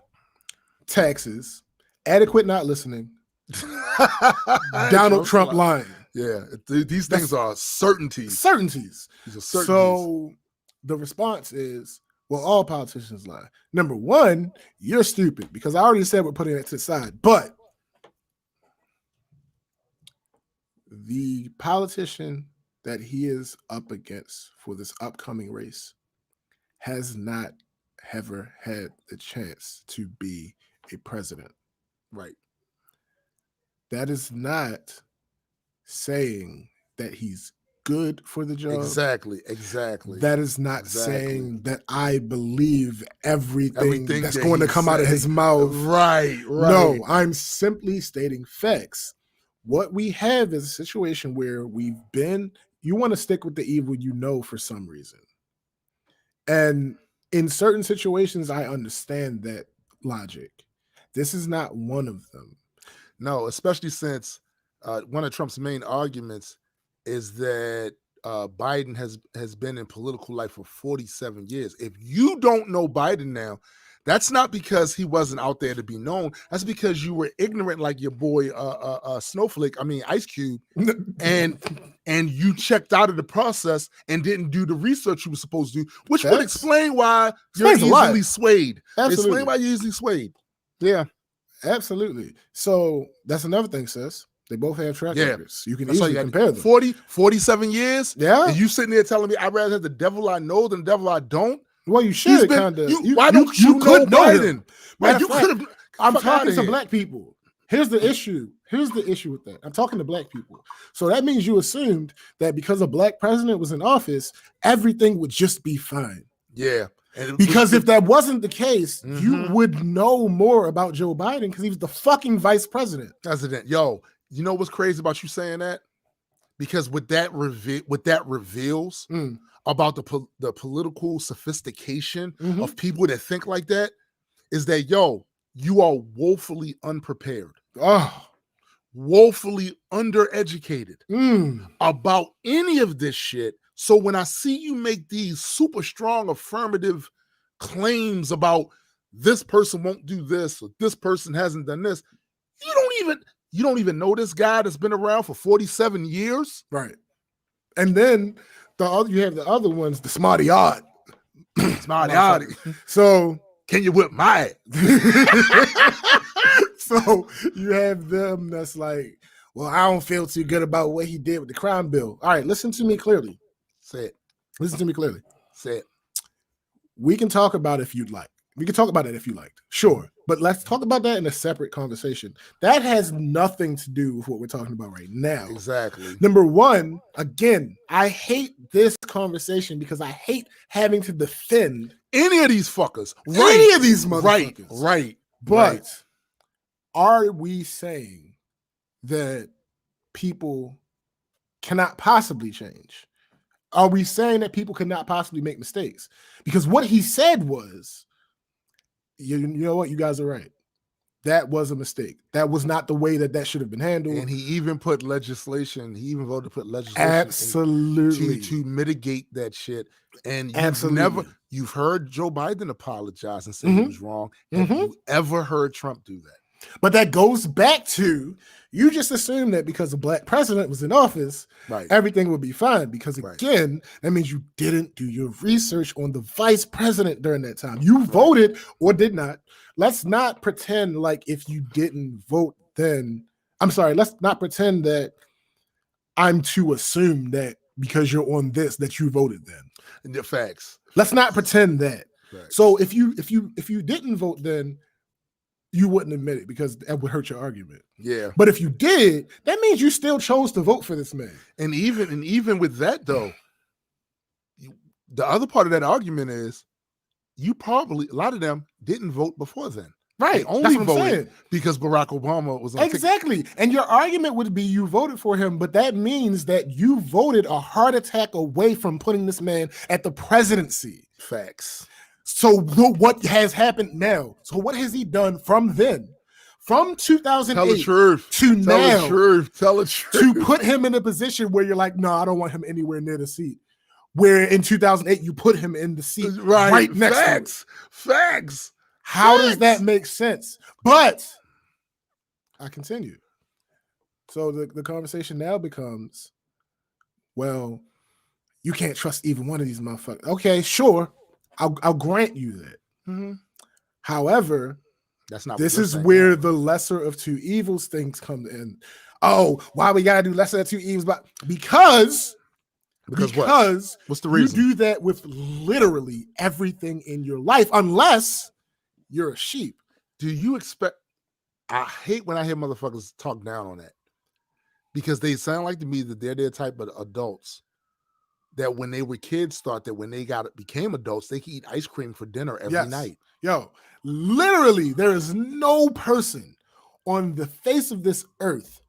taxes, adequate not listening, Donald Trump lying. Yeah, these things are certainties. These are certainties. So the response is, well, all politicians lie. Number one, you're stupid because I already said we're putting it to the side. But the politician that he is up against for this upcoming race has not ever had the chance to be a president. Right. That is not saying that he's good for the job. Exactly. That is not saying that I believe everything that's going to come out of his mouth. Right. No, I'm simply stating facts. What we have is a situation where you want to stick with the evil you know for some reason. And in certain situations, I understand that logic. This is not one of them. No, especially since one of Trump's main arguments is that Biden has been in political life for 47 years. If you don't know Biden now, that's not because he wasn't out there to be known. That's because you were ignorant like your boy Ice Cube, and you checked out of the process and didn't do the research you were supposed to do, which would explain why you're easily swayed. Explain why you're easily swayed. Yeah. Absolutely. So that's another thing, sis. They both have track records. You can easily compare them. 47 years? Yeah. And you sitting there telling me I'd rather have the devil I know than the devil I don't? Well, you should kind of. Why don't you know Biden? Like, you could have. I'm talking to black people. Here's the issue. Here's the issue with that. I'm talking to black people. So that means you assumed that because a black president was in office, everything would just be fine. Yeah. Because if that wasn't the case, you would know more about Joe Biden because he was the fucking vice president. Yo, you know what's crazy about you saying that? Because what that reveals Mm. about the political sophistication Mhm. of people that think like that is that, yo, you are woefully unprepared, Oh. woefully undereducated Mm. about any of this shit. So when I see you make these super strong affirmative claims about this person won't do this or this person hasn't done this, you don't even know this guy that's been around for 47 years. Right. And then you have the other ones, the smarty odd. Smarty odd. So can you whip my so you have them that's like, well, I don't feel too good about what he did with the crime bill. All right, listen to me clearly. Say it. Listen to me clearly. Say it. We can talk about it if you'd like. We can talk about it if you liked. Sure. But let's talk about that in a separate conversation. That has nothing to do with what we're talking about right now. Exactly. Number one, again, I hate this conversation because I hate having to defend any of these fuckers. Right. Any of these motherfuckers. Right. But are we saying that people cannot possibly change? Are we saying that people cannot possibly make mistakes? Because what he said was, you know what, you guys are right. That was a mistake. That was not the way that should have been handled. And he even put legislation. He even voted to put legislation absolutely to mitigate that shit. And you've heard Joe Biden apologize and say he was wrong. Have you ever heard Trump do that? But that goes back to, you just assume that because a black president was in office, everything would be fine. Because again, that means you didn't do your research on the vice president during that time. You voted or did not. Let's not pretend like if you didn't vote then, let's not pretend that I'm to assume that because you're on this, that you voted then. The facts. Let's not pretend that. Facts. So if you didn't vote then, you wouldn't admit it because that would hurt your argument. Yeah. But if you did, that means you still chose to vote for this man. And even with that though, the other part of that argument is a lot of them didn't vote before then. Right. They only voted because Barack Obama was on exactly. And your argument would be you voted for him, but that means that you voted a heart attack away from putting this man at the presidency. Facts. So what has happened now? So what has he done from then? From 2008 Tell the truth. To now. Tell the truth. To put him in a position where you're like, no, I don't want him anywhere near the seat. Where in 2008 you put him in the seat right next to him. Facts. How does that make sense? But I continue. So the conversation now becomes, well, you can't trust even one of these motherfuckers. Okay, sure. I'll grant you that. Mm-hmm. However, that's not. This is where the lesser of two evils things come in. Oh, why we gotta do lesser of two evils? But because what? What's the reason? You do that with literally everything in your life, unless you're a sheep. Do you expect? I hate when I hear motherfuckers talk down on that because they sound like to me that they're their type of adults that when they were kids thought that when they became adults, they could eat ice cream for dinner every night. Yo, literally, there is no person on the face of this earth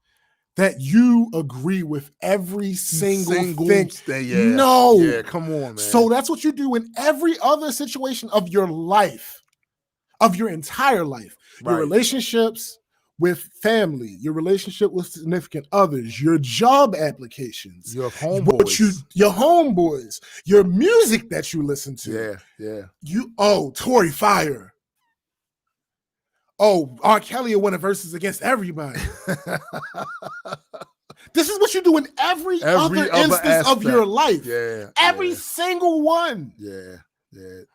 that you agree with every single thing. No. Yeah, come on, man. So that's what you do in every other situation of your life, of your entire life. Your relationships with family, your relationship with significant others, your job applications, your homeboys, your music that you listen to. Yeah. Tory Fire. Oh, R. Kelly will win a versus against everybody. This is what you do in every other instance aspect of your life. Yeah. Every single one. Yeah.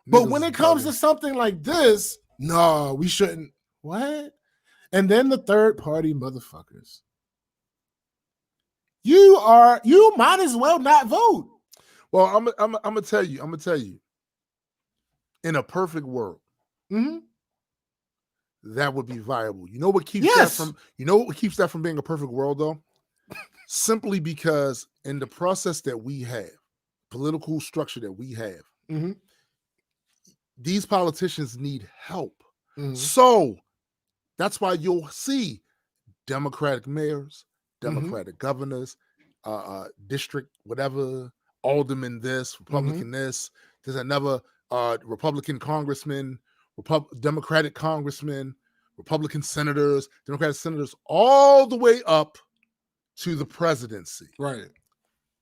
But when it comes to something like this, no, we shouldn't. What? And then the third party motherfuckers. You might as well not vote. Well, I'm gonna tell you. In a perfect world, that would be viable. You know what keeps that from being a perfect world though? Simply because in the process that we have, political structure that we have, these politicians need help. So that's why you'll see Democratic mayors, Democratic governors, district, whatever, alderman this, Republican this. There's another Republican congressman, Democratic congressman, Republican senators, Democratic senators, all the way up to the presidency. Right.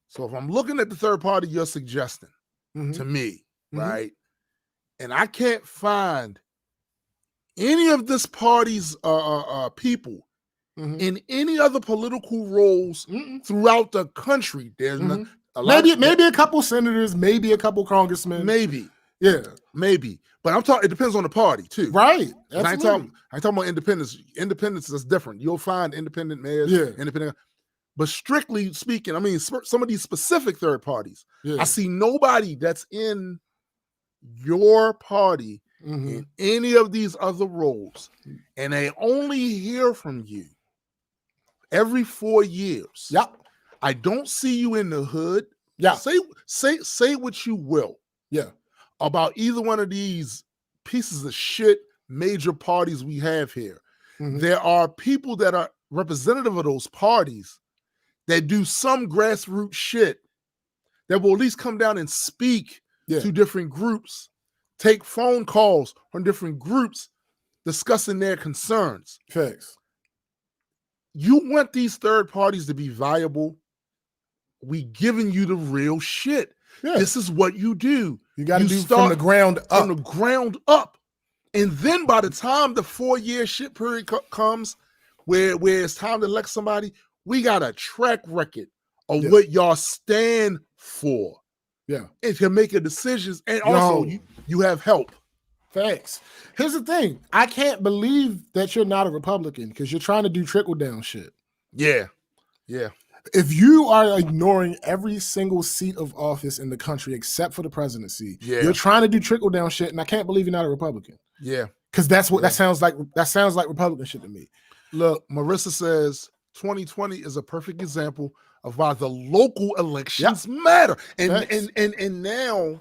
So if I'm looking at the third party you're suggesting to me, right, and I can't find any of this party's people in any other political roles throughout the country, there's maybe a couple senators, maybe a couple congressmen, maybe. Yeah, maybe. But I'm talking. It depends on the party too, right? I ain't talking about independence. Independence is different. You'll find independent mayors, independent. But strictly speaking, I mean, some of these specific third parties, I see nobody that's in your party in any of these other roles, and they only hear from you every 4 years. Yep. I don't see you in the hood. Yeah. Say what you will. Yeah. About either one of these pieces of shit major parties we have here. There are people that are representative of those parties that do some grassroots shit that will at least come down and speak to different groups, take phone calls from different groups discussing their concerns. Facts. You want these third parties to be viable, we giving you the real shit. Yeah. This is what you do. You got to do from the ground up. From the ground up. And then by the time the 4-year shit period comes, where it's time to elect somebody, we got a track record of what y'all stand for. Yeah. And can make a decisions. And also, you have help. Facts. Here's the thing. I can't believe that you're not a Republican because you're trying to do trickle-down shit. Yeah. Yeah. If you are ignoring every single seat of office in the country except for the presidency, you're trying to do trickle-down shit, and I can't believe you're not a Republican. Yeah. Because that's what that sounds like. That sounds like Republican shit to me. Look, Marissa says 2020 is a perfect example of why the local elections matter. And now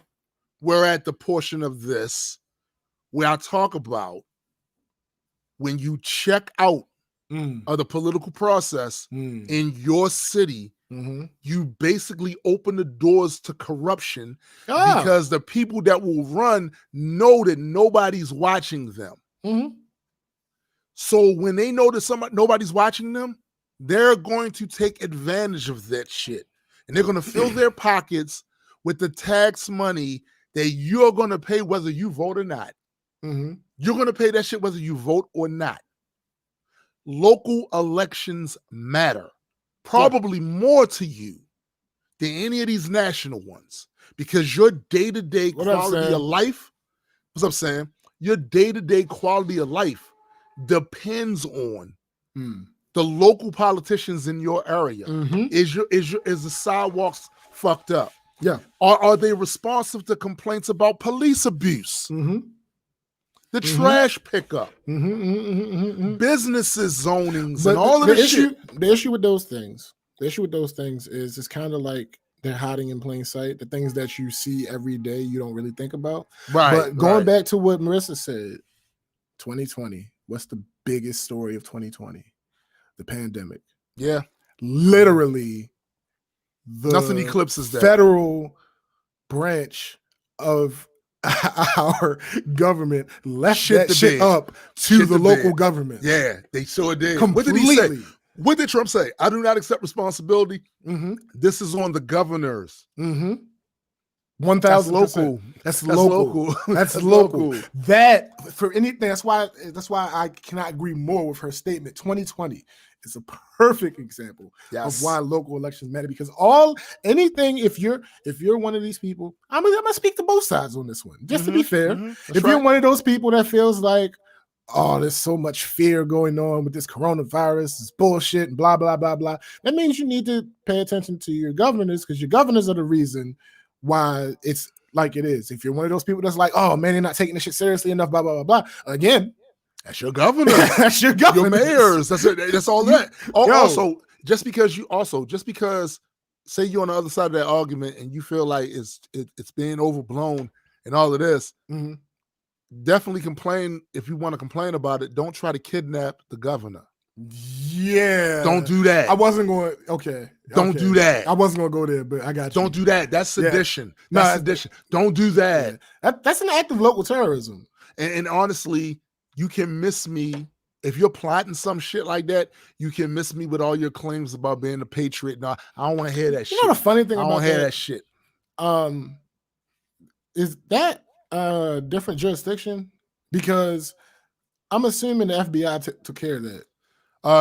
we're at the portion of this where I talk about when you check out of the political process in your city, you basically open the doors to corruption because the people that will run know that nobody's watching them. So when they know that nobody's watching them, they're going to take advantage of that shit. And they're going to fill their pockets with the tax money that you're going to pay whether you vote or not. You're going to pay that shit whether you vote or not. Local elections matter probably more to you than any of these national ones because your day-to-day quality of life, what's up, Sam? Your day-to-day quality of life depends on the local politicians in your area. Is the sidewalks fucked up? Yeah. Are they responsive to complaints about police abuse? The trash pickup, businesses zonings, and all of the shit. The issue with those things, is it's kind of like they're hiding in plain sight. The things that you see every day, you don't really think about. Right. But going back to what Marissa said, 2020. What's the biggest story of 2020? The pandemic. Yeah. Literally, nothing eclipses that. Federal branch of our government left that shit up to the local government. Yeah, they sure did. Completely. What did he say? What did Trump say? I do not accept responsibility. This is on the governors. 1,000%. That's local. That's local. That for anything. That's why I cannot agree more with her statement. 2020 is a perfect example of why local elections matter because anything. If you're one of these people, I'm gonna speak to both sides on this one. Just to be fair, if you're one of those people that feels like, oh, there's so much fear going on with this coronavirus, this bullshit, and blah blah blah blah, that means you need to pay attention to your governors because your governors are the reason why it's like it is. If you're one of those people that's like, oh man, they're not taking this shit seriously enough, blah blah blah blah. Again, that's your governor. That's your governor. Your mayors. That's all that. Also, just because say you're on the other side of that argument and you feel like it's being overblown and all of this, definitely complain if you want to complain about it. Don't try to kidnap the governor. Yeah. Don't do that. I wasn't going. Okay. Don't do that. I wasn't going to go there, but I got you. Don't do that. That's sedition. Yeah. That's sedition. Don't do that. That's an act of local terrorism. And honestly, you can miss me. If you're plotting some shit like that, you can miss me with all your claims about being a patriot. No, I don't want to hear that shit. You know the funny thing I about don't hear that shit. Is that a different jurisdiction? Because I'm assuming the FBI took care of that.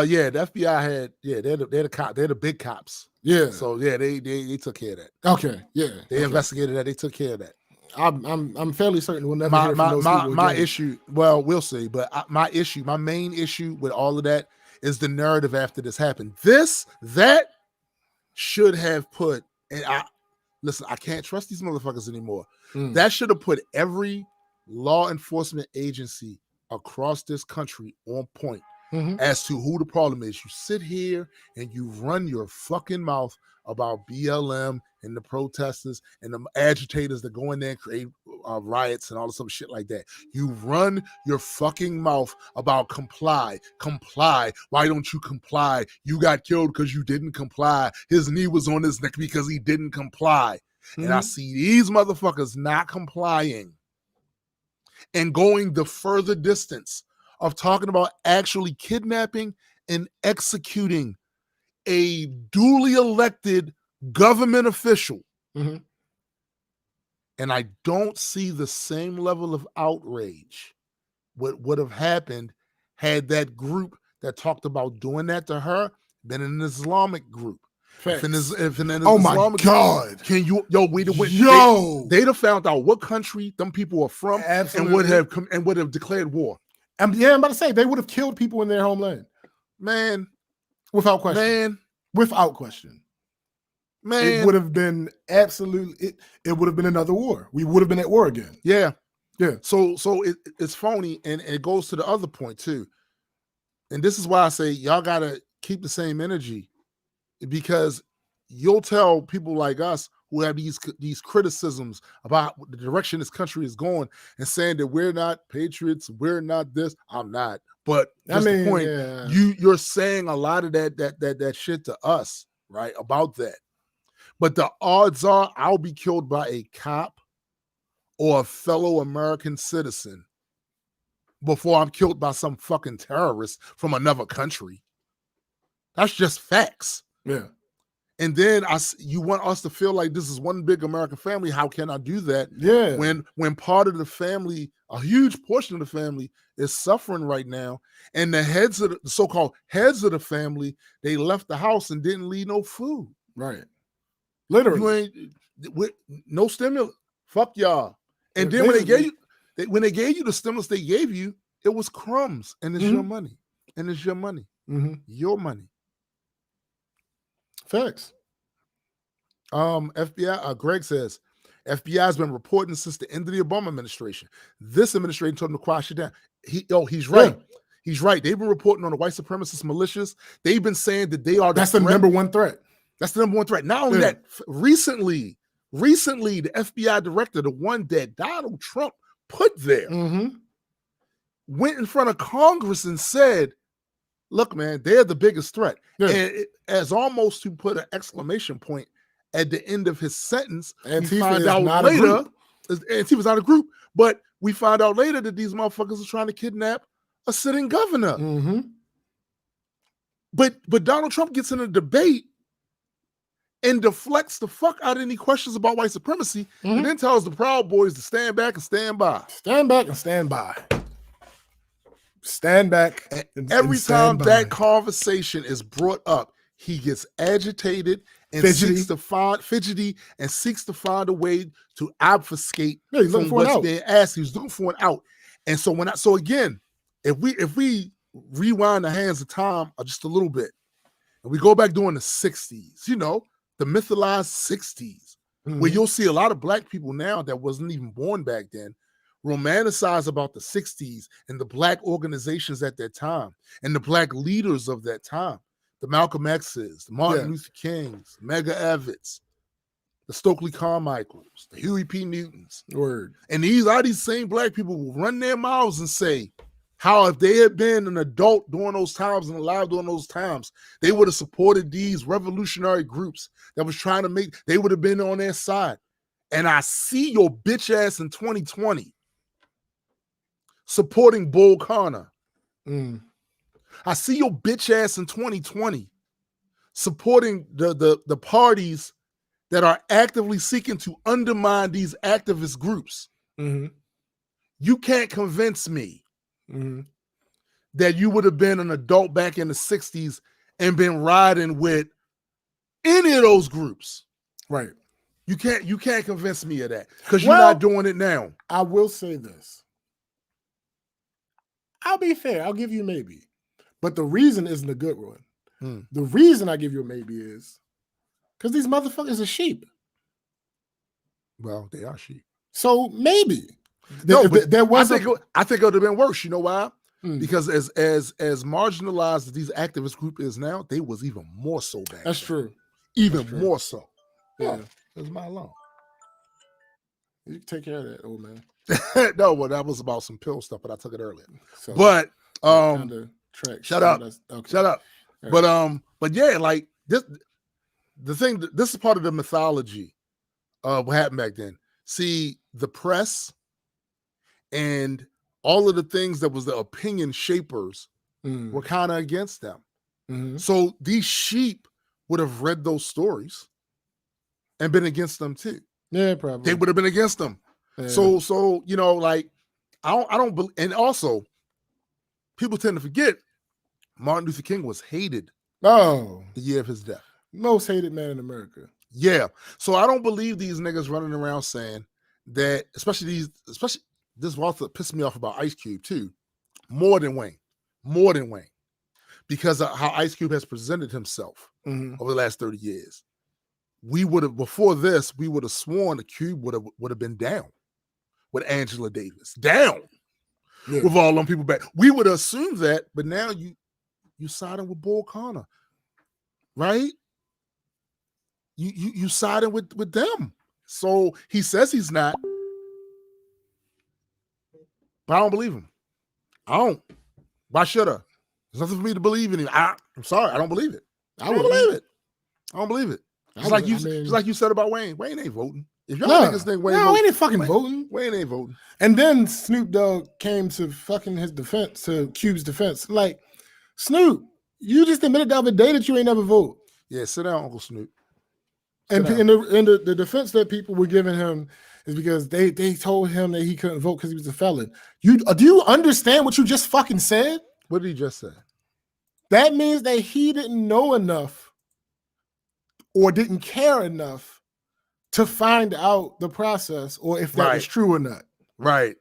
Yeah, the FBI had, they're the big cops. Yeah. So yeah, they took care of that. Okay. Yeah. They investigated that. They took care of that. I'm fairly certain we'll never hear from those people my again. issue. Well, we'll see. But my main issue with all of that is the narrative after this happened. That should have put. And I can't trust these motherfuckers anymore. That should have put every law enforcement agency across this country on point as to who the problem is. You sit here and you run your fucking mouth about BLM and the protesters and the agitators that go in there and create riots and all this other shit like that. You run your fucking mouth about comply. Why don't you comply? You got killed because you didn't comply. His knee was on his neck because he didn't comply. And I see these motherfuckers not complying and going the further distance of talking about actually kidnapping and executing a duly elected government official. And I don't see the same level of outrage what would have happened had that group that talked about doing that to her been an Islamic group. If an Islamic God. Can you they'd have found out what country them people are from. Absolutely. and would have declared war. I'm about to say they would have killed people in their homeland. Man. Without question. Man. Without question. Man. It would have been absolutely it would have been another war. We would have been at war again. Yeah. Yeah. So it's phony, and it goes to the other point too. And this is why I say y'all gotta keep the same energy, because you'll tell people like us who have these criticisms about the direction this country is going and saying that we're not patriots, we're not this. I'm not. But that's the point. Yeah. You're saying a lot of that shit to us, right? About that. But the odds are I'll be killed by a cop or a fellow American citizen before I'm killed by some fucking terrorist from another country. That's just facts. Yeah. And then you want us to feel like this is one big American family. How can I do that? Yeah. When part of the family, a huge portion of the family, is suffering right now, and the so-called heads of the family, they left the house and didn't leave no food. Right. Literally. You ain't no stimulus. Fuck y'all. And then when they gave you the stimulus they gave you, it was crumbs, and it's your money, and it's your money, your money. Facts. FBI. Greg says FBI has been reporting since the end of the Obama administration. This administration told them to quiet shit down. He's right. Yeah. He's right. They've been reporting on the white supremacist militias. They've been saying that they are the number one threat. That's the number one threat. Not only that, recently, the FBI director, the one that Donald Trump put there, went in front of Congress and said, look, man, they're the biggest threat. Yeah. And as almost to put an exclamation point at the end of his sentence, Antifa we find out later, Antifa's not a group, but we find out later that these motherfuckers are trying to kidnap a sitting governor. But Donald Trump gets in a debate and deflects the fuck out of any questions about white supremacy, and then tells the Proud Boys to stand back and stand by. Stand back and stand by. Stand back. And every time that conversation is brought up, he gets agitated and seeks to find a way to obfuscate from what's being asked. He's looking for an out. And so again, if we rewind the hands of time just a little bit, and we go back during the 60s, the mythologized 60s, where you'll see a lot of black people now that wasn't even born back then romanticize about the 60s and the black organizations at that time and the black leaders of that time. The Malcolm X's, the Martin Luther Kings, Medgar Evers, the Stokely Carmichaels, the Huey P. Newtons. Word. And these same black people will run their mouths and say, How if they had been an adult during those times and alive during those times, they would have supported these revolutionary groups that was trying to make, they would have been on their side. And I see your bitch ass in 2020 supporting Bull Connor. I see your bitch ass in 2020 supporting the parties that are actively seeking to undermine these activist groups. You can't convince me that you would have been an adult back in the 60s and been riding with any of those groups. Right. You can't convince me of that because you're not doing it now. I will say this. I'll be fair. I'll give you a maybe. But the reason isn't a good one. The reason I give you a maybe is because these motherfuckers are sheep. Well, they are sheep. So maybe. No, but there was I think it would have been worse. You know why? Because as marginalized as these activist group is now, they was even more so back. That's true. Even more so. Yeah. That's my alarm. You can take care of that, old man. No, well, that was about some pill stuff, but I took it earlier. So, but shut up. Okay. Shut up. Right. But yeah, like this is part of the mythology of what happened back then. See, the press and all of the things that was the opinion shapers were kind of against them. So these sheep would have read those stories and been against them too. Yeah, probably. They would have been against them. Yeah. So you know, like I don't believe, and also people tend to forget Martin Luther King was hated. The year of his death. Most hated man in America. Yeah. So I don't believe these niggas running around saying that, especially this Walter pissed me off about Ice Cube too, more than Wayne, because of how Ice Cube has presented himself over the last 30 years. We would have before this, we would have sworn the Cube would have been down with Angela Davis, down with all them people back. We would assume that, but now you siding with Bull Connor, right? You siding with them. So he says he's not. But I don't believe him. I don't. Why should I? There's nothing for me to believe in him. I'm sorry, I don't believe it. I don't believe it. Just like you said about Wayne. Wayne ain't voting. If y'all niggas think Wayne Wayne ain't fucking voting. Wayne ain't voting. And then Snoop Dogg came to fucking his defense, to Cube's defense. Like, Snoop, you just admitted the other day that you ain't never vote. Yeah, sit down, Uncle Snoop. And the defense that people were giving him is because they told him that he couldn't vote because he was a felon. Do you understand what you just fucking said? What did he just say? That means that he didn't know enough or didn't care enough to find out the process or if that was true or not. Right.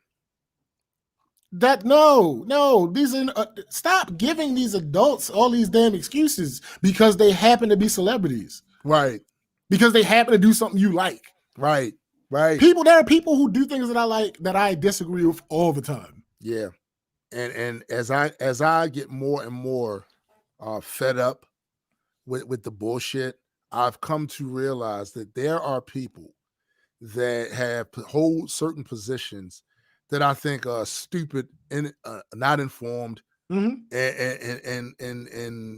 These are stop giving these adults all these damn excuses because they happen to be celebrities. Right. Because they happen to do something you like. Right. Right. There are people who do things that I like that I disagree with all the time. Yeah. And as I get more and more fed up with the bullshit, I've come to realize that there are people that hold certain positions that I think are stupid and not informed and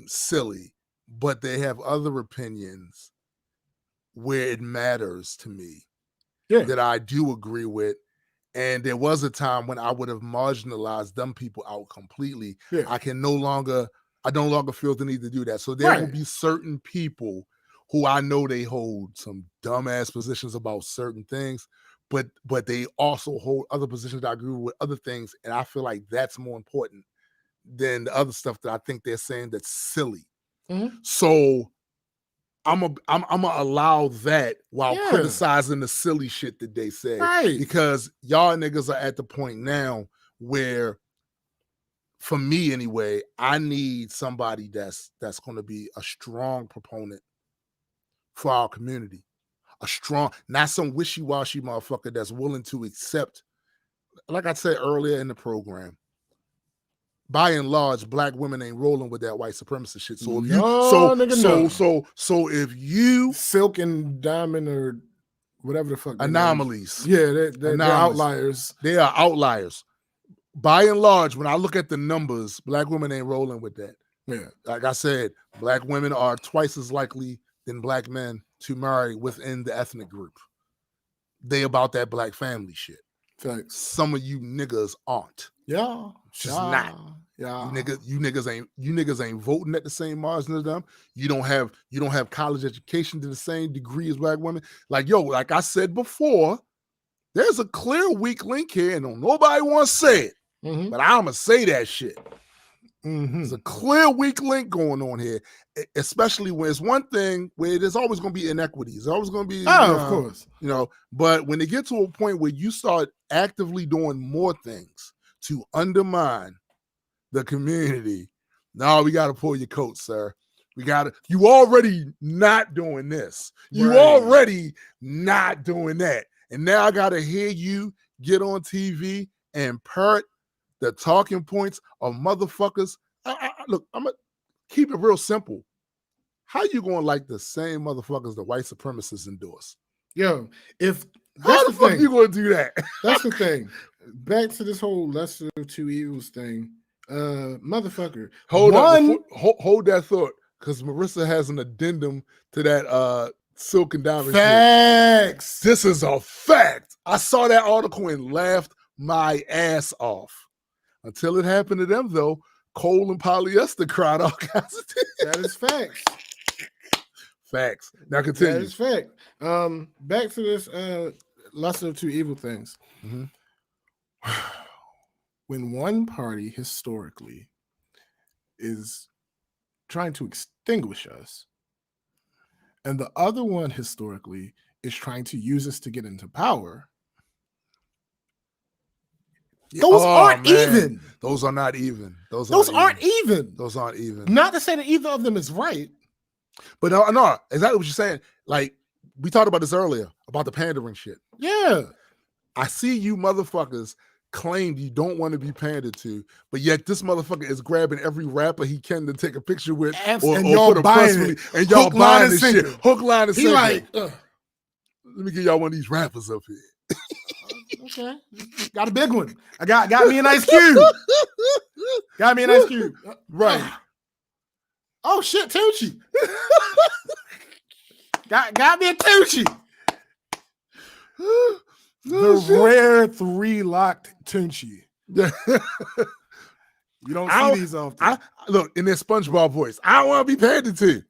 silly, but they have other opinions where it matters to me that I do agree with. And there was a time when I would have marginalized them people out completely. Yeah. I no longer feel the need to do that. So there will be certain people who I know they hold some dumbass positions about certain things, but they also hold other positions that I agree with other things. And I feel like that's more important than the other stuff that I think they're saying that's silly. So I'm gonna allow that while criticizing the silly shit that they say. Right. Because y'all niggas are at the point now where, for me anyway, I need somebody that's gonna be a strong proponent for our community. A strong, not some wishy-washy motherfucker that's willing to accept, like I said earlier in the program, by and large, black women ain't rolling with that white supremacist shit. So if you Silk and Diamond or whatever the fuck anomalies, they're outliers. They are outliers. by and large, when I look at the numbers, black women ain't rolling with that. Yeah. Like I said, black women are twice as likely than black men to marry within the ethnic group. They about that black family shit. Thanks. Some of you niggas aren't. Yeah. Just not. Yeah. You niggas ain't voting at the same margin as them. You don't have college education to the same degree as black women. Like, yo, like I said before, there's a clear weak link here, and nobody wants to say it. Mm-hmm. But I'ma say that shit. Mm-hmm. There's a clear weak link going on here, especially when it's one thing where there's always going to be inequities. There's always going to be, of course, but when they get to a point where you start actively doing more things to undermine the community, now we got to pull your coat, sir. You already not doing this. You already not doing that. And now I got to hear you get on TV and parrot the talking points of motherfuckers. Look, I'm going to keep it real simple. How you going to like the same motherfuckers the white supremacists endorse? Yo, how the fuck you going to do that? That's the thing. Back to this whole lesser of two evils thing. Motherfucker. Hold that thought, because Marissa has an addendum to that Silk and Diamond facts. Shit. This is a fact. I saw that article and laughed my ass off. Until it happened to them, though, coal and polyester cried all kinds of things. That is facts. Facts. Now continue. That is fact. Back to this lesser of two evil things. Mm-hmm. When one party historically is trying to extinguish us, and the other one historically is trying to use us to get into power, those aren't even. Those are not even. Those aren't even. Those aren't even. Not to say that either of them is right. But no, exactly what you're saying. Like, we talked about this earlier, about the pandering shit. Yeah. I see you motherfuckers claim you don't want to be pandered to, but yet this motherfucker is grabbing every rapper he can to take a picture with, and y'all buying it. And y'all buying this shit. Hook, line, and sinker. Like, let me get y'all one of these rappers up here. Okay, got a big one. I got me an Ice Cube. Got me an Ice Cube. Right. Oh shit, Tucci. got me a Tucci. Rare 3-locked Tucci. You don't see these often. Look, in their SpongeBob voice, I don't want to be pandered to.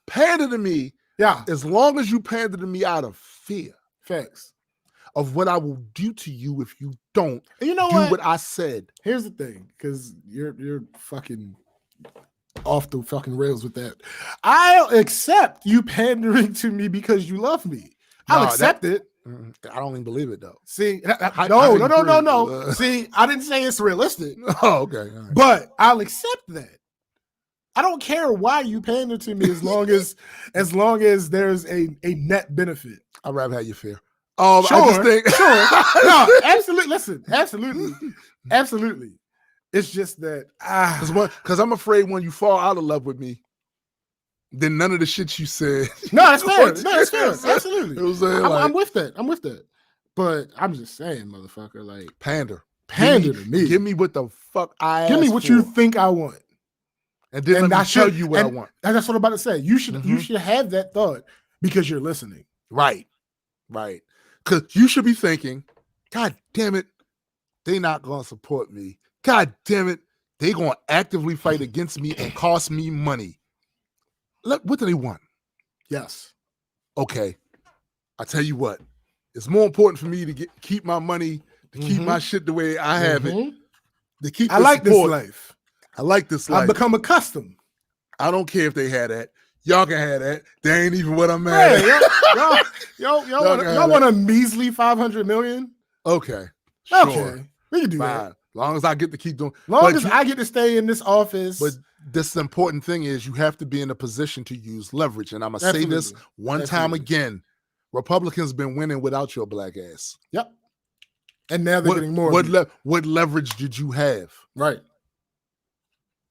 Pander to me. Yeah. As long as you pander to me out of fear. Facts. Of what I will do to you if you don't do what I said. Here's the thing, because you're fucking off the fucking rails with that. I'll accept you pandering to me because you love me. I'll accept it. I don't even believe it though. See, no. See, I didn't say it's realistic. Oh, okay. Right. But I'll accept that. I don't care why you pander to me as long as there's a net benefit. I'd rather have you fear. Sure. I just think no, absolutely. Listen, absolutely. It's just that because I'm afraid when you fall out of love with me, then none of the shit you said. No, that's fair. Absolutely. I'm with that. But I'm just saying, motherfucker, like pander to me. Give me what the fuck I. Give me what you think I want. And then let me tell you what I want. And that's what I'm about to say. You should have that thought because you're listening. Right. Because you should be thinking, God damn it, they not going to support me. God damn it, they going to actively fight against me and cost me money. What do they want? Yes. Okay. I tell you what, it's more important for me to keep my money, to keep my shit the way I have it. To keep I like this life. I like this life. I've become accustomed. I don't care if they had that. Y'all can have that. They ain't even what I'm mad at. Y'all want a measly $500 million? Okay. Okay. Sure. We can do Fine. that. As long as I get to keep doing. I get to stay in this office. But this important thing is you have to be in a position to use leverage. And I'm going to say this one time again. Republicans been winning without your black ass. Yep. And now they're getting more. What leverage did you have? Right.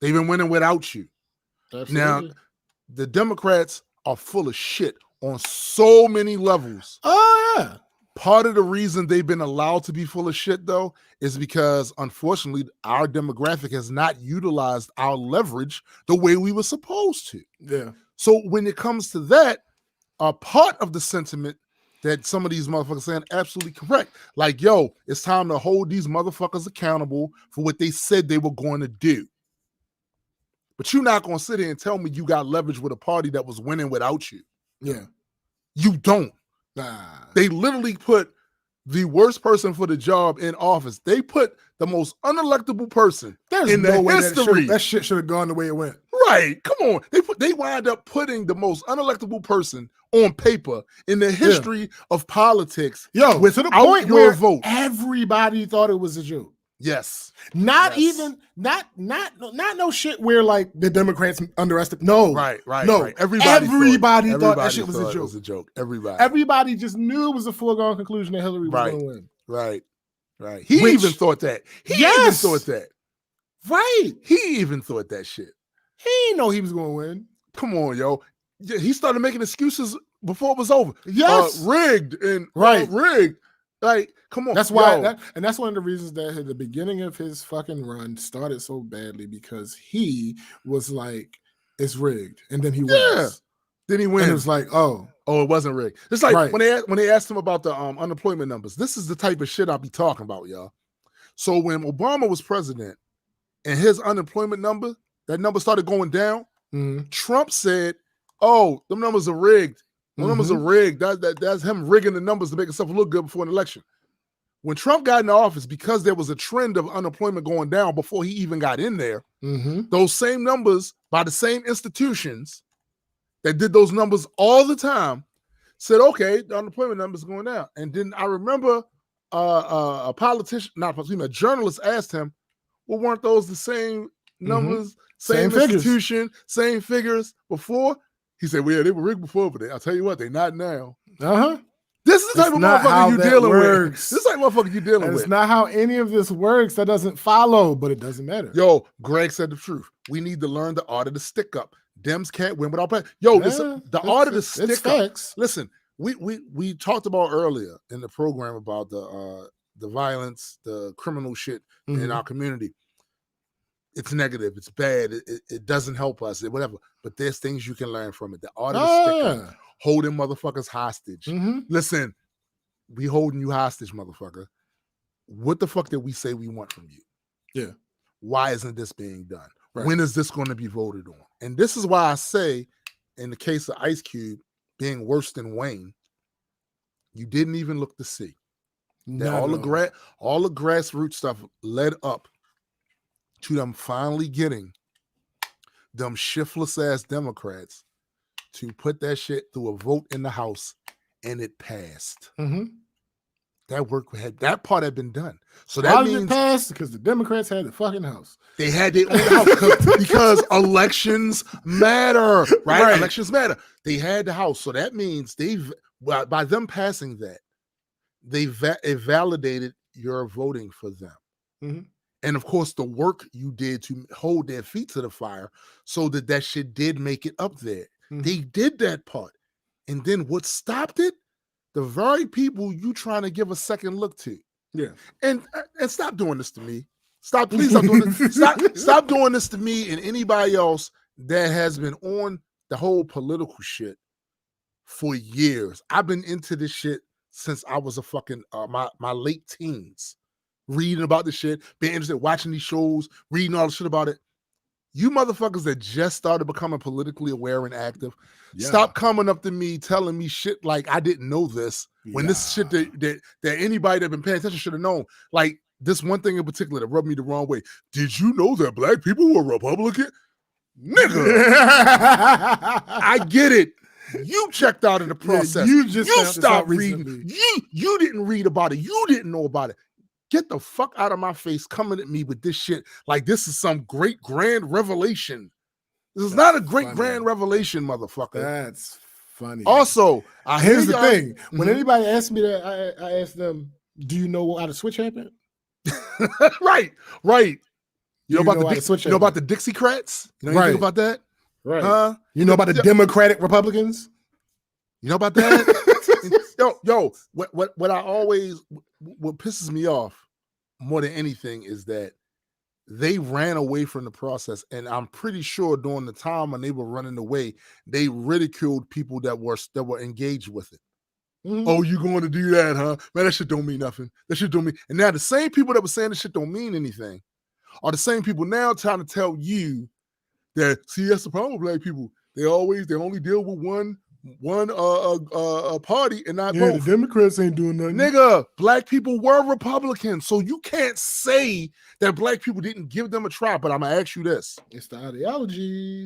They've been winning without you. Absolutely. Now, the Democrats are full of shit on so many levels. Oh, Yeah. Part of the reason they've been allowed to be full of shit, though, is because, unfortunately, our demographic has not utilized our leverage the way we were supposed to. Yeah. So when it comes to that, a part of the sentiment that some of these motherfuckers saying absolutely correct. Like, yo, it's time to hold these motherfuckers accountable for what they said they were going to do. But you're not going to sit here and tell me you got leverage with a party that was winning without you. Yeah. You don't. Nah. They literally put the worst person for the job in office. They put the most unelectable person in the history. That shit should have gone the way it went. Right. Come on. They wind up putting the most unelectable person on paper in the history of politics. Yo, to the point your where vote. Everybody thought it was a joke. Yes. Not no shit where like the Democrats underestimate. No. Right. No. Right. Everybody thought that shit was a joke. It was a joke. Everybody just knew it was a foregone conclusion that Hillary was going to win. Right. He even thought that. Right. He even thought that shit. He didn't know he was going to win. Come on, yo. He started making excuses before it was over. Yes. Rigged and rigged. Like, come on. That's why, and that's one of the reasons that at the beginning of his fucking run started so badly, because he was like, it's rigged. And then he wins. Then he wins. And it was like, oh, it wasn't rigged. It's like when they asked him about the unemployment numbers, this is the type of shit I'll be talking about, y'all. So when Obama was president and his unemployment number, that number started going down, Trump said, oh, them numbers are rigged. The numbers are rigged. That's him rigging the numbers to make himself look good before an election. When Trump got in office, because there was a trend of unemployment going down before he even got in there, those same numbers by the same institutions that did those numbers all the time said, okay, the unemployment numbers are going down. And then I remember a politician, a journalist asked him, well, weren't those the same numbers, same institution, same figures before? He said, well, yeah, they were rigged before, but I'll tell you what, they're not now. This is the type of motherfucker you're dealing with. This is the type of motherfucker you're dealing with. It's not how any of this works. That doesn't follow, but it doesn't matter. Yo, Greg said the truth. We need to learn the art of the stick up. Dems can't win without playing. Yo, the art of the stick up. Listen, we talked about earlier in the program about the violence, the criminal shit in our community. It's negative. It's bad. It doesn't help us. Whatever. But there's things you can learn from it. The art of the stick up. Holding motherfuckers hostage. Listen, we holding you hostage, motherfucker. What the fuck did we say we want from you? Yeah. Why isn't this being done? Right. When is this going to be voted on? And this is why I say, in the case of Ice Cube being worse than Wayne, you didn't even look to see that all the grassroots stuff led up to them finally getting them shiftless ass Democrats to put that shit through a vote in the House, and it passed. That part had been done. So that means it passed because the Democrats had the fucking House. They had their own House because elections matter, right? Elections matter. They had the House, so that means by them passing that, it validated your voting for them. And of course, the work you did to hold their feet to the fire so that shit did make it up there. They did that part. And then what stopped it? The very people you trying to give a second look to. Yeah. And stop doing this to me. Please stop doing this. Stop doing this to me and anybody else that has been on the whole political shit for years. I've been into this shit since I was a fucking my late teens. Reading about this shit, being interested, watching these shows, reading all the shit about it. You motherfuckers that just started becoming politically aware and active, stop coming up to me telling me shit like I didn't know this when this shit that anybody that been paying attention should have known. Like this one thing in particular that rubbed me the wrong way. Did you know that black people were Republican? Nigga, I get it. You checked out of the process. You stopped reading. You didn't read about it. You didn't know about it. Get the fuck out of my face coming at me with this shit like this is some great grand revelation. This is not a great grand revelation, motherfucker. That's funny. Also, here's the thing. When anybody asks me that, I ask them, do you know how the switch happened? Right. You know about the Dixiecrats? You know anything about that? Right. You know about the Democratic Republicans? You know about that? what I always, what pisses me off more than anything is that they ran away from the process, and I'm pretty sure during the time when they were running away, they ridiculed people that were engaged with it. Mhm. Oh, you going to do that, huh? Man, that shit don't mean nothing. That shit don't mean. And now the same people that were saying this shit don't mean anything are the same people now trying to tell you that, see, that's the problem with black people. They only deal with one party and not both. The Democrats ain't doing nothing. Nigga, black people were Republicans, so you can't say that black people didn't give them a try. But I'm gonna ask you this: it's the ideology.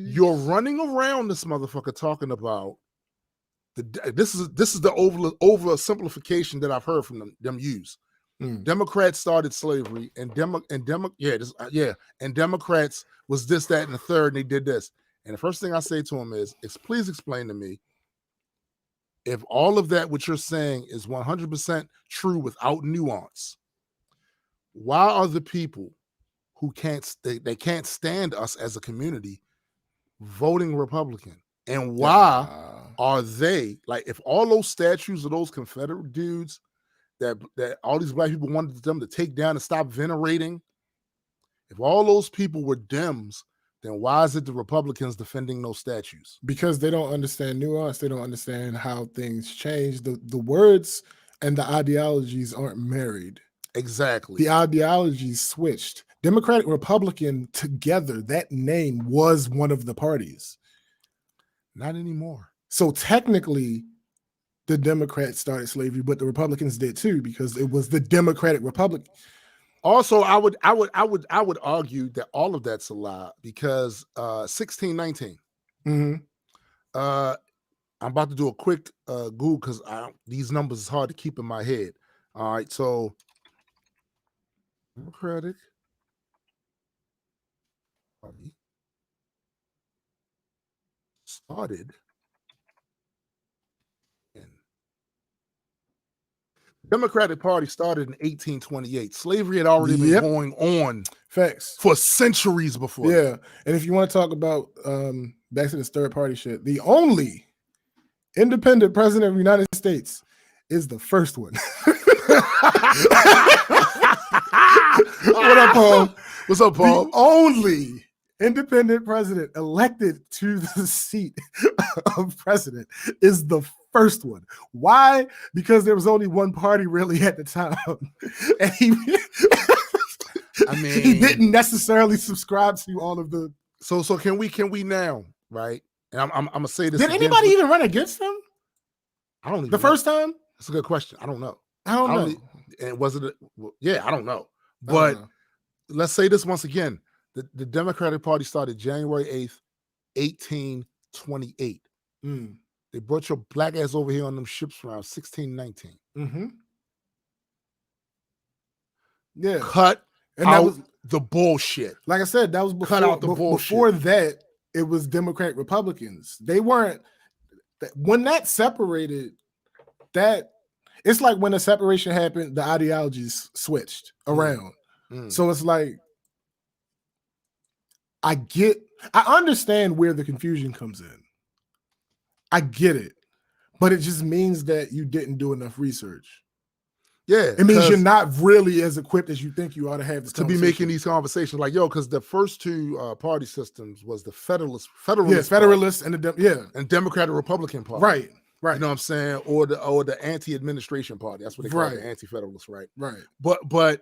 You're running around this motherfucker talking about this is the oversimplification that I've heard from them use. Democrats started slavery, and Democrats was this, that, and the third, and they did this. And the first thing I say to them is please explain to me, if all of that what you're saying is 100% true without nuance, why are the people who can't stand us as a community voting Republican? And why are they, like, if all those statues of those Confederate dudes that all these black people wanted them to take down and stop venerating, if all those people were Dems, then why is it the Republicans defending those statues? Because they don't understand nuance. They don't understand how things change. The words and the ideologies aren't married. Exactly. The ideologies switched. Democratic, Republican together, that name was one of the parties. Not anymore. So technically, the Democrats started slavery, but the Republicans did too, because it was the Democratic Republic. Also, I would argue that all of that's a lie, because 1619. Mm-hmm. I'm about to do a quick Google because these numbers is hard to keep in my head. All right, so Democratic Party started Democratic Party started in 1828. Slavery had already been going on for centuries before. Yeah. And if you want to talk about back to this third party shit, the only independent president of the United States is the first one. What up, Paul? What's up, Paul? The only independent president elected to the seat of president is the first one. Why? Because there was only one party really at the time. And he didn't necessarily subscribe to all of the. So can we now, right? And I'm gonna say this. Did anybody even run against him? I don't even the first time. That's a good question. I don't know. I don't know. And was it? I don't know. But let's say this once again. The Democratic Party started January 8th, 1828. They brought your black ass over here on them ships around 1619. Mm-hmm. Yeah. Cut and out that was, the bullshit. Like I said, that was before, cut out the bullshit. Before that, it was Democratic Republicans. They weren't. When that separated, that it's like when the separation happened, the ideologies switched around. So it's like, I understand where the confusion comes in. I get it, but it just means that you didn't do enough research. Yeah, it means you're not really as equipped as you think you ought to have to be making these conversations. Like, because the first two party systems was the Federalist and and Democratic Republican Party, right. You know what I'm saying, or the anti-administration party. That's what they call it, the anti-federalists, right? But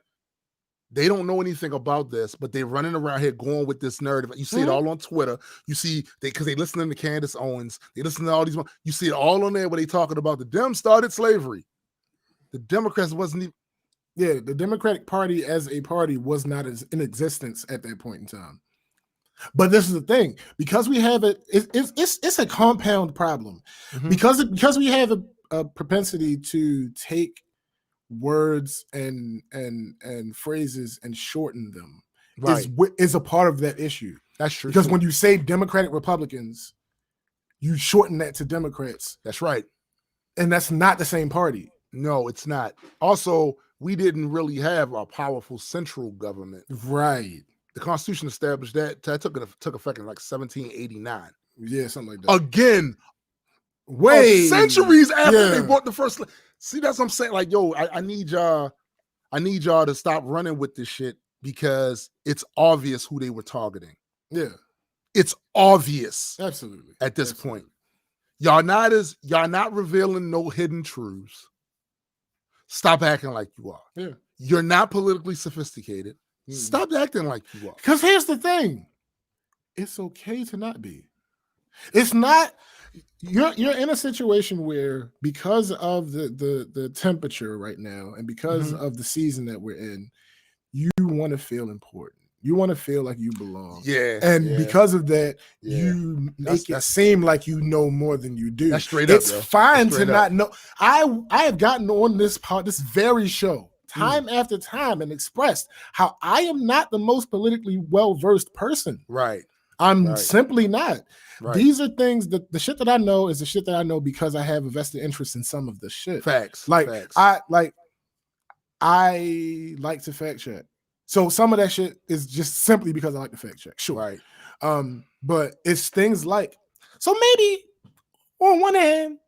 they don't know anything about this, but they're running around here going with this narrative. You see it all on Twitter. You see because they listening to Candace Owens. They listen to all these. You see it all on there where they talking about the Dems started slavery. The Democrats wasn't even. Yeah, the Democratic Party as a party was not in existence at that point in time. But this is the thing, because we have it's a compound problem. Because we have a propensity to take words and phrases and shorten them is a part of that issue. That's true. Because when you say Democratic Republicans, you shorten that to Democrats. That's right. And that's not the same party. No, it's not. Also, we didn't really have a powerful central government. Right. The Constitution established that took effect in like 1789. Yeah, something like that. Again, centuries after they Yeah. bought the first. See, that's what I'm saying. Like, yo, I need y'all to stop running with this shit because it's obvious who they were targeting. Yeah. It's obvious Absolutely. at this point. Y'all not revealing no hidden truths. Stop acting like you are. Yeah. You're not politically sophisticated. Stop acting like you are. Because here's the thing. It's okay to not be. It's not. You're in a situation where because of the temperature right now and because of the season that we're in, you want to feel important. You want to feel like you belong. Yeah. And because of that, you make it seem like you know more than you do. That's straight it's up. It's fine to not know. I have gotten on this very show time after time and expressed how I am not the most politically well-versed person. Right. I'm simply not. Right. These are things that the shit that I know is the shit that I know because I have a vested interest in some of the shit. Facts. Facts. I like to fact check. So some of that shit is just simply because I like to fact check. Sure. Right. But it's things like, so maybe on one hand,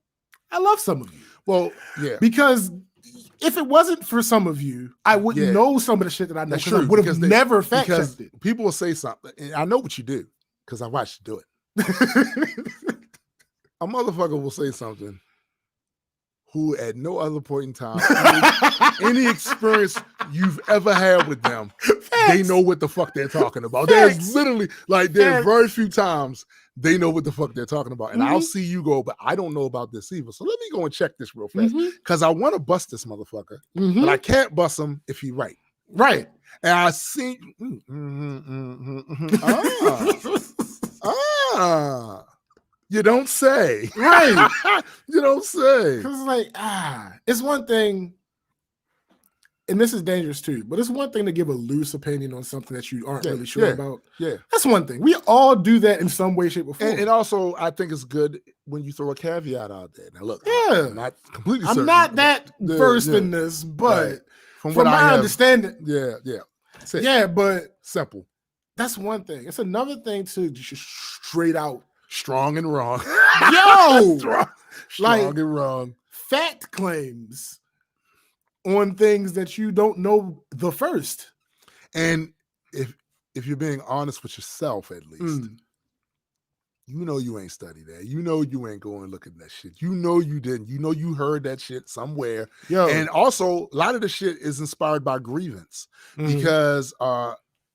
I love some of you. Well, yeah. Because if it wasn't for some of you, I wouldn't know some of the shit that I know. That's true. I would have never fact checked it. People will say something, and I know what you do because I watched you do it. A motherfucker will say something who at no other point in time, any experience you've ever had with them, they know what the fuck they're talking about. There's literally, there's very few times they know what the fuck they're talking about. And I'll see you go, but I don't know about this either. So let me go and check this real fast. Because I want to bust this motherfucker, but I can't bust him if he's right. Right. And I see, you don't say. Right. You don't say. Because it's one thing, and this is dangerous too, but it's one thing to give a loose opinion on something that you aren't really sure about. Yeah. That's one thing. We all do that in some way, shape, or form. And also, I think it's good when you throw a caveat out there. Now, look, I'm not completely certain. I'm not that versed in this, but from what my understanding. Yeah. Yeah, but simple. That's one thing. It's another thing to just straight out. Strong and wrong. Yo! strong and wrong. Fact claims on things that you don't know the first. And if you're being honest with yourself, at least, you know you ain't studied that. You know you ain't going looking at that shit. You know you didn't. You know you heard that shit somewhere. Yo. And also, a lot of the shit is inspired by grievance because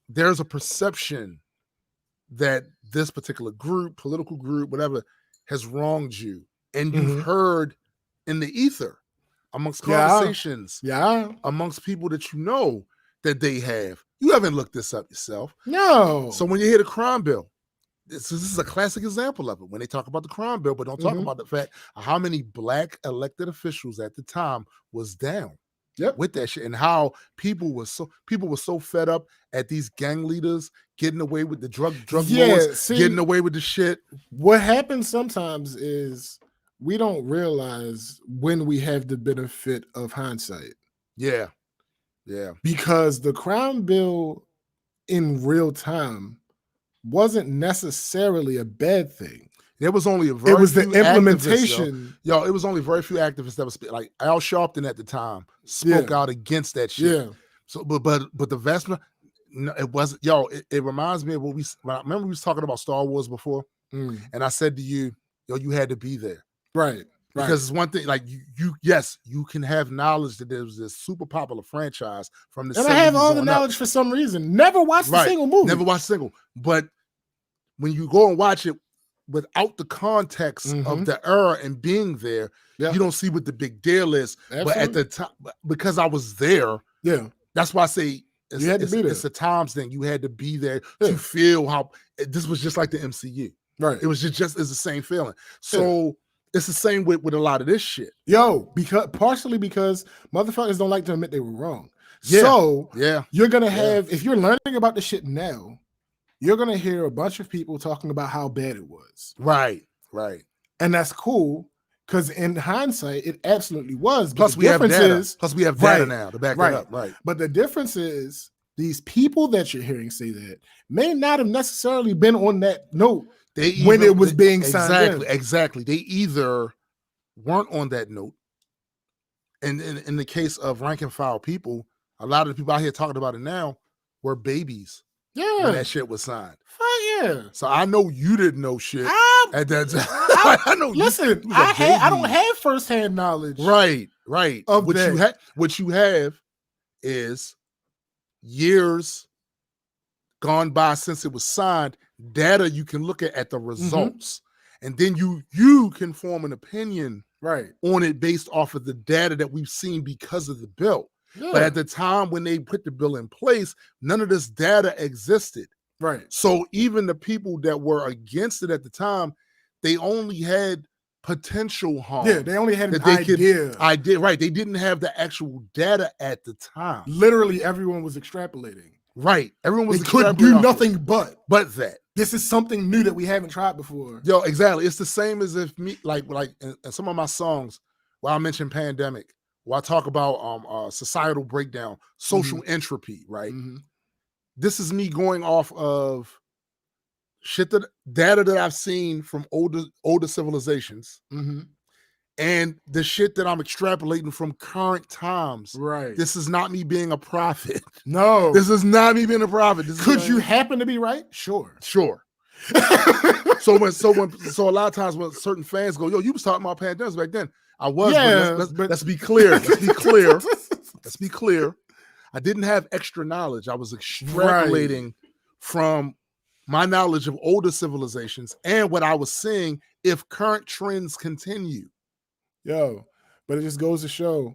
there's a perception that this particular group, political group, whatever, has wronged you. And you've heard in the ether, amongst conversations, amongst people that you know that they have. You haven't looked this up yourself. No. So when you hear the crime bill, this is a classic example of it. When they talk about the crime bill, but don't talk about the fact of how many black elected officials at the time was down with that shit, and how people were so fed up at these gang leaders getting away with the drug laws, getting away with the shit. What happens sometimes is we don't realize when we have the benefit of hindsight. Yeah. Because the crime bill in real time wasn't necessarily a bad thing. There was only a very it was few the implementation. It was only very few activists that was like Al Sharpton at the time spoke out against that shit. Yeah. So, but the vast, no, it wasn't. It reminds me of when I remember we was talking about Star Wars before, and I said to you, you had to be there, right? Because it's one thing, like you can have knowledge that there was this super popular franchise from the 70s. And I have all the knowledge for some reason. Never watched a single movie. Never watched a single. But when you go and watch it without the context of the era and being there, you don't see what the big deal is. Absolutely. But at the time, because I was there, that's why I say you had to be there. It's a times thing. You had to be there to feel how this was just like the MCU. Right. It was just it's the same feeling. So it's the same with a lot of this shit. Partially because motherfuckers don't like to admit they were wrong. Yeah. So you're gonna have, if you're learning about the shit now, you're gonna hear a bunch of people talking about how bad it was. Right. And that's cool, because in hindsight, it absolutely was. Plus we have data. Plus we have data now to back it up. Right. But the difference is these people that you're hearing say that may not have necessarily been on that note when it was being signed. Exactly. They either weren't on that note, and in the case of rank and file people, a lot of the people out here talking about it now were babies when that shit was signed. Fuck yeah. So I know you didn't know shit at that time. I know. Listen, I don't have firsthand knowledge. Right. Of that. What you have is years gone by since it was signed, data you can look at the results, and then you can form an opinion on it based off of the data that we've seen because of the bill. But at the time when they put the bill in place, none of this data existed. Right. So even the people that were against it at the time, they only had potential harm. Yeah, they only had an idea. Right. They didn't have the actual data at the time. Literally everyone was extrapolating. Right. Everyone was they couldn't do nothing but that. This is something new that we haven't tried before. Yo, exactly. It's the same as if me, like in some of my songs where I mention pandemic, where I talk about societal breakdown, social entropy, right? This is me going off of data that I've seen from older civilizations, and the shit that I'm extrapolating from current times. Right. This is not me being a prophet. No. This is not me being a prophet. Could you happen to be right? Sure. So a lot of times when certain fans go, yo, you was talking about pandemics back then. I was, but let's be clear. Let's be clear. I didn't have extra knowledge. I was extrapolating from my knowledge of older civilizations and what I was seeing if current trends continue. Yo, but it just goes to show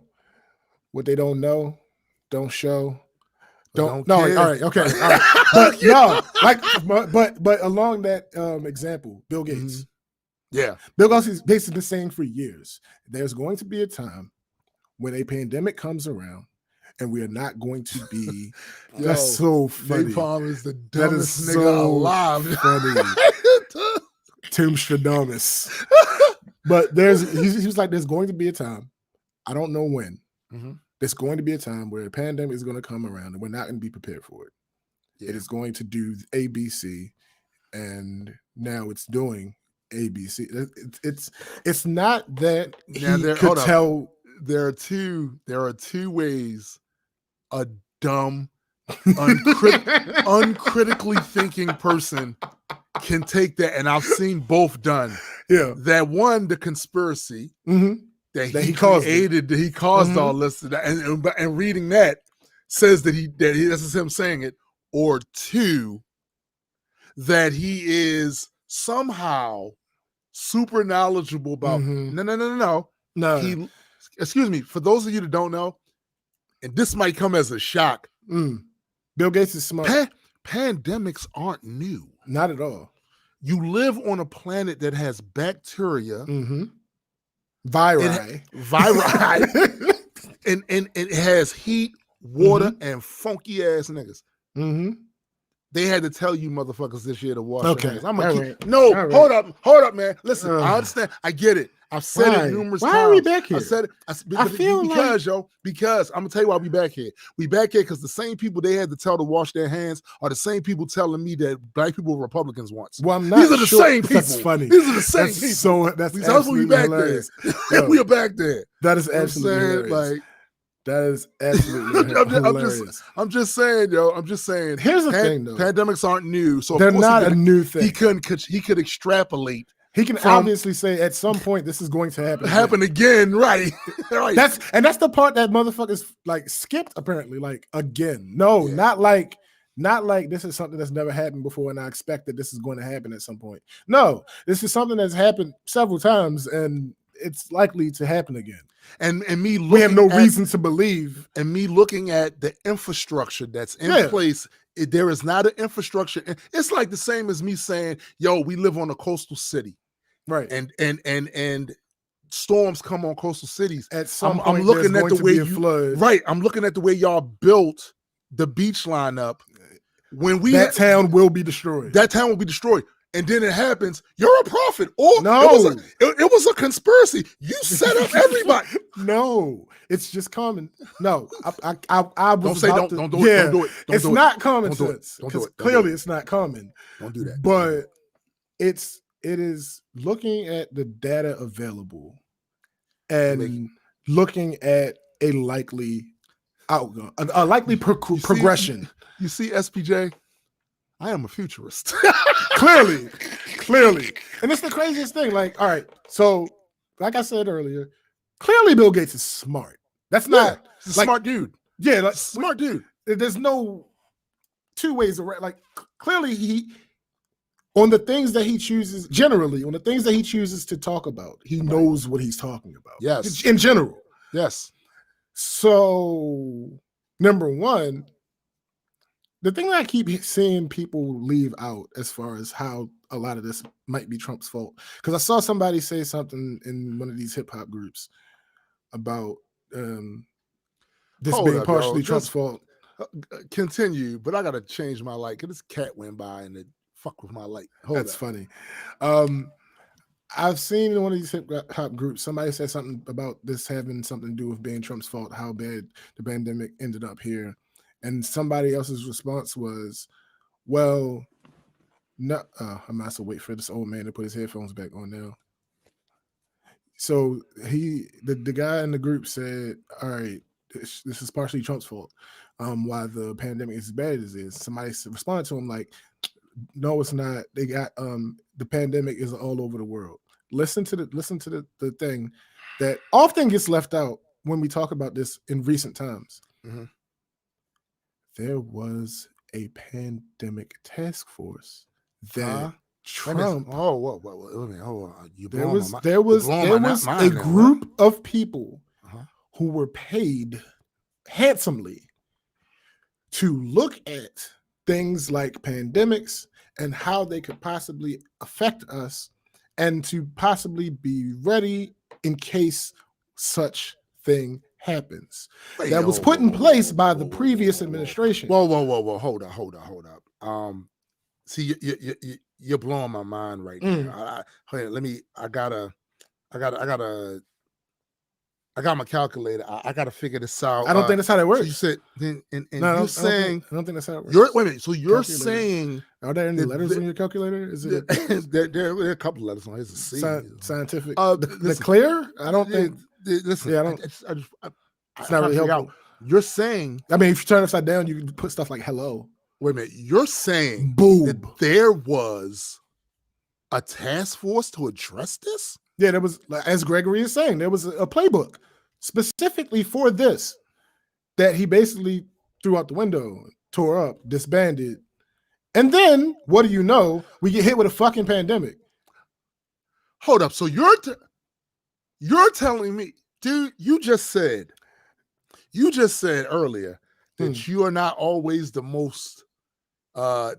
what they don't know, don't show. All right, okay. All right. But along that example, Bill Gates. Yeah. Bill Gates has basically been saying for years, there's going to be a time when a pandemic comes around and we are not going to be. That's so funny. Napalm is the dumbest nigga alive. Funny. Timstradamus. But he was like, there's going to be a time, I don't know when, there's going to be a time where a pandemic is going to come around and we're not going to be prepared for it. Yeah. It is going to do ABC, and now it's doing ABC. It's not that he could tell. There are two ways a dumb, uncritically thinking person can take that, and I've seen both done. Yeah, that one, the conspiracy that he created, that he caused all this, and reading that says that this is him saying it, or two, that he is somehow super knowledgeable about. No. Excuse me. For those of you that don't know, and this might come as a shock, Bill Gates is smart. Pandemics aren't new. Not at all. You live on a planet that has bacteria, viri, and it has heat, water, and funky ass niggas. They had to tell you motherfuckers this year to wash your hands. I'm gonna hold up, man. Listen, I understand. I get it. I've said it numerous times. Why are we back here? I said it. Because I'm gonna tell you why we back here. We back here because the same people they had to tell to wash their hands are the same people telling me that black people were Republicans once. Well, I'm not. These are the same people. That's funny. These are the same people. That's absolutely hilarious. We are back there. That is absolutely hilarious. That is absolutely hilarious. I'm just saying, yo. I'm just saying. Here's the thing, though. Pandemics aren't new, so they're not a new thing. He could extrapolate. He can obviously say at some point this is going to happen again, right? Right. That's the part that motherfuckers like skipped apparently. Like again, no, not like this is something that's never happened before, and I expect that this is going to happen at some point. No, this is something that's happened several times, and it's likely to happen again. And me, we have no reason to believe. And me looking at the infrastructure that's in place. There is not an infrastructure. It's like the same as me saying, "Yo, we live on a coastal city." Right. And storms come on coastal cities. At some point, I'm looking at the way flood. Right. I'm looking at the way y'all built the beach line up. When town will be destroyed. That town will be destroyed. And then it happens, you're a prophet. Or no, it was a conspiracy. You set up everybody. No, it's just common. No, I was don't do it. It's not common sense. Clearly, it's not common. Don't do that. But it is looking at the data available And and looking at a likely outcome, a likely progression. You see, SPJ, I am a futurist. clearly. And it's the craziest thing. Like, all right, so like I said earlier, clearly Bill Gates is smart. That's not he's a smart dude. Yeah, like, smart dude. There's no two ways around. Like, clearly he, on the things that he chooses, generally on the things that he chooses to talk about, he knows what he's talking about. Yes, in general. Yes. So, number one, the thing that I keep seeing people leave out as far as how a lot of this might be Trump's fault, because I saw somebody say something in one of these hip hop groups about this being partially Trump's fault. Continue, but I gotta change my light because this cat went by and it fuck with my light. That's funny. I've seen in one of these hip hop groups, somebody said something about this having something to do with being Trump's fault, how bad the pandemic ended up here. And somebody else's response was, well, no, I might have to wait for this old man to put his headphones back on now. So the guy in the group said, all right, this is partially Trump's fault. Why the pandemic is as bad as it is. Somebody responded to him like, no, it's not. They got the pandemic is all over the world. Listen to the thing that often gets left out when we talk about this in recent times. Mm-hmm. There was a pandemic task force that Trump. There was a group of people who were paid handsomely to look at things like pandemics and how they could possibly affect us, and to possibly be ready in case such thing happens. That was put in place by the previous administration. Whoa! Hold up. See, you're blowing my mind right now. I got my calculator. I got to figure this out. I don't think that's how that works. So you said, you're saying, I don't think that's how it works. Wait a minute. So you're saying, are there any letters on your calculator? Is it? There are a couple of letters on. It's a C. Scientific. The clear? I don't think. Listen. Yeah, it's not really helpful. You're saying. I mean, if you turn it upside down, you can put stuff like "hello." Wait a minute. You're saying that there was a task force to address this? Yeah, there was, as Gregory is saying, there was a playbook specifically for this that he basically threw out the window, tore up, disbanded. And then, what do you know? We get hit with a fucking pandemic. Hold up. So you're telling me, dude, you just said earlier that you are not always the most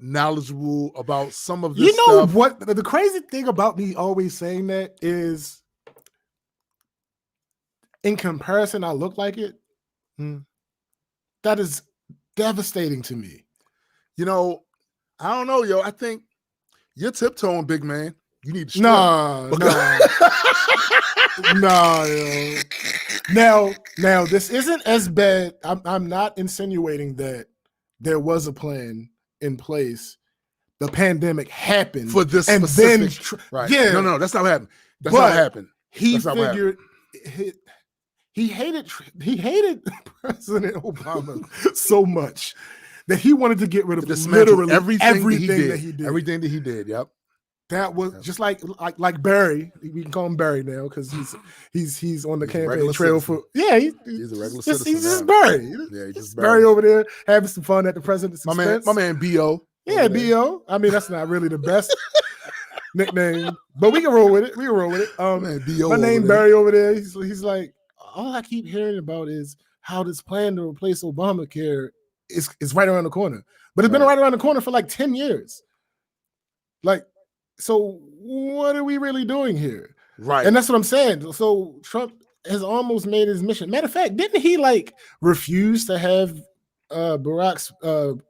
knowledgeable about some of this stuff. What the crazy thing about me always saying that is, in comparison, I look like it. That is devastating to me. I don't know, yo. I think you're tiptoeing, big man. You need to Nah, yo. Now, this isn't as bad. I'm not insinuating that there was a plan in place. The pandemic happened for this and specific, right? Yeah, no, that's not what happened. That's not what happened. He figured he hated President Obama so much that he wanted to get rid of literally everything that he did. Everything that he did. Yep. That was just like Barry. We can call him Barry now because he's on the campaign trail for. Yeah, he's a regular citizen. He's just Barry. Yeah, he's just Barry over there having some fun at the president's expense. My man B.O. Yeah, B.O. I mean, that's not really the best nickname, but we can roll with it. Man, B.O. My name Barry over there. He's like, all I keep hearing about is how this plan to replace Obamacare is right around the corner, but it's been right around the corner for like 10 years. Like. So what are we really doing here? Right. And that's what I'm saying. So Trump has almost made his mission. Matter of fact, didn't he refuse to have Barack's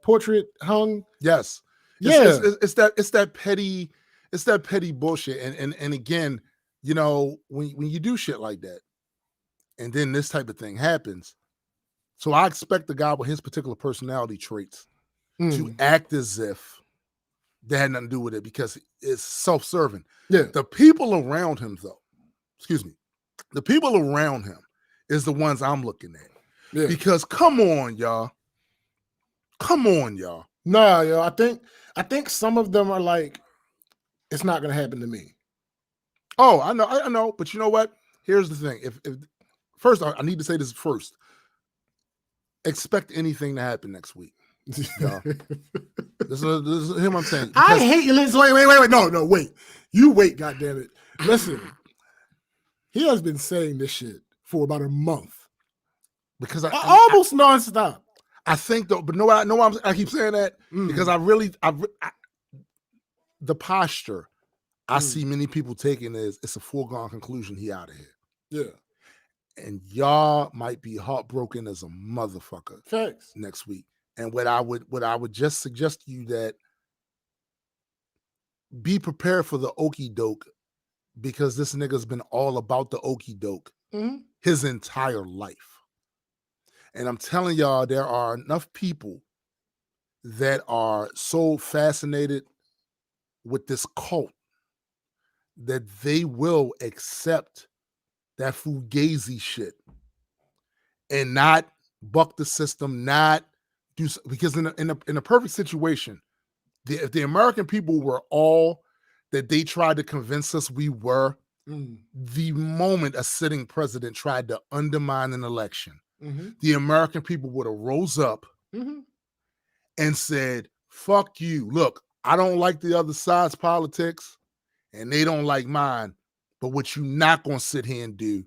portrait hung? Yes. It's that petty bullshit. And again, when you do shit like that, and then this type of thing happens. So I expect the guy with his particular personality traits to act as if that had nothing to do with it because it's self-serving. Yeah. The people around him, though, the people around him is the ones I'm looking at. Yeah. Because come on, y'all. Nah, yo, I think some of them are like, it's not gonna happen to me. Oh, I know, but you know what? Here's the thing. If first, I need to say this first. Expect anything to happen next week. Y'all. This is him I'm saying. I hate you. Listen, wait. No, wait. You wait, goddammit. Listen, he has been saying this shit for about a month. Because almost nonstop. I think though, but I keep saying that because the posture I see many people taking is it's a foregone conclusion he out of here. Yeah. And y'all might be heartbroken as a motherfucker. Facts. Next week. And what I would just suggest to you that be prepared for the okie doke because this nigga's been all about the okie doke his entire life. And I'm telling y'all, there are enough people that are so fascinated with this cult that they will accept that fugazi shit and not buck the system, not do, because in a perfect situation, if the American people were all that they tried to convince us we were, the moment a sitting president tried to undermine an election, the American people would have rose up and said, fuck you. Look, I don't like the other side's politics and they don't like mine. But what you're not going to sit here and do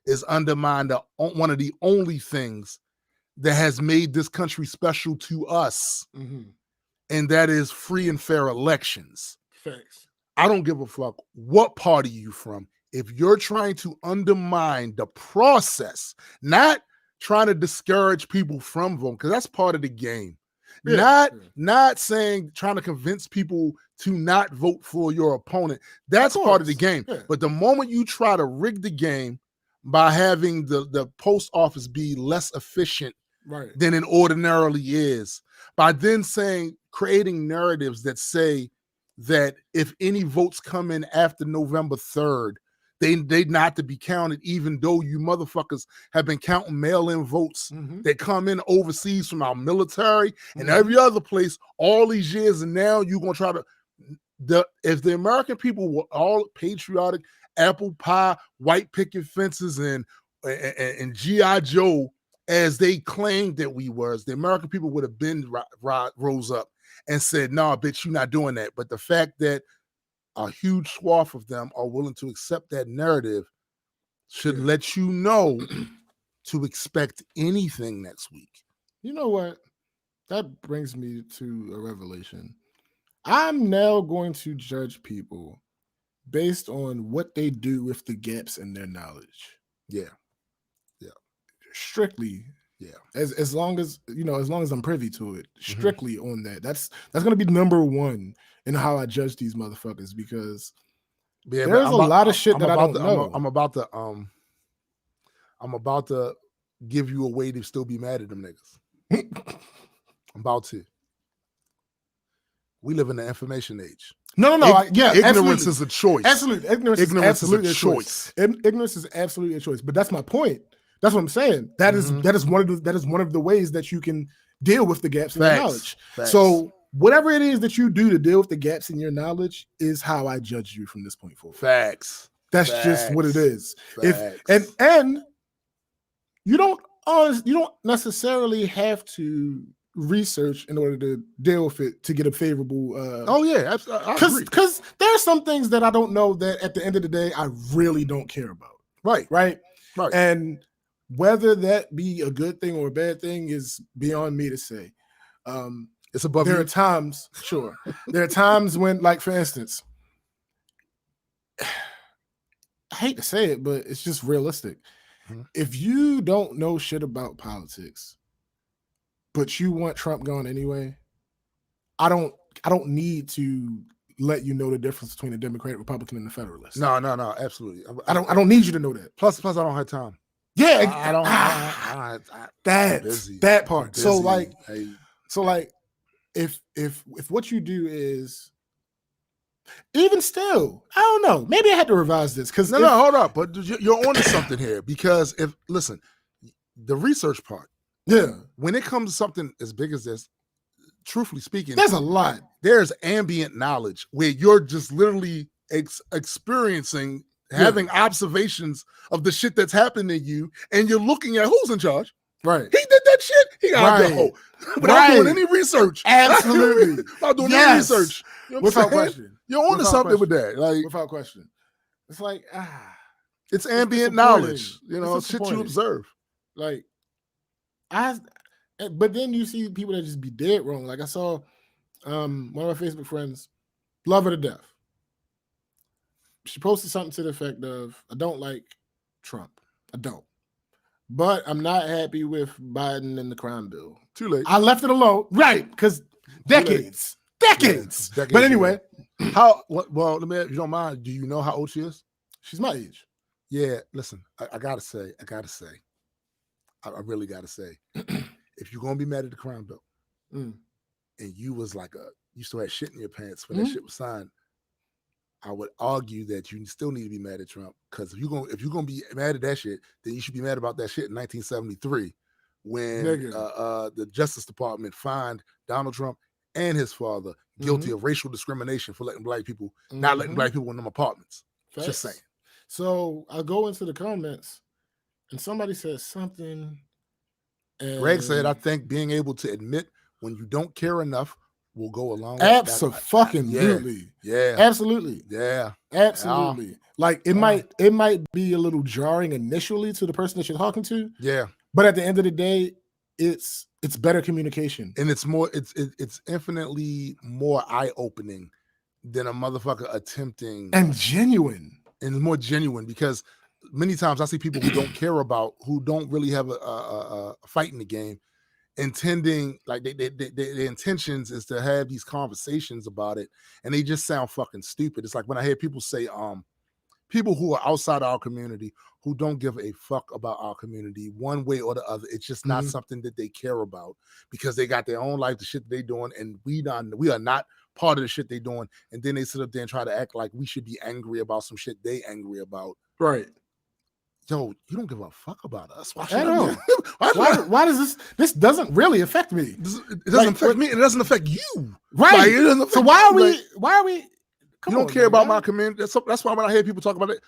is undermine one of the only things that has made this country special to us. And that is free and fair elections. Facts. I don't give a fuck what party you from. If you're trying to undermine the process, not trying to discourage people from voting, because that's part of the game. Not saying trying to convince people to not vote for your opponent. That's part of the game. Yeah. But the moment you try to rig the game by having the post office be less efficient than it ordinarily is, by then creating narratives that say that if any votes come in after November 3rd, they not to be counted, even though you motherfuckers have been counting mail-in votes that come in overseas from our military and every other place all these years, and now you're gonna try to if the American people were all patriotic, apple pie, white picket fences, and G.I. Joe as they claimed that we was, the American people would have been rose up and said, "Nah, bitch, you're not doing that." But the fact that a huge swath of them are willing to accept that narrative should let you know to expect anything next week. You know what? That brings me to a revelation. I'm now going to judge people based on what they do with the gaps in their knowledge. Yeah. Strictly. Yeah. As long as I'm privy to it, strictly on that. That's going to be number one in how I judge these motherfuckers, because there's a lot of shit that I don't know. I'm about to give you a way to still be mad at them niggas. I'm about to. We live in the information age. No. Ignorance is a choice. Absolutely. Ignorance is absolutely a choice. Ignorance is absolutely a choice. But that's my point. That's what I'm saying. That is one of the ways that you can deal with the gaps in your knowledge. So whatever it is that you do to deal with the gaps in your knowledge is how I judge you from this point forward. Facts. That's just what it is. And you don't necessarily have to research in order to deal with it to get a favorable. Because there are some things that I don't know that at the end of the day I really don't care about. Right. And whether that be a good thing or a bad thing is beyond me to say. It's above. There are times, sure. There are times when, like, for instance, I hate to say it, but it's just realistic. If you don't know shit about politics, but you want Trump gone anyway, I don't need to let you know the difference between a Democrat, Republican, and the Federalist. No, absolutely. I don't need you to know that. Plus, I don't have time. Yeah, I don't. That part. Busy. That part. Busy. So like, if what you do is even still, I don't know. Maybe I had to revise this because no, hold up. But you're onto something here because listen, the research part. Yeah. When it comes to something as big as this, truthfully speaking, there's a lot. There's ambient knowledge where you're just literally experiencing, having observations of the shit that's happening to you, and you're looking at who's in charge. Right. He did that shit. He got to go without doing any research. Absolutely. Without doing any research. You know without question. You're onto something with that. Like without question. It's like it's ambient knowledge. You know, shit you observe. Like but then you see people that just be dead wrong. Like I saw one of my Facebook friends, love her to death. She posted something to the effect of, I don't like Trump. I don't. But I'm not happy with Biden and the crime bill. Too late. I left it alone. Right. Because decades. Decades. But anyway. Well, let me, if you don't mind, do you know how old she is? She's my age. Yeah. Listen, I gotta say, I really gotta say, if you're gonna be mad at the crime bill, and you was like you still had shit in your pants when that shit was signed, I would argue that you still need to be mad at Trump, because if you're gonna be mad at that shit, then you should be mad about that shit in 1973 when the Justice Department fined Donald Trump and his father guilty of racial discrimination for letting black people not letting black people in them apartments. Facts. Just saying. So I go into the comments and somebody says something. And Greg said, I think being able to admit when you don't care enough will go along with absolutely. Yeah. Absolutely. Yeah. Absolutely. Yeah. Like it might be a little jarring initially to the person that you're talking to. Yeah. But at the end of the day, it's better communication. And it's infinitely more eye-opening than a motherfucker attempting. And genuine. And more genuine, because many times I see people who don't care about, who don't really have a fight in the game, intending, like their intentions is to have these conversations about it, and they just sound fucking stupid. It's like when I hear people say, people who are outside our community who don't give a fuck about our community one way or the other. It's just not something that they care about, because they got their own life, the shit they doing, and we are not part of the shit they doing. And then they sit up there and try to act like we should be angry about some shit they angry about. Right. Yo, you don't give a fuck about us. Why does this doesn't really affect me? It doesn't affect me. It doesn't affect you. Right. Like, so why are we you don't care about my community. That's why when I hear people talk about it,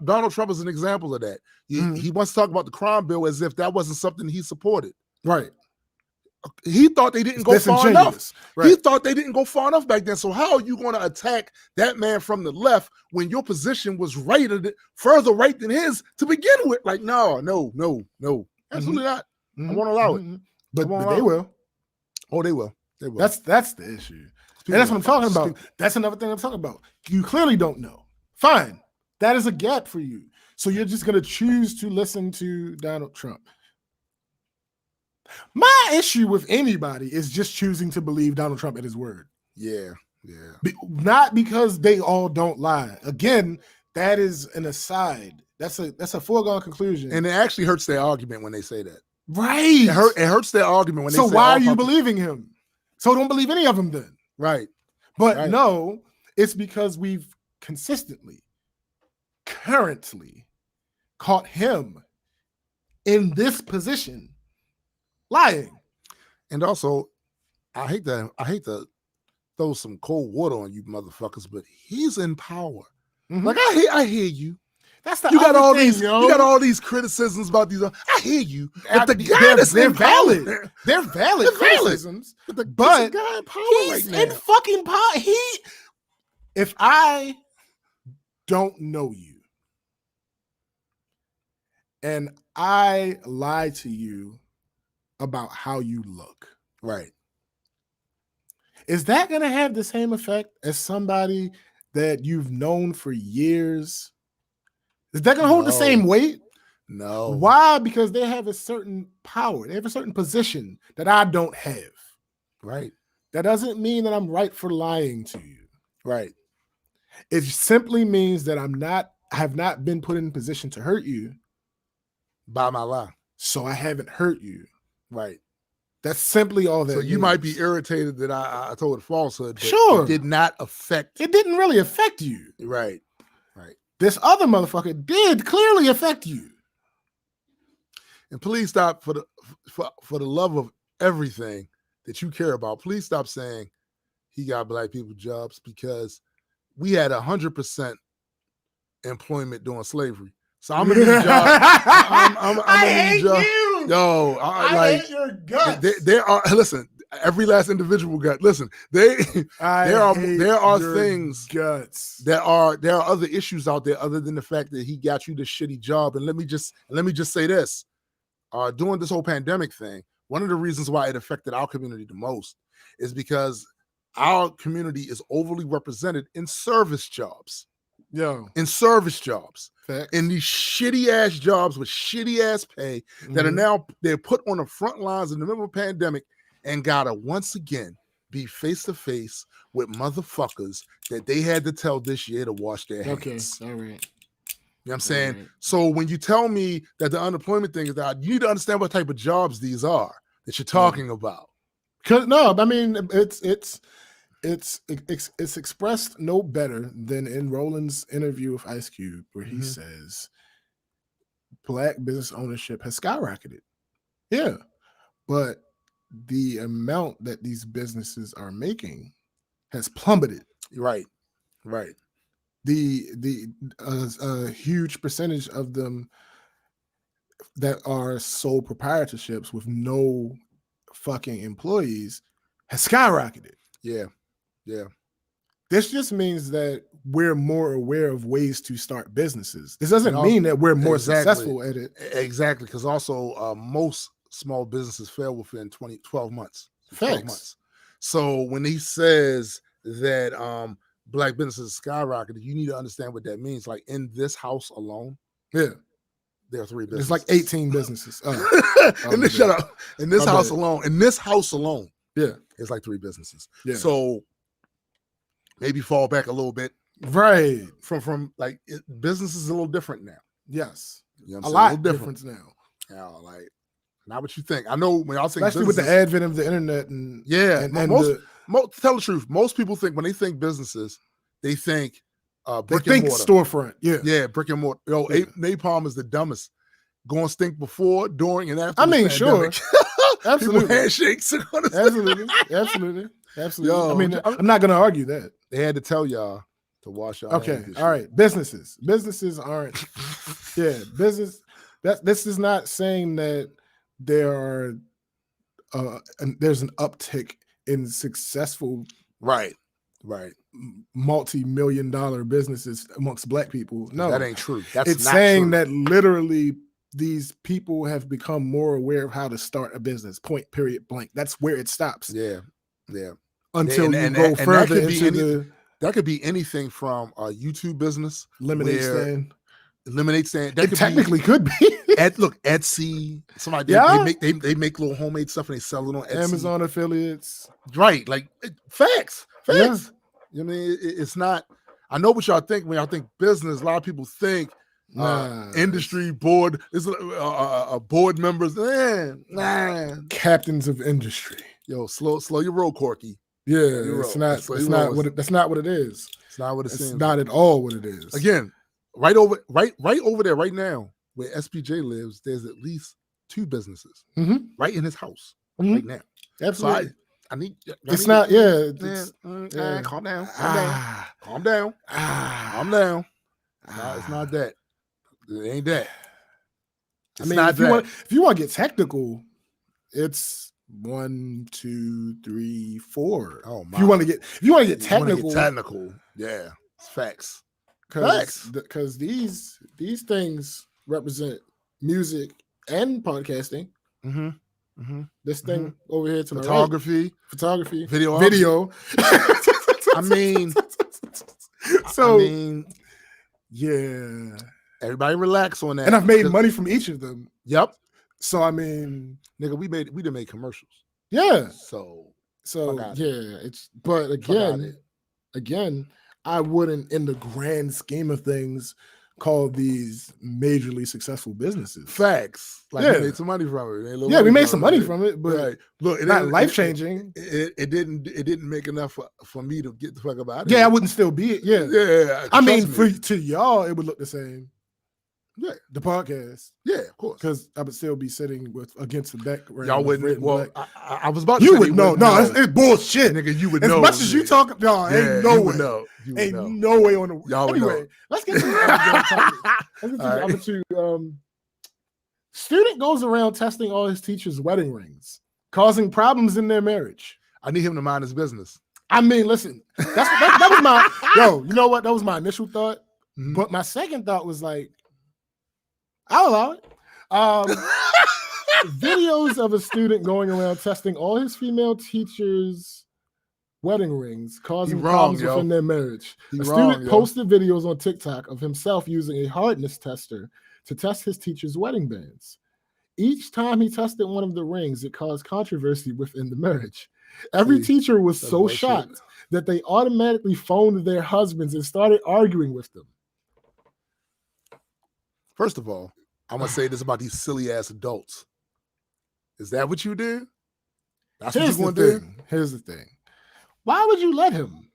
Donald Trump is an example of that. He wants to talk about the crime bill as if that wasn't something he supported. Right. He thought they didn't go far enough. Right. He thought they didn't go far enough back then. So how are you going to attack that man from the left when your position was further right than his to begin with? Like, no. Absolutely not. I won't allow it. But they will. Oh, they will. They will. That's the issue. And that's what I'm talking about. That's another thing I'm talking about. You clearly don't know. Fine. That is a gap for you. So you're just going to choose to listen to Donald Trump. My issue with anybody is just choosing to believe Donald Trump at his word. Yeah. Not because they all don't lie. Again, that is an aside. That's a foregone conclusion. And it actually hurts their argument when they say that. Right. It hurts their argument when they say that. So why are you believing him? So don't believe any of them then. Right. But no, it's because we've currently caught him in this position lying. And also, I hate to throw some cold water on you motherfuckers, but he's in power. Like I hear you. That's the you got all these yo. You got all these criticisms about these. I hear you. But the guy they're valid. They're valid criticisms. But the guy in power he's right now. in fucking power. If I don't know you and I lie to you about how you look, right? Is that going to have the same effect as somebody that you've known for years? Is that going to hold the same weight? No. Why? Because they have a certain power. They have a certain position that I don't have. Right. That doesn't mean that I'm right for lying to you. Right. It simply means that I have not been put in position to hurt you by my lie. So I haven't hurt you. Right. That's simply all that. So you might be irritated that I told a falsehood. But Sure. it did not affect. It didn't really affect you. Right. This other motherfucker did clearly affect you. And please stop for the love of everything that you care about. Please stop saying he got black people jobs, because we had 100% employment during slavery. So I'm gonna need jobs. I'm gonna need jobs. Yo, I hate your guts. There are, listen, every last individual gut. Listen, there are things guts. there are other issues out there other than the fact that he got you this shitty job. And let me just say this. During this whole pandemic thing, one of the reasons why it affected our community the most is because our community is overly represented in service jobs. In service jobs. Facts. In these shitty ass jobs with shitty ass pay that are now, they're put on the front lines in the middle of a pandemic and gotta once again be face to face with motherfuckers that they had to tell this year to wash their hands. Okay, all right. You know what I'm saying? Right. So when you tell me that the unemployment thing is out, you need to understand what type of jobs these are that you're talking about. No, I mean it's expressed no better than in Roland's interview with Ice Cube, where he says black business ownership has skyrocketed. Yeah, but the amount that these businesses are making has plummeted. Right. The huge percentage of them that are sole proprietorships with no fucking employees has skyrocketed. Yeah. This just means that we're more aware of ways to start businesses. This doesn't mean that we're more successful at it. Exactly, because also most small businesses fail within 12 months. So when he says that black businesses skyrocketed, you need to understand what that means. Like in this house alone, there are 3 businesses. There's like 18 businesses. Shut up. In this house alone, yeah, it's like 3 businesses. Yeah. So maybe fall back a little bit. Right. From like business is a little different now. Yes. You know a lot different now. Yeah, like not what you think. I know when y'all think, especially with the advent of the internet and tell the truth. Most people think when they think businesses, they think brick and mortar. Storefront. Yeah, brick and mortar. Yo, napalm is the dumbest. Going stink before, during, and after. I mean, sure. Absolutely. People handshakes. Absolutely. Yo, I mean, I'm not going to argue that. They had to tell y'all to wash your hands. Okay, all right. Businesses aren't. Business. This is not saying that there's an uptick in successful multi-million-dollar businesses amongst black people. No, that ain't true. It's not saying true. That literally these people have become more aware of how to start a business. Point, period, blank. That's where it stops. Yeah. Until you go further into that could be anything from a YouTube business, lemonade stand. That could be. Look, Etsy. Somebody they make little homemade stuff and they sell it on Etsy. Amazon affiliates. Right, like facts. Yeah. I mean, it's not. I know what y'all think when y'all think business. A lot of people think industry board is board members. Captains of industry. Yo, slow your roll, Corky. Yeah, that's not what it is. It's not what it seems. It's not at all what it is. Again, right over there, right now, where SPJ lives, there's at least 2 businesses right in his house right now. Absolutely. So I need. It's not. Yeah. Calm down. Calm down. No, it's not that. It ain't that. It's not that. If you want to get technical, it's 1, 2, 3, 4. Oh my! If you want to get technical, yeah, it's facts. Because these things represent music and podcasting. This thing over here to photography, video. I mean, yeah. Everybody relax on that. And I've made money from each of them. Yep. So I mean, nigga, we done made commercials. Yeah. So yeah, again, I wouldn't, in the grand scheme of things, call these majorly successful businesses. Facts. Like Yeah. we made some money from it. Yeah, we made some money from it, but right. Look, not life changing. It didn't make enough for me to get the fuck up out of Yeah, here. I wouldn't still be it. Yeah. Yeah. I mean, to y'all, it would look the same. Yeah. The podcast. Yeah, of course. Because I would still be sitting against the background. Y'all wouldn't. Well, I was about to you say would know. No, it's bullshit. Nigga, you would as know. As much as you talk, no, ain't no way. Ain't no way on the. Y'all anyway, let's get to the other topic. Let's get to the other two. Student goes around testing all his teachers' wedding rings, causing problems in their marriage. I need him to mind his business. I mean, listen, that was my you know what? That was my initial thought, but my second thought was like, I'll allow it. Videos of a student going around testing all his female teachers' wedding rings, causing problems within their marriage. A student posted videos on TikTok of himself using a hardness tester to test his teacher's wedding bands. Each time he tested one of the rings, it caused controversy within the marriage. Every teacher was so shocked that they automatically phoned their husbands and started arguing with them. First of all, I'm going to say this about these silly ass adults. Is that what you did? That's what you're going to do? Here's the thing. Why would you let him?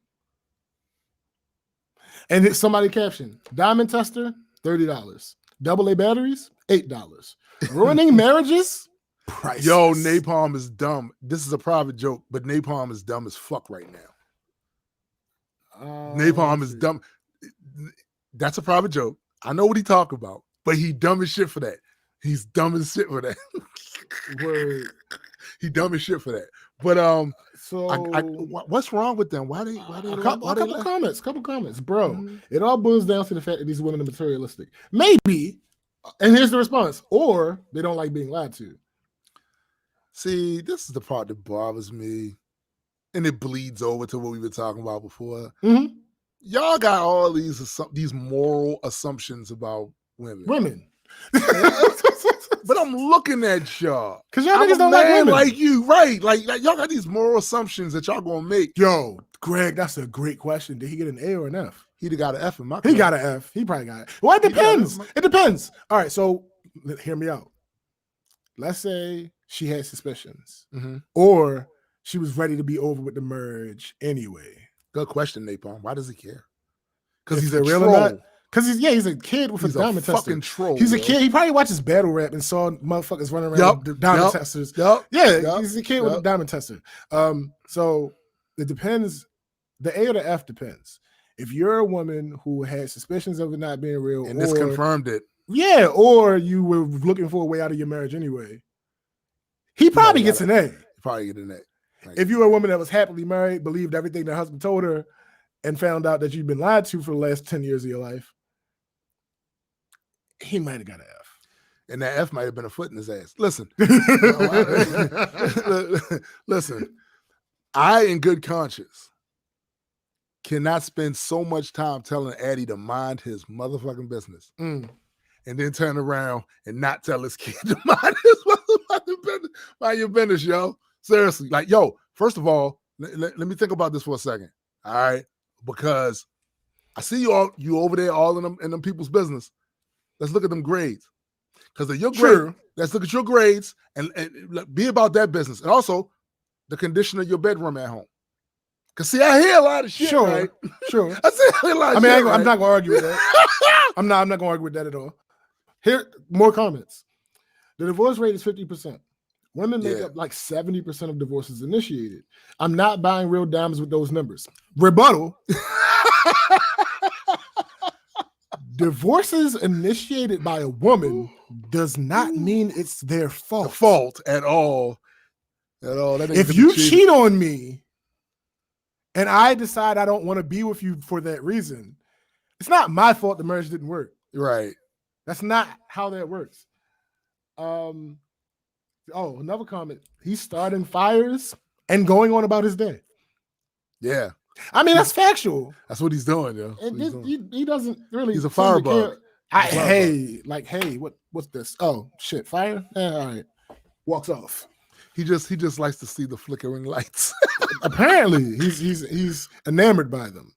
And somebody captioned, diamond tester, $30. AA batteries, $8. Ruining marriages, priceless. Yo, Napalm is dumb. This is a private joke, but Napalm is dumb as fuck right now. Napalm is dumb. That's a private joke. I know what he talking about, but he dumb as shit for that. He's dumb as shit for that. Word. He dumb as shit for that. But so what's wrong with them? Why they couple comments, bro. It all boils down to the fact that these women are materialistic. Maybe, and here's the response, or they don't like being lied to. See, this is the part that bothers me, and it bleeds over to what we were talking about before. Mm-hmm. Y'all got all these moral assumptions about women. But I'm looking at y'all because y'all niggas don't like women like you, right? Like y'all got these moral assumptions that y'all gonna make. Yo, Greg, that's a great question. Did he get an A or an F? He'd have got an F in my class. He got an F. He probably got it. Well, it depends. It depends. All right, so hear me out. Let's say she had suspicions, or she was ready to be over with the merge anyway. Good question, Napalm. Why does he care? Because he's a real or not? Because he's a kid with a diamond tester. Fucking troll. He's a kid. He probably watches battle rap and saw motherfuckers running around with diamond testers. He's a kid with a diamond tester. So it depends. The A or the F depends. If you're a woman who had suspicions of it not being real, and this confirmed it. Yeah, or you were looking for a way out of your marriage anyway. He probably gets an A. Probably get an A. Like, if you're a woman that was happily married, believed everything her husband told her, and found out that you've been lied to for the last 10 years of your life, he might have got an F. And that F might have been a foot in his ass. Listen. Listen. I, in good conscience, cannot spend so much time telling Addie to mind his motherfucking business. And then turn around and not tell his kid to mind his motherfucking business. Mind your business, yo. Seriously. Like, yo, first of all, let me think about this for a second. All right. Because I see you over there all in them people's business. Let's look at them grades. Because of your grades, let's look at your grades and be about that business. And also the condition of your bedroom at home. Because see, I hear a lot of shit. Right? Sure. I hear a lot of shit. I'm not gonna argue with that. I'm not gonna argue with that at all. Here, more comments. The divorce rate is 50%. Women make up like 70% of divorces initiated. I'm not buying real diamonds with those numbers. Rebuttal. Divorces initiated by a woman does not mean it's their fault. At all. If you cheat on me and I decide I don't want to be with you for that reason, it's not my fault the marriage didn't work. Right. That's not how that works. Another comment. He's starting fires and going on about his day. Yeah. I mean, that's factual. That's what he's doing, yo. He doesn't really. He's a firebug. What's this? Oh shit, fire. Yeah, all right. Walks off. He just likes to see the flickering lights. Apparently, he's enamored by them.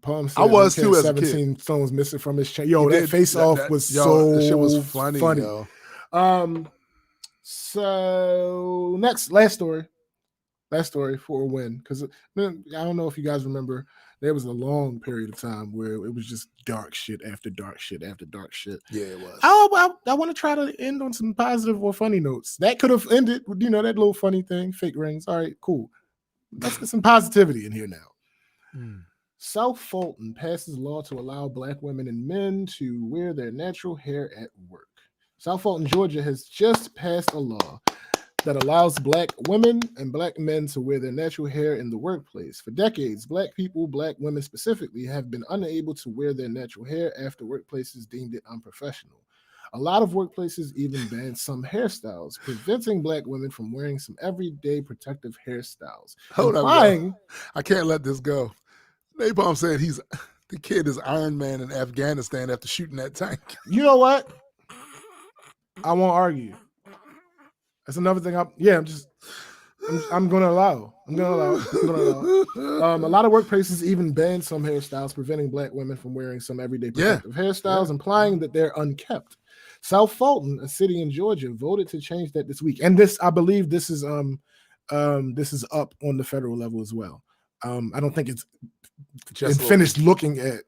Palm said I was Rick had too as a kid. 17 stones missing from his chain. Yo, He that did. face off was so that shit was funny. Yo. So last story for a win, because I don't know if you guys remember, there was a long period of time where it was just dark shit after dark shit after dark shit. Yeah, it was. I want to try to end on some positive or funny notes. That could have ended with, that little funny thing, fake rings. All right, cool. Let's get some positivity in here now. South Fulton passes law to allow Black women and men to wear their natural hair at work. South Fulton, Georgia has just passed a law that allows Black women and Black men to wear their natural hair in the workplace. For decades, Black people, Black women specifically, have been unable to wear their natural hair after workplaces deemed it unprofessional. A lot of workplaces even ban some hairstyles, preventing Black women from wearing some everyday protective hairstyles. Hold up, I can't let this go. Napalm said the kid is Iron Man in Afghanistan after shooting that tank. You know what? I won't argue. That's another thing. I'm going to allow. A lot of workplaces even ban some hairstyles, preventing Black women from wearing some everyday protective hairstyles, implying that they're unkept. South Fulton, a city in Georgia, voted to change that this week, and I believe this is up on the federal level as well. I don't think it's just finished looking at,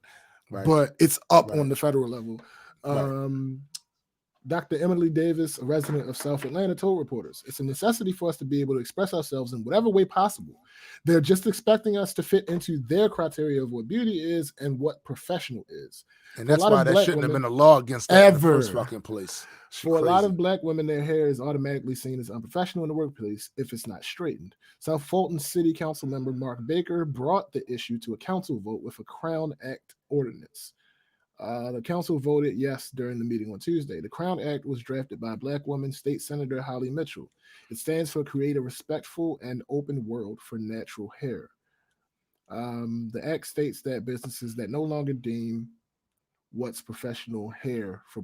but it's up on the federal level. Dr. Emily Davis, a resident of South Atlanta, told reporters, "It's a necessity for us to be able to express ourselves in whatever way possible. They're just expecting us to fit into their criteria of what beauty is and what professional is." And that's why there shouldn't have been a law against that in the first fucking place. For a lot of Black women, their hair is automatically seen as unprofessional in the workplace if it's not straightened. South Fulton City Council member Mark Baker brought the issue to a council vote with a Crown Act ordinance. The council voted yes during the meeting on Tuesday. The Crown Act was drafted by Black woman State Senator Holly Mitchell. It stands for Create a Respectful and Open World for Natural Hair. The act states that businesses that no longer deem what's professional hair for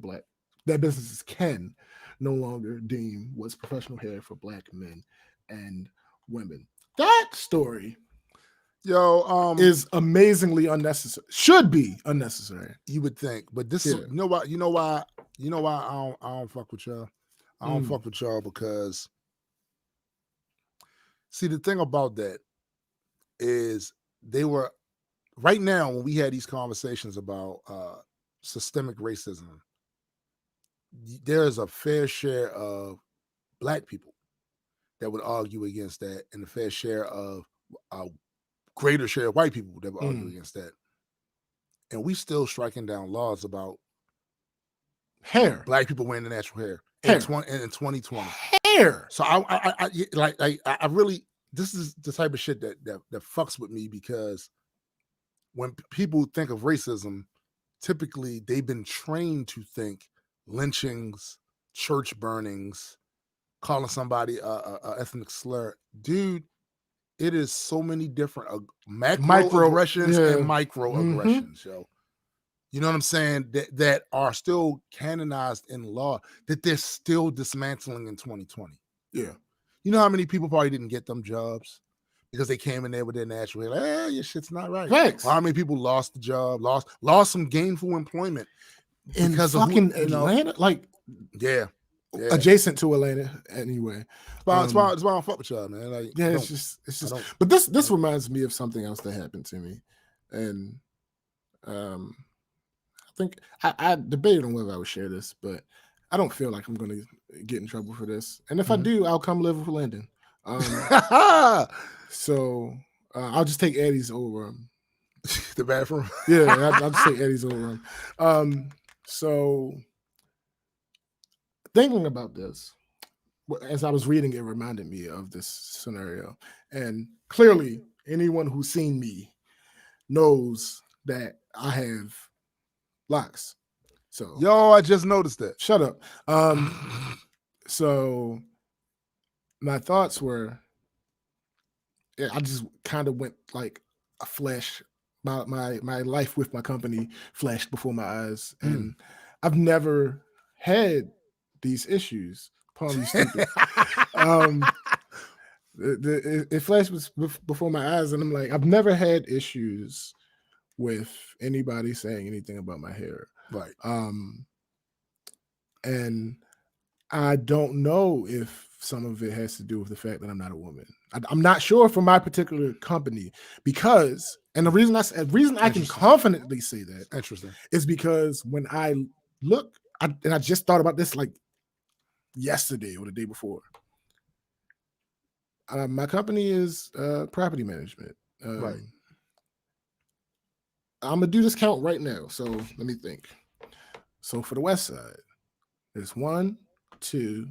that businesses can no longer deem what's professional hair for Black men and women. That story is amazingly unnecessary. Should be unnecessary. You would think, but this is you know why I don't fuck with y'all. I don't fuck with y'all because see, the thing about that is they were right now when we had these conversations about systemic racism, there is a fair share of Black people that would argue against that, and a fair share of greater share of white people that would argue against that. And we still striking down laws about hair, Black people wearing the natural hair in 2020. Hair. So I really, this is the type of shit that fucks with me, because when people think of racism, typically they've been trained to think lynchings, church burnings, calling somebody a ethnic slur. Dude, it is so many different microaggressions and microaggressions, yo. You know what I'm saying? That are still canonized in law, that they're still dismantling in 2020. Yeah. You know how many people probably didn't get them jobs because they came in there with their natural hair, like, your shit's not right. Thanks. Or how many people lost the job, lost some gainful employment because of Atlanta? Adjacent to Atlanta, anyway. That's why I don't fuck with y'all, man. Like, it's just. But this reminds me of something else that happened to me, and I think I debated on whether I would share this, but I don't feel like I'm going to get in trouble for this. And if I do, I'll come live with Landon. So I'll just take Eddie's over the bathroom. Yeah, I'll just take Eddie's over him. So. Thinking about this, as I was reading, it reminded me of this scenario. And clearly, anyone who's seen me knows that I have locks. So, I just noticed that. Shut up. So, my thoughts were, I just kind of went like a flash. My life with my company flashed before my eyes, and I've never had these issues. Palm, you stupid. It flashed before my eyes, and I'm like, I've never had issues with anybody saying anything about my hair. Right. And I don't know if some of it has to do with the fact that I'm not a woman. I'm not sure for my particular company because, and the reason I can confidently say that Interesting. is because when I look, and I just thought about this like yesterday or the day before. My company is property management. Right. I'm gonna do this count right now. So let me think. So for the West Side, there's 1, 2,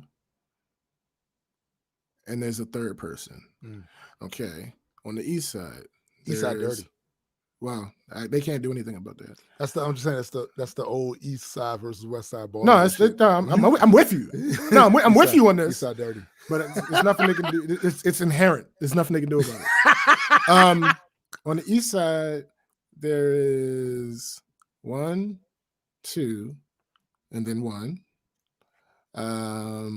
and there's a third person. Okay. On the East Side, East Side dirty. Wow, they can't do anything about that. I'm just saying that's the old East Side versus West Side ball. No, I'm with you. No, I'm with you on this. East Side dirty, but it's nothing they can do. It's inherent. There's nothing they can do about it. On the East Side, there is 1, 2, and then 1. Let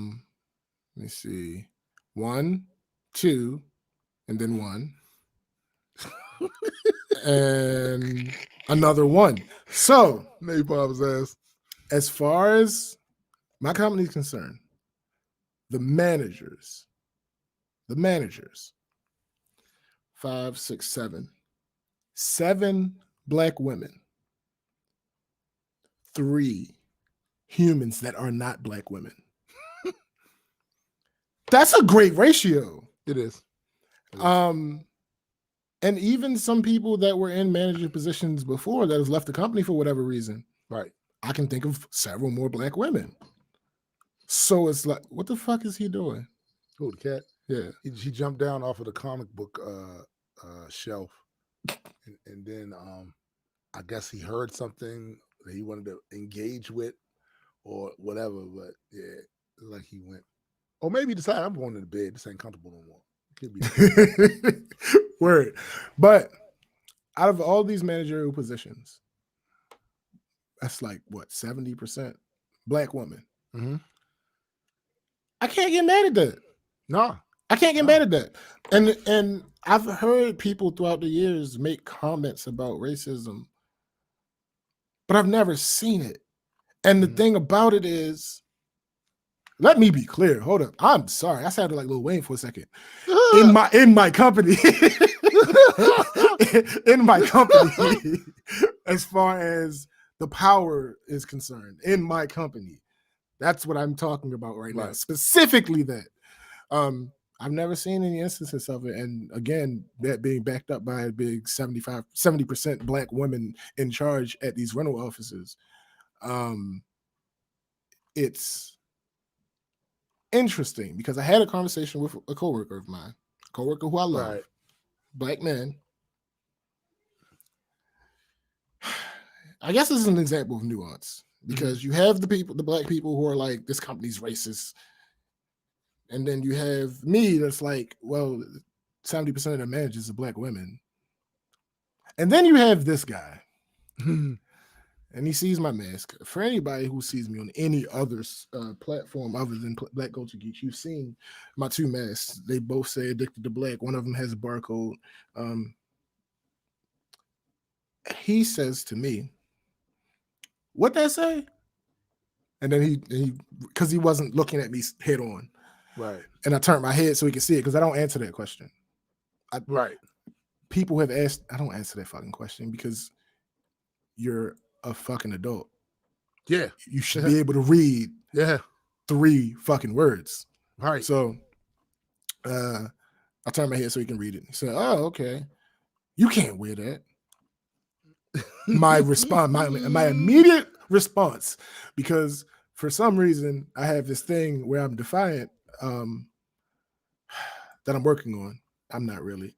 me see. 1, 2, and then 1. And another 1. So, maybe Bob's ass. As far as my company is concerned, the managers, 5, 6, 7 black women, 3 humans that are not black women. That's a great ratio. It is. And even some people that were in manager positions before that has left the company for whatever reason. Right. I can think of several more black women. So it's like, what the fuck is he doing? Who, the cat? Yeah. He jumped down off of the comic book shelf. And then I guess he heard something that he wanted to engage with or whatever. But yeah, it's like he went. Or maybe he decided, I'm going to the bed. This ain't comfortable no more. Could be. Word. But out of all these managerial positions, that's like what, 70% black women. Mm-hmm. I can't get mad at that. No. I can't get mad at that. And I've heard people throughout the years make comments about racism, but I've never seen it. And the thing about it is, let me be clear. Hold up. I'm sorry. I sounded like Lil Wayne for a second. In my company, in my company, as far as the power is concerned, in my company, that's what I'm talking about right now. Specifically that. I've never seen any instances of it. And again, that being backed up by a big 70% black women in charge at these rental offices. It's interesting because I had a conversation with a coworker of mine, who I love, black man. I guess this is an example of nuance because you have the black people who are like, this company's racist. And then you have me that's like, well, 70% of the managers are black women. And then you have this guy. And he sees my mask. For anybody who sees me on any other platform other than Black Culture Geekz, you've seen my 2 masks. They both say addicted to black. One of them has a barcode. He says to me, "What that say?" And then he because he wasn't looking at me head on. Right. And I turned my head so he could see it because I don't answer that question. People have asked, I don't answer that fucking question because you're a fucking adult. Yeah. You should be able to read 3 fucking words. Right. So I turned my head so he can read it. He said, "Oh, okay. You can't wear that." My response, my immediate response, because for some reason I have this thing where I'm defiant that I'm working on. I'm not really.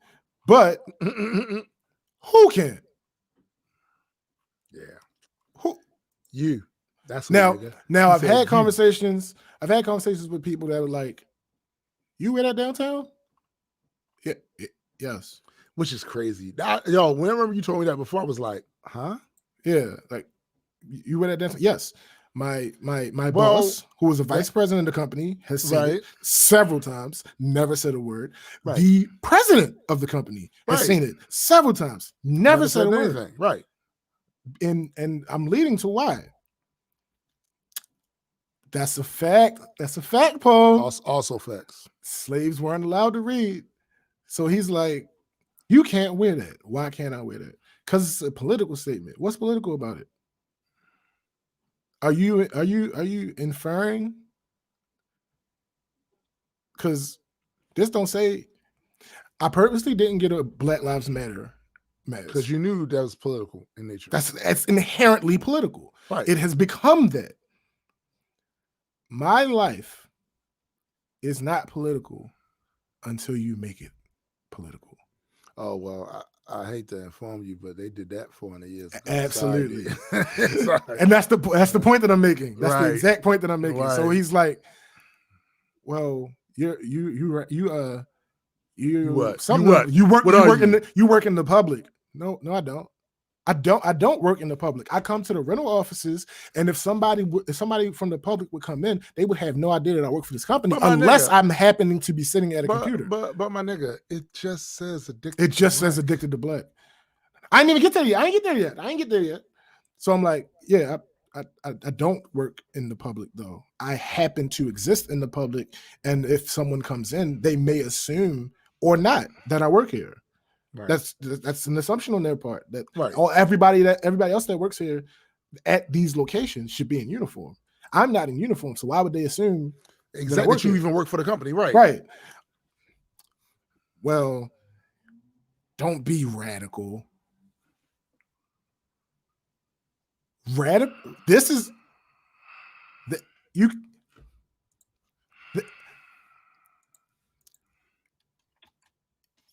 But who can? Yeah. Who? You. That's now I've had conversations. I've had conversations with people that were like, "You wear that downtown?" Yeah, yes. Which is crazy. Yo, whenever you told me that before, I was like, huh? Yeah, like, you wear that downtown? Yes. My Well, boss, who was a okay. vice president of the company, has seen Right. it several times, never said a word. Right. The president of the company has Right. seen it several times, never said a word. anything. Right. And I'm leading to why. That's a fact. That's a fact, Paul. Also facts. Slaves weren't allowed to read. So he's like, you can't wear that. Why can't I wear that? Because it's a political statement. What's political about it? Are you inferring? Because this don't say. I purposely didn't get a Black Lives Matter Because mask. you knew that was political in nature. That's inherently political. Right. It has become that. My life is not political until you make it political. Oh well, I hate to inform you, but they did that 400 years ago. Absolutely. Sorry. And that's the point that I'm making. That's the Right. exact point that I'm making. So Right. he's like, well, you what? something You what? you work What you are work you? you work in the public. No, I don't. I don't work in the public. I come to the rental offices, and if somebody from the public would come in, they would have no idea that I work for this company But my unless nigga- I'm happening to be sitting at a But computer. but my nigga, it just says addicted. It just to says black. addicted to black. I didn't even get there yet. I ain't get there yet. So I'm like, yeah, I don't work in the public though. I happen to exist in the public, and if someone comes in, they may assume or not that I work here. Right. That's an assumption on their part that Right. everybody else that works here at these locations should be in uniform. I'm not in uniform, so why would they assume Exactly. That you even work for the company, right? Right. Well, don't be radical. Radical. This is the, you. The,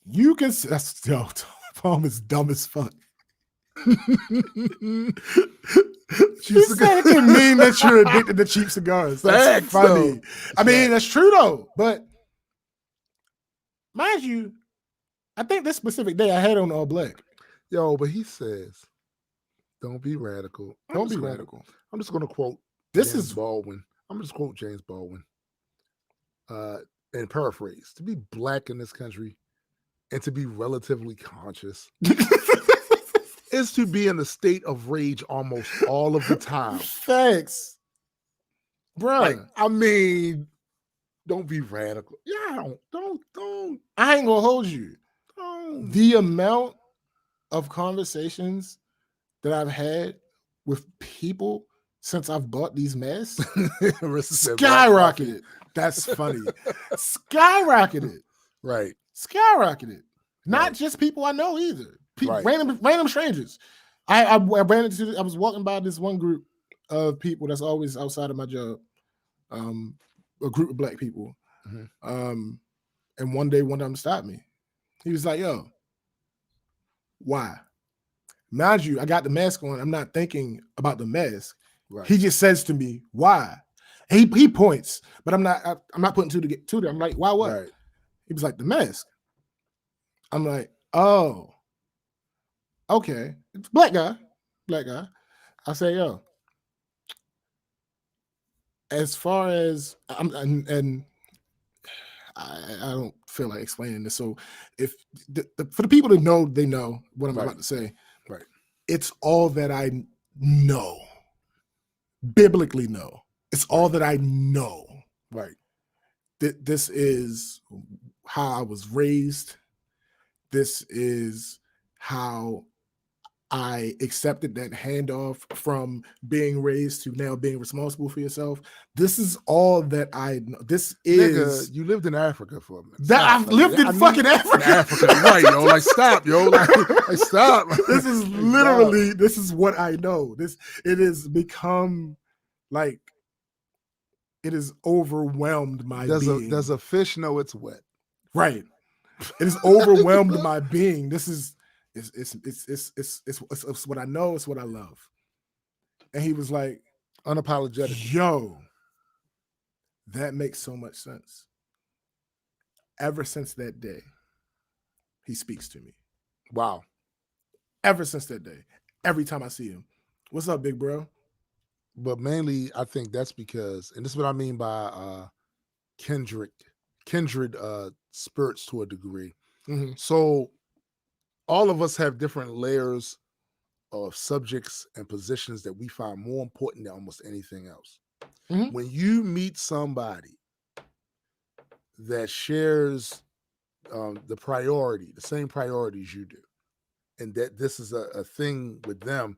you can. That's yo. Tom is dumb as fuck. She said it can mean that you're addicted to cheap cigars. That's funny. I mean, that's true though. But mind you, I think this specific day I had on all black. Yo, but he says, "Don't be radical. Don't be radical." I'm just going to quote James Baldwin. I'm just quote James Baldwin. And paraphrase: "To be black in this country and to be relatively conscious." is to be in a state of rage almost all of the time. Facts. Bro. Like, I mean, don't be radical. Yeah, don't. I ain't gonna hold you. The amount of conversations that I've had with people since I've bought these masks skyrocketed. That's funny. Skyrocketed. Right. Skyrocketed. Not right. just people I know either. Right. Random strangers. I ran into. I was walking by this one group of people that's always outside of my job. A group of black people. Mm-hmm. And one day, one of them stopped me. He was like, "Yo, why?" Mind you, I got the mask on. I'm not thinking about the mask. Right. He just says to me, "Why?" And he points, but I'm not putting two together. I'm like, "Why? What?" Right. He was like, "The mask." I'm like, "Oh, okay." It's black guy. I say, "Yo, as far as I don't feel like explaining this. So if for the people that know, they know what I'm about to say. Right. It's all that I know. Biblically know. It's all that I know. Right. This is how I was raised. This is how I accepted that handoff from being raised to now being responsible for yourself. This is all that I know. This is you lived in Africa for a minute. I've lived in fucking Africa. Right, yo. Like stop, yo. Like stop. This is literally this is what I know. It has become like it has overwhelmed my being. Does a fish know it's wet? Right. It has overwhelmed my being. This is it's what I know, it's what I love. And he was like, unapologetic. Yo, that makes so much sense. Ever since that day, he speaks to me. Wow. Ever since that day, every time I see him, what's up, big bro? But mainly, I think that's because, and this is what I mean by kindred spirits to a degree. Mhm. So all of us have different layers of subjects and positions that we find more important than almost anything else. Mhm. When you meet somebody that shares the same priorities you do, and that this is a thing with them,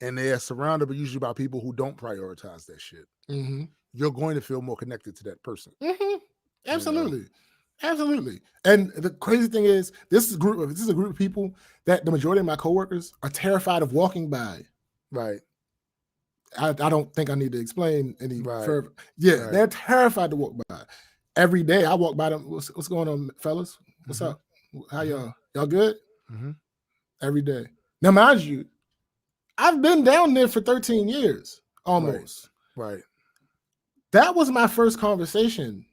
and they are surrounded usually by people who don't prioritize that shit, Mhm. you're going to feel more connected to that person. Mhm. Absolutely. Absolutely. And the crazy thing is, this is a group of people that the majority of my coworkers are terrified of walking by. Right. I don't think I need to explain any Right. further. Yeah, Right. they're terrified to walk by. Every day I walk by them. What's going on, fellas? What's up? How y'all? Y'all good? Every day. Now, mind you, I've been down there for 13 years almost. Right. That was my first conversation.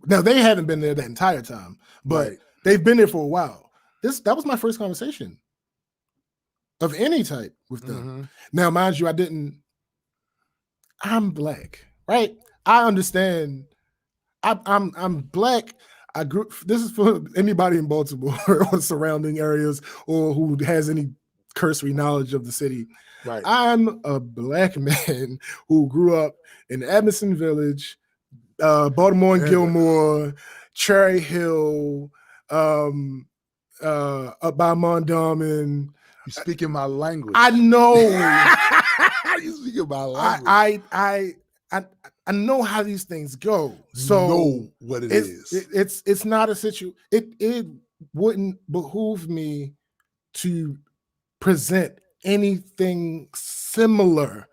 Now, they haven't been there the entire time, but they've been there for a while. That was my first conversation of any type with them. Now, mind you, I'm black, right? I understand. I'm black. This is for anybody in Baltimore or surrounding areas or who has any cursory knowledge of the city. Right. I'm a black man who grew up in Edmondson Village, Baltimore and Gilmore, Cherry Hill, up by Mondawmin. You speaking my language. I know. You speaking my language. I know how these things go. So know what it is. It's not a situation. It wouldn't behoove me to present anything similar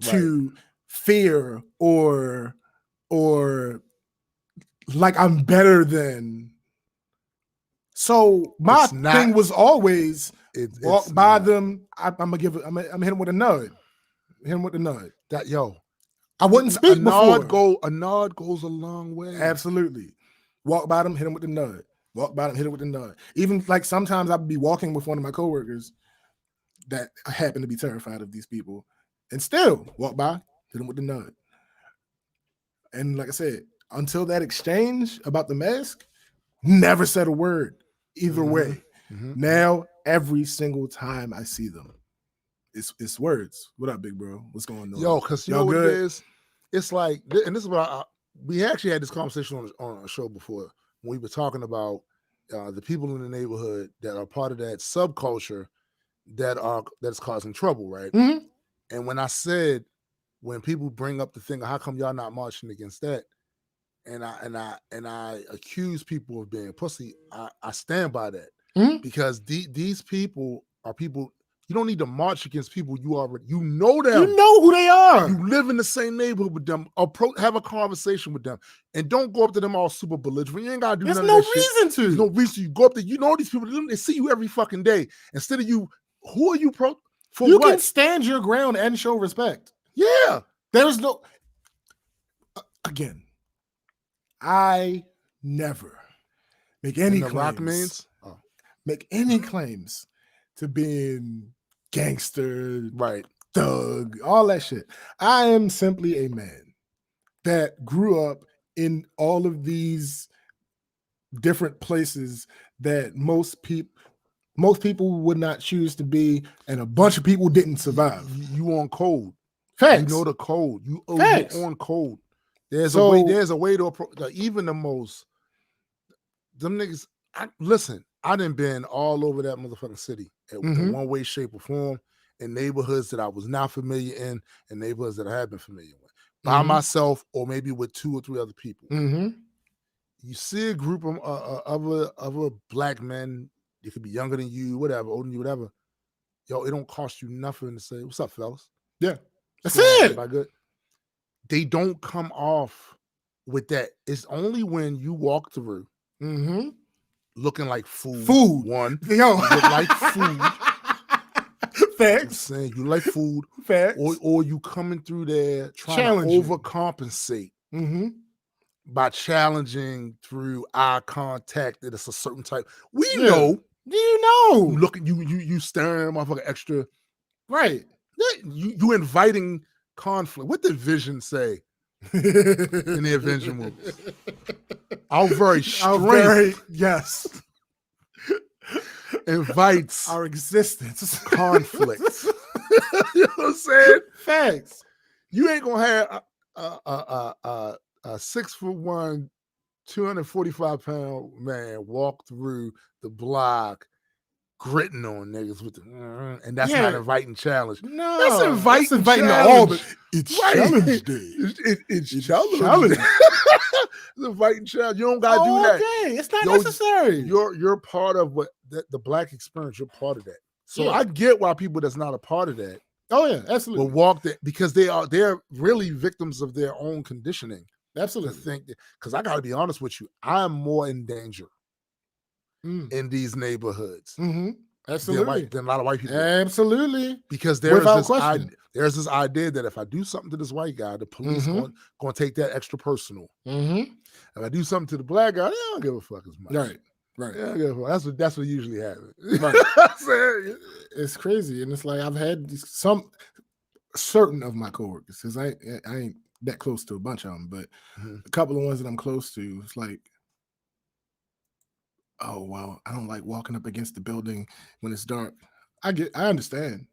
to fear or like I'm better than. So my thing was always walk by them. I'm gonna hit him with a nod. Hit him with a nod. I wouldn't speak before. A nod goes a long way. Absolutely. Walk by them, hit him with the nod. Walk by them, hit him with the nod. Even like sometimes I'd be walking with one of my coworkers that happen to be terrified of these people, and still walk by, hit him with the nod. And like I said, until that exchange about the mask, never said a word either way. Now every single time I see them, it's words. What up, big bro? What's going on? Yo, because you know what it is? It's like, and this is what we actually had this conversation on a show before when we were talking about the people in the neighborhood that are part of that subculture that's causing trouble, right? And when I said, when people bring up the thing, how come y'all not marching against that? And I accuse people of being pussy. I stand by that because these people are people. You don't need to march against people you know them. You know who they are. You live in the same neighborhood with them. Have a conversation with them, and don't go up to them all super belligerent. You ain't gotta do There's none no of that reason shit. to. There's no reason. You go up there. You know these people. They see you every fucking day. Instead of you, who are you for? You what? can stand your ground and show respect. Yeah. There's no. Again, I never make any claims. Make any claims to being gangster, thug, all that shit. I am simply a man that grew up in all of these different places that most people would not choose to be, and a bunch of people didn't survive. You on code. Facts. You know the code. You on code. There's a way to approach. Like, even the most them niggas. I done been all over that motherfucking city in one way, shape, or form, in neighborhoods that I was not familiar in, and neighborhoods that I have been familiar with by myself, or maybe with 2 or 3 other people. You see a group of other black men. They could be younger than you, whatever, older than you, whatever. Yo, it don't cost you nothing to say, "What's up, fellas?" Yeah, that's it. Everybody good? They don't come off with that. It's only when you walk through. Looking like food. One. Yo. You look like food. Facts. You like food. Facts. Or you coming through there trying to overcompensate by challenging through eye contact that it's a certain type. We know. You know. You looking, you staring at motherfucker extra. Right. Yeah, you inviting conflict. What did Vision say in the Avenger movies? Our very strength yes. invites Our existence. conflict. You know what I'm saying? Facts. You ain't gonna have a 6'1", 245-pound man walk through the block gritting on niggas with the and that's not inviting challenge. No, that's inviting challenge. all. It's Right. challenge day. It's challenge. It's inviting challenge. You don't gotta do that. Okay, it's not necessary. You're part of what the black experience. You're part of that. So I get why people that's not a part of that. Oh yeah, absolutely. Will walk that because they're really victims of their own conditioning. Absolutely. To think because I got to be honest with you, I'm more in danger in these neighborhoods. Mm-hmm. Absolutely. Than a lot of white people. Absolutely. Because there's this idea that if I do something to this white guy, the police going to take that extra personal. Mm-hmm. If I do something to the black guy, they don't give a fuck as much. Right. That's what usually happens. Right. It's crazy, and it's like I've had some certain of my coworkers because I ain't that close to a bunch of them, but a couple of ones that I'm close to, it's like, oh well, I don't like walking up against the building when it's dark. I understand.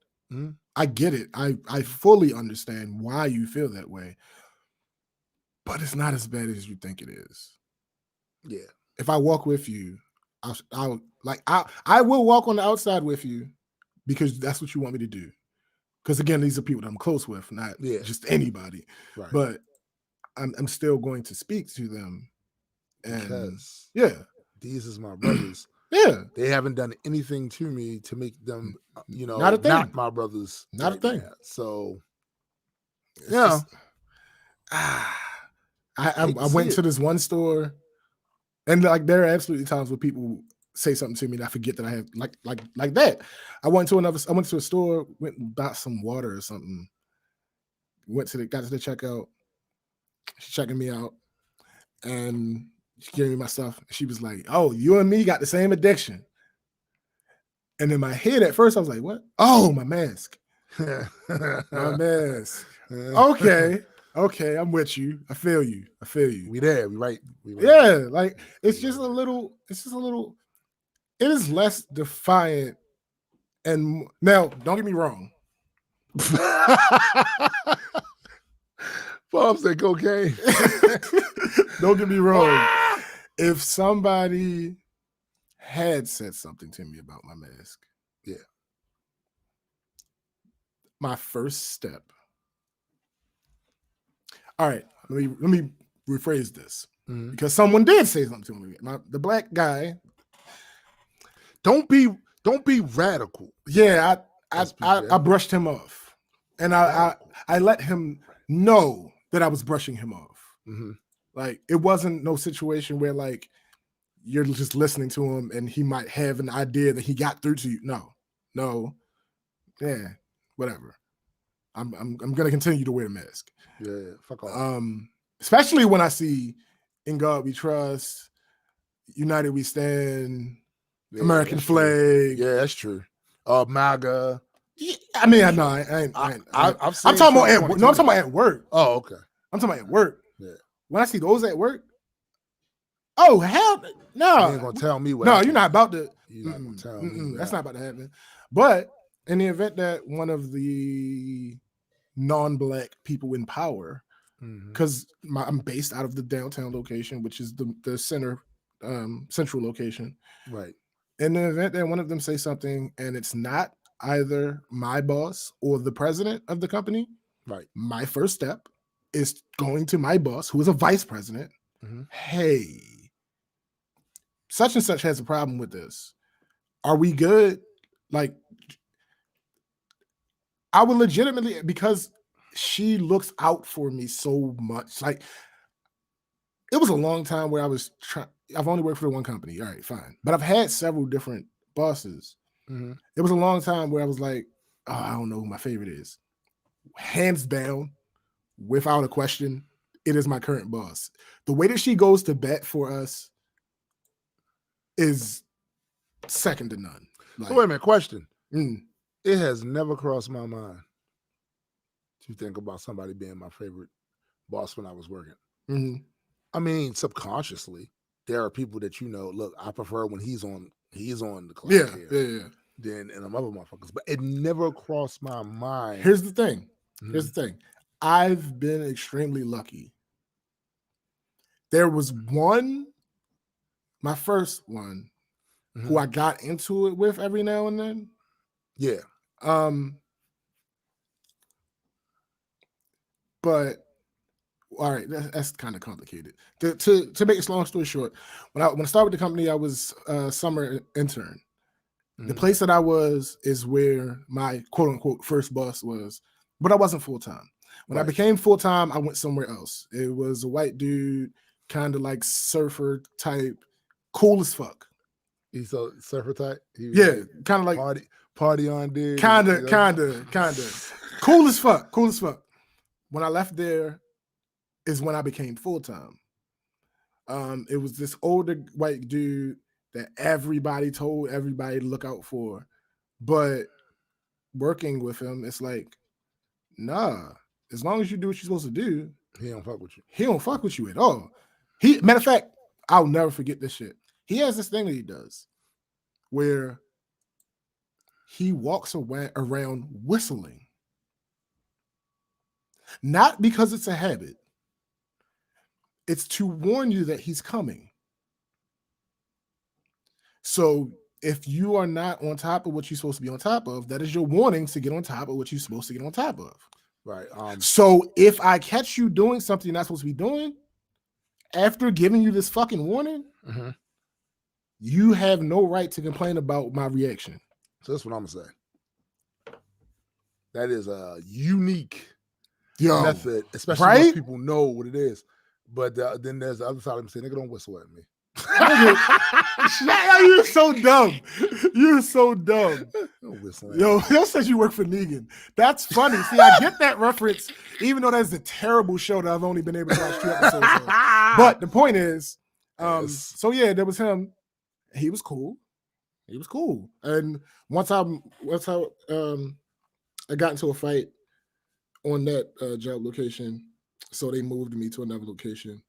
I get it. I fully understand why you feel that way, but it's not as bad as you think it is. Yeah. If I walk with you, I will walk on the outside with you because that's what you want me to do. Because again, these are people that I'm close with, not just anybody. Right. But I'm still going to speak to them. And because these is my brothers. Yeah. They haven't done anything to me to make them, not a thing. Not my brothers. Not a thing. Now. So I went to this one store, and like there are absolutely times where people say something to me and I forget that I have like that. I went to a store, went and bought some water or something. Got to the checkout. She's checking me out, and she gave me my stuff. She was like, "Oh, you and me got the same addiction." And in my head, at first, I was like, "What? Oh, my mask, my mask." Okay, I'm with you. I feel you. We there. We right. Yeah, like it's just a little. It is less defiant. And now, don't get me wrong. Bob said cocaine. Don't get me wrong. If somebody had said something to me about my mask, my first step. All right, let me rephrase this because someone did say something to me. The black guy. Don't be radical. Yeah, I brushed him off, and I let him know that I was brushing him off. Like it wasn't no situation where like you're just listening to him and he might have an idea that he got through to you. No, yeah, whatever. I'm gonna continue to wear a mask. Yeah, fuck off. Especially when I see "In God We Trust," "United We Stand," American flag. Yeah, that's true. MAGA. Yeah, I mean, I know. I'm talking about at work. No, I'm talking about at work. Oh, okay. I'm talking about at work. Yeah. When I see those at work, oh hell no! You ain't gonna tell me what. No, you're not about to. You're not gonna tell me. That's not about to happen. But in the event that one of the non-black people in power, because I'm based out of the downtown location, which is the central location, right? In the event that one of them say something and it's not either my boss or the president of the company, right? My first step is going to my boss, who is a vice president. Hey, such and such has a problem with this. Are we good? Like, I would legitimately, because she looks out for me so much. Like, it was a long time where I was trying. I've only worked for one company. All right, fine. But I've had several different bosses. It was a long time where I was like, oh, I don't know who my favorite is. Hands down, without a question, it is my current boss. The way that she goes to bat for us is second to none. Like, wait a minute, question. It has never crossed my mind to think about somebody being my favorite boss when I was working. Mm-hmm. I mean, subconsciously, there are people that look, I prefer when he's on the clock Yeah, here yeah. than in them other motherfuckers. But it never crossed my mind. Here's the thing. Mhm. I've been extremely lucky. There was my first one, who I got into it with every now and then. Yeah. But all right, that's kind of complicated. To make this long story short, when I started with the company, I was a summer intern. The place that I was is where my quote unquote first boss was, but I wasn't full time. When I became full time, I went somewhere else. It was a white dude, kind of like surfer type, cool as fuck. He's a surfer type. Yeah, kind of like party on, dude. Kind of cool as fuck. Cool as fuck. When I left there, is when I became full time. It was this older white dude that everybody told everybody to look out for, but working with him, it's like, nah. As long as you do what you're supposed to do, he don't fuck with you. He don't fuck with you at all. Matter of fact, I'll never forget this shit. He has this thing that he does where he walks around whistling. Not because it's a habit. It's to warn you that he's coming. So if you are not on top of what you're supposed to be on top of, that is your warning to get on top of what you're supposed to get on top of. Right. So if I catch you doing something you're not supposed to be doing, after giving you this fucking warning, you have no right to complain about my reaction. So that's what I'm gonna say. That is a unique method, especially when people know what it is. But then there's the other side of him saying, "Nigga, don't whistle at me." You're so dumb. You're so dumb. Yo, says you work for Negan. That's funny. See, I get that reference, even though that's a terrible show that I've only been able to watch 2 episodes of. But the point is, so yeah, there was him. He was cool. And once I got into a fight on that job location, so they moved me to another location.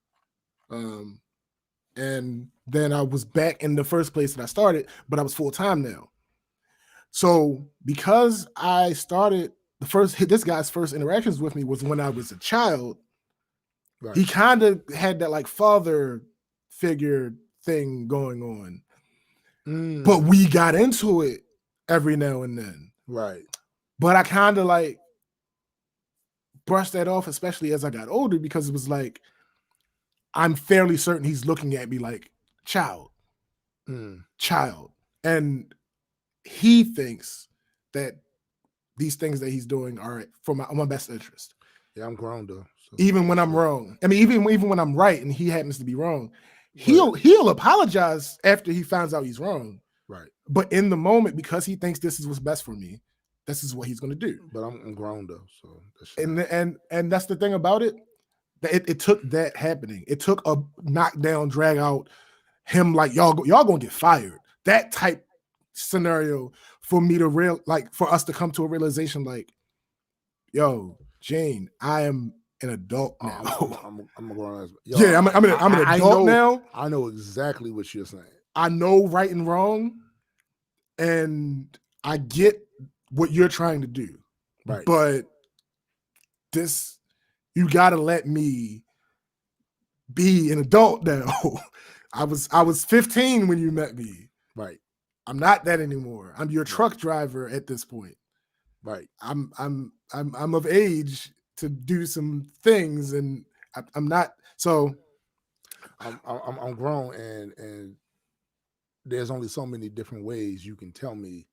And then I was back in the first place that I started, but I was full time now. So because I started this guy's first interactions with me was when I was a child. Right. He kind of had that like father figure thing going on, but we got into it every now and then. Right. But I kind of like brushed that off, especially as I got older, because it was like, I'm fairly certain he's looking at me like child. And he thinks that these things that he's doing are for my best interest. Yeah, I'm grown though. So. Even when I'm wrong. I mean, even when I'm right and he happens to be wrong, he'll apologize after he finds out he's wrong. Right. But in the moment, because he thinks this is what's best for me, this is what he's going to do. But I'm grown though. So and that's the thing about it. It took that happening. It took a knockdown, drag out, him like y'all gonna get fired. That type scenario for me to for us to come to a realization like, yo, Jane, I am an adult now. I'm a grown ass. Yeah, I'm an adult now. I know exactly what you're saying. I know right and wrong, and I get what you're trying to do. Right. But you gotta let me be an adult now. I was 15 when you met me. Right. I'm not that anymore. I'm your truck driver at this point. Right. I'm of age to do some things, and I'm not. So I'm grown, and there's only so many different ways you can tell me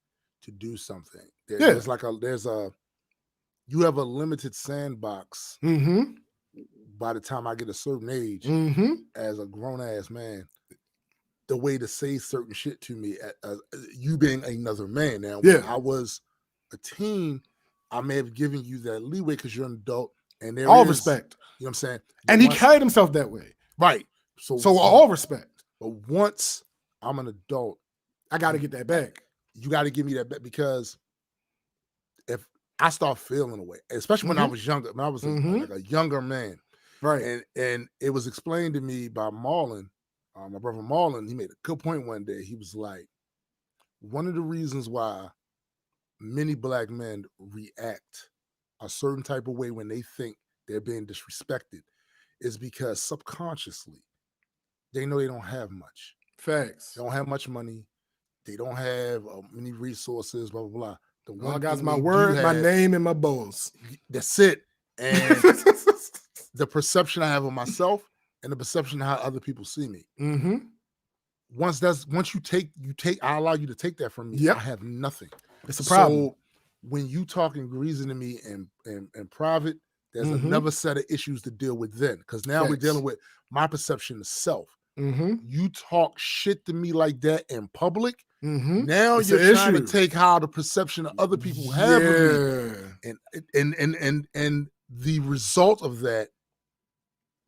to do something. There's you have a limited sandbox. By the time I get a certain age, as a grown ass man, the way to say certain shit to me, you being another man. Now, when I was a teen, I may have given you that leeway because you're an adult, and there all is respect. You know what I'm saying? And he carried himself that way, right? So all respect. But once I'm an adult, I got to get that back. You got to give me that back, because if I start feeling away, especially when I was younger. When I was like a younger man, right? And it was explained to me by Marlon, my brother Marlon. He made a good point one day. He was like, one of the reasons why many black men react a certain type of way when they think they're being disrespected is because subconsciously they know they don't have much. Facts. They don't have much money. They don't have many resources. Blah blah blah. The All I one got is thing my they do word, my have, name, and my balls. that's it. And the perception I have of myself and the perception of how other people see me. Once you take, I allow you to take that from me. Yep. I have nothing. It's a problem. So when you talking reason to me in private, there's another set of issues to deal with then. Because now we're dealing with my perception of self. You talk shit to me like that in public. Now it's you're trying to take how the perception of other people have of me. And the result of that,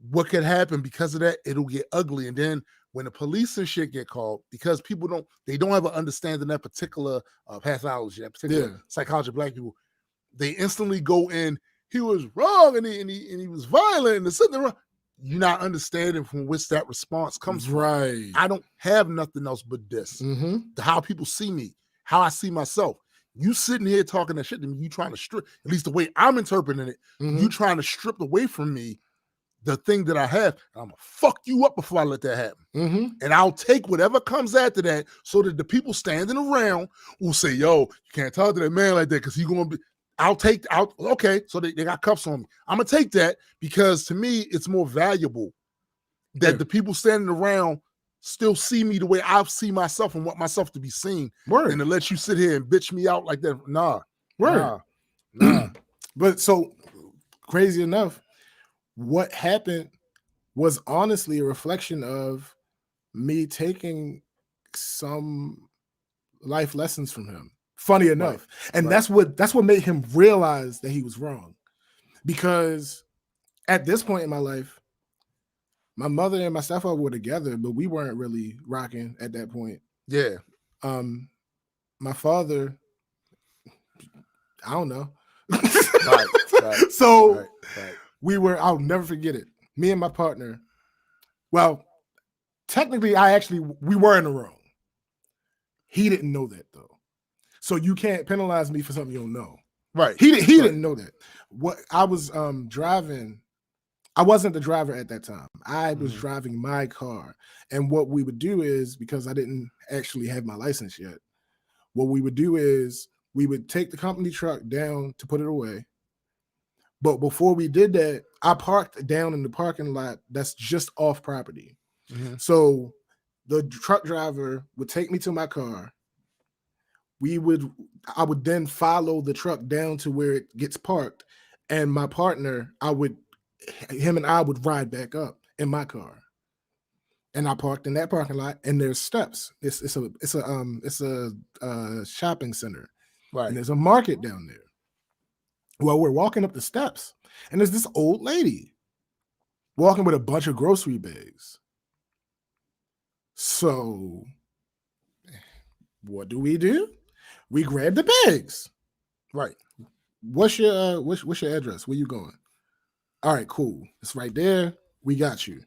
what could happen because of that, it'll get ugly. And then when the police and shit get called, because people don't have an understanding that particular pathology, that particular psychology of black people, they instantly go in, he was wrong and he was violent and sitting around. You're not understanding from which that response comes from. Right. I don't have nothing else but this. How people see me, how I see myself. You sitting here talking that shit to me, you trying to strip, at least the way I'm interpreting it, you trying to strip away from me the thing that I have. I'm gonna fuck you up before I let that happen. And I'll take whatever comes after that so that the people standing around will say, yo, you can't talk to that man like that because he's gonna be. Okay, so they got cuffs on me. I'm gonna take that because to me it's more valuable that the people standing around still see me the way I see myself and want myself to be seen, than to let you sit here and bitch me out like that. Nah. But so crazy enough, what happened was honestly a reflection of me taking some life lessons from him. Funny enough. And that's what made him realize that he was wrong. Because at this point in my life, my mother and my stepfather were together, but we weren't really rocking at that point. Yeah. My father, I don't know. We were, I'll never forget it. Me and my partner, well, technically we were in the wrong. He didn't know that though. So you can't penalize me for something you don't know. Right. He didn't know that. What I was driving, I wasn't the driver at that time. I was driving my car. And what we would do is, because I didn't actually have my license yet, what we would do is we would take the company truck down to put it away. But before we did that, I parked down in the parking lot that's just off property. So the truck driver would take me to my car. I would then follow the truck down to where it gets parked, and my partner, him and I would ride back up in my car. And I parked in that parking lot, and there's steps. It's a shopping center, right? And there's a market down there. Well, we're walking up the steps, and there's this old lady walking with a bunch of grocery bags. So, what do? We grab the bags. Right. What's your address? Where you going? All right, cool. It's right there. We got you.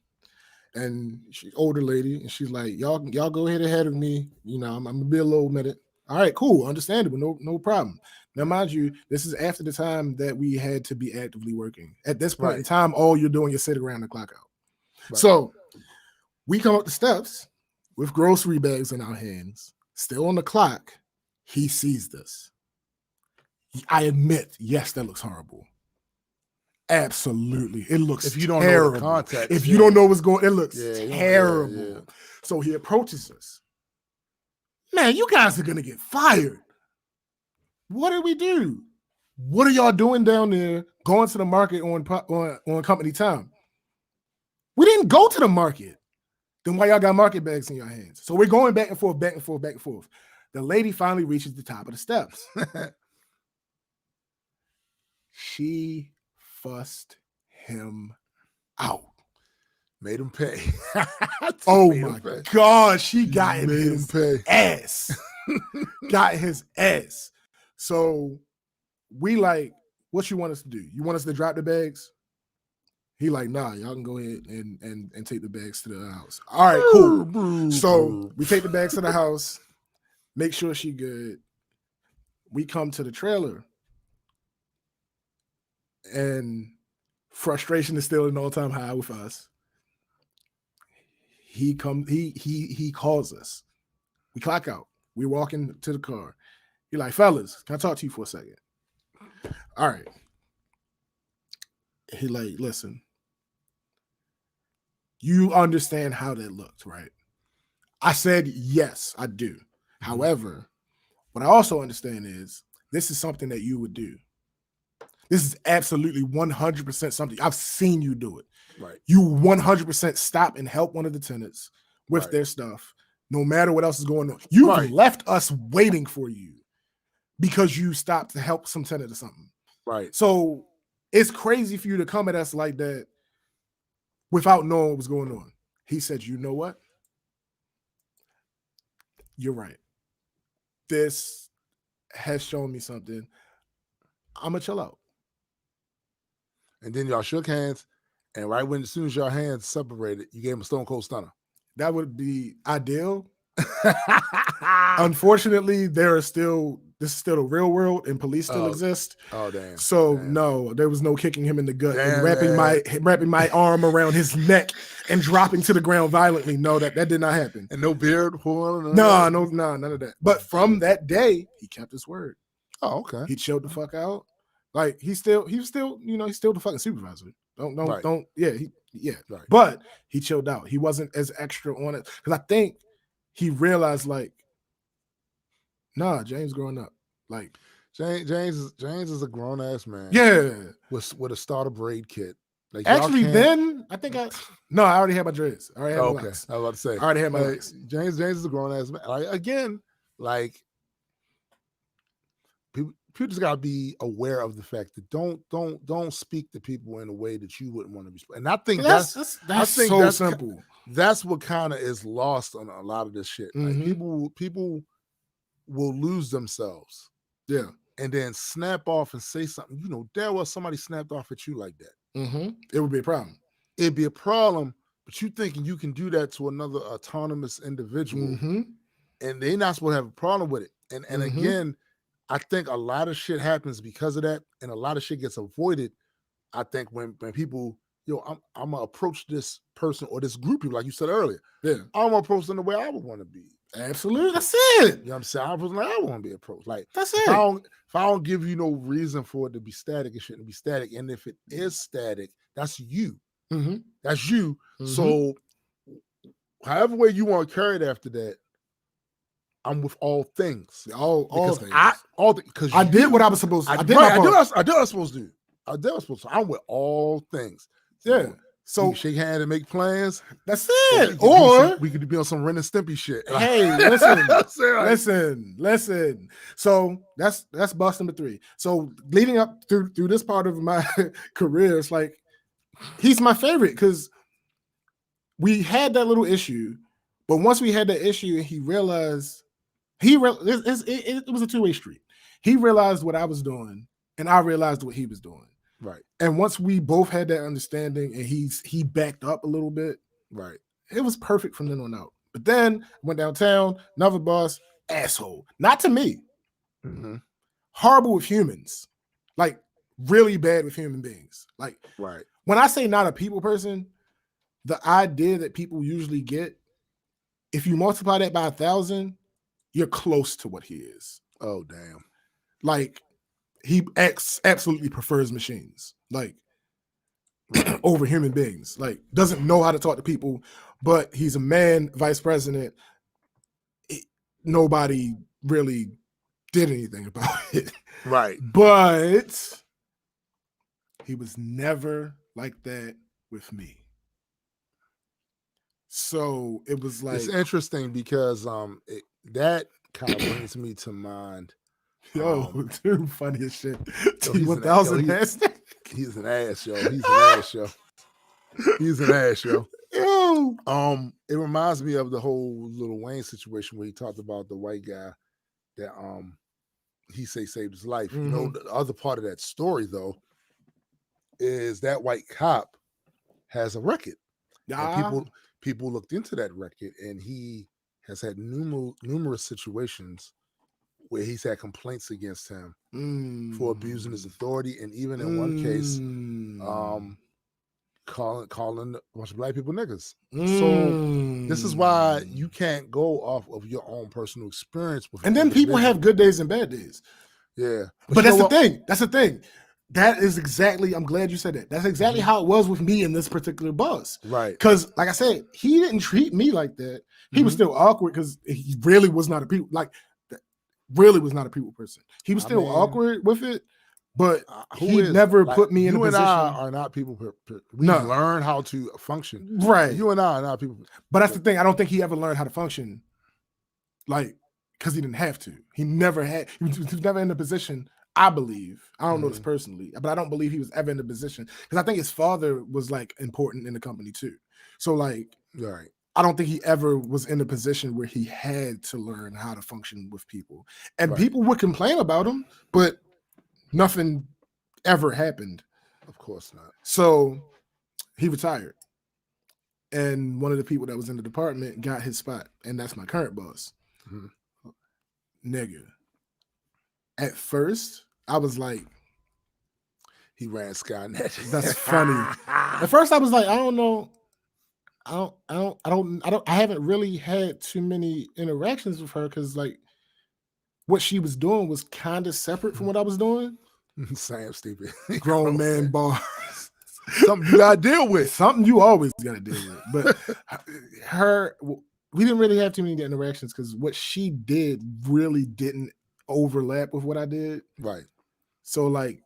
And she's older lady, and she's like, y'all go ahead of me. You know, I'm gonna be a little minute. All right, cool, understandable, no problem. Now, mind you, this is after the time that we had to be actively working. At this point in time, all you're doing is sit around the clock out. Right. So we come up the steps with grocery bags in our hands, still on the clock. He sees this. I admit, yes, that looks horrible. Absolutely. It looks terrible. If you don't know the context. If you don't know what's going on, it looks terrible. Yeah. So he approaches us. Man, you guys are going to get fired. What did we do? What are y'all doing down there going to the market on company time? We didn't go to the market. Then why y'all got market bags in your hands? So we're going back and forth, back and forth, back and forth. The lady finally reaches the top of the steps. She fussed him out. Made him pay. Oh my God. She got his ass. Got his ass. So we like, what you want us to do? You want us to drop the bags? He like, nah, y'all can go ahead and take the bags to the house. All right, cool. So we take the bags to the house, make sure she good. We come to the trailer, and frustration is still an all-time high with us. He calls us. We clock out. We walk into the car. He like, fellas, can I talk to you for a second? All right. He like, listen, you understand how that looked, right? I said, yes, I do. Mm-hmm. However, what I also understand is this is something that you would do. This is absolutely 100% something. I've seen you do it. Right. You 100% stop and help one of the tenants with their stuff, no matter what else is going on. You've left us waiting for you because you stopped to help some tenant or something. Right. So it's crazy for you to come at us like that without knowing what was going on. He said, you know what? You're right. This has shown me something. I'm going to chill out. And then y'all shook hands, and right when as soon as your hands separated, you gave him a Stone Cold Stunner. That would be ideal. Unfortunately, this is still the real world, and police still exist. Oh damn! So no, there was no kicking him in the gut and wrapping my arm around his neck and dropping to the ground violently. No, that did not happen. And no beard pulling. No, none of that. But from that day, he kept his word. Oh, okay. He chilled the fuck out. Like he was still, he's still the fucking supervisor. Right. But he chilled out. He wasn't as extra on it because I think he realized like, nah, James growing up. Like James is a grown ass man. Yeah, with a starter braid kit. Like actually, then I think I already had my dreads. I already had my locks. I was about to say I already had my locks. James is a grown ass man. Again, like. People just gotta be aware of the fact that don't speak to people in a way that you wouldn't want to be. And I think that's so simple. That's what kind of is lost on a lot of this shit. Mm-hmm. Like people will lose themselves, and then snap off and say something. You know, damn well somebody snapped off at you like that. Mm-hmm. It would be a problem. It'd be a problem, but you thinking you can do that to another autonomous individual, and they're not supposed to have a problem with it. And again. I think a lot of shit happens because of that, and a lot of shit gets avoided. I think when people, I'm gonna approach this person or this group, like you said earlier. Yeah, I'm gonna approach them the way I would want to be. Absolutely, that's it. You know what I'm saying? I'm like I want to be approached. Like that's it. If I don't give you no reason for it to be static, it shouldn't be static. And if it is static, that's you. Mm-hmm. That's you. Mm-hmm. So, however way you want to carry it after that. I'm with all things. All things. Because I did what I was supposed to. I did what I was supposed to do. I'm with all things. Yeah. So we can shake hands and make plans. That's it. Or we could be on some Ren and Stimpy shit. Hey, listen. So that's bust number 3. So leading up through this part of my career, it's like he's my favorite because we had that little issue, but once we had that issue, he realized. It was a 2-way street. He realized what I was doing, and I realized what he was doing. Right. And once we both had that understanding, and he backed up a little bit. Right. It was perfect from then on out. But then went downtown, another boss, asshole. Not to me. Mm-hmm. Horrible with humans. Like really bad with human beings. Like when I say not a people person, the idea that people usually get, if you multiply that by 1,000. You're close to what he is. Oh, damn. Like, he absolutely prefers machines, like, over human beings. Like, doesn't know how to talk to people, but he's a man, vice president. Nobody really did anything about it. Right. But he was never like that with me. So it was like... It's interesting because that kind of brings me to mind. Dude, funny as shit. He's an ass, yo. He's an ass, yo. It reminds me of the whole Lil Wayne situation where he talked about the white guy that he saved his life. Mm-hmm. You know, the other part of that story though is that white cop has a record, and people looked into that record, and he has had numerous situations where he's had complaints against him for abusing his authority, and even in one case, calling a bunch of black people niggas. So this is why you can't go off of your own personal experience with. And then people have good days and bad days. Yeah, but that's the thing. That's the thing. That is exactly. I'm glad you said that. That's exactly how it was with me in this particular boss. Right. Because, like I said, he didn't treat me like that. He was still awkward because he really was not a people really was not a people person. He was still awkward with it, but he never put me in a position. You and I are not people. We learn how to function. Right. You and I are not people. But that's the thing. I don't think he ever learned how to function, like, because he didn't have to. He never had. He was never in a position. I believe. I don't know this personally, but I don't believe he was ever in a position because I think his father was like important in the company too. So like, right. I don't think he ever was in a position where he had to learn how to function with people. And people would complain about him, but nothing ever happened. Of course not. So he retired. And one of the people that was in the department got his spot. And that's my current boss. Nigga. At first, I was like, he ran Skynet. That's funny. At first, I was like, I don't know. I haven't really had too many interactions with her because like what she was doing was kind of separate from what I was doing. Sam stupid. Grown man bars. Something you gotta deal with. Something you always gotta deal with. But we didn't really have too many interactions because what she did really didn't overlap with what I did. Right. So like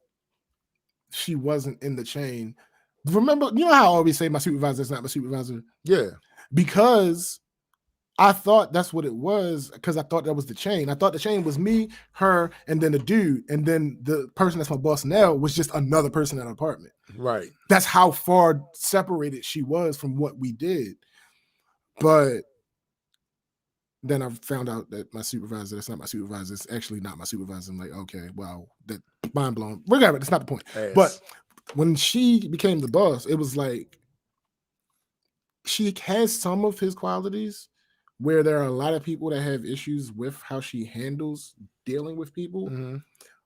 she wasn't in the chain. Remember, you know how I always say my supervisor is not my supervisor? Yeah. Because I thought that's what it was, because I thought that was the chain. I thought the chain was me, her, and then a dude. And then the person that's my boss now was just another person in an apartment. Right. That's how far separated she was from what we did. But then I found out that my supervisor, that's not my supervisor. It's actually not my supervisor. I'm like, okay, wow, that mind blown. Whatever, that's not the point. Yes. But when she became the boss, it was like she has some of his qualities where there are a lot of people that have issues with how she handles dealing with people.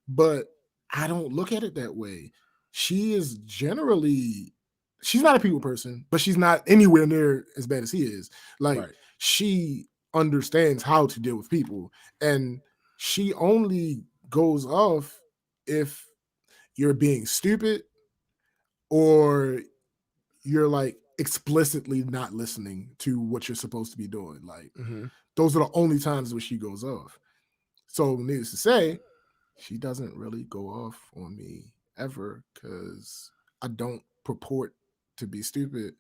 But I don't look at it that way. She is generally, she's not a people person, but she's not anywhere near as bad as he is. Like she understands how to deal with people, and she only goes off if you're being stupid or you're like explicitly not listening to what you're supposed to be doing. Like those are the only times where she goes off. So needless to say, she doesn't really go off on me ever because I don't purport to be stupid,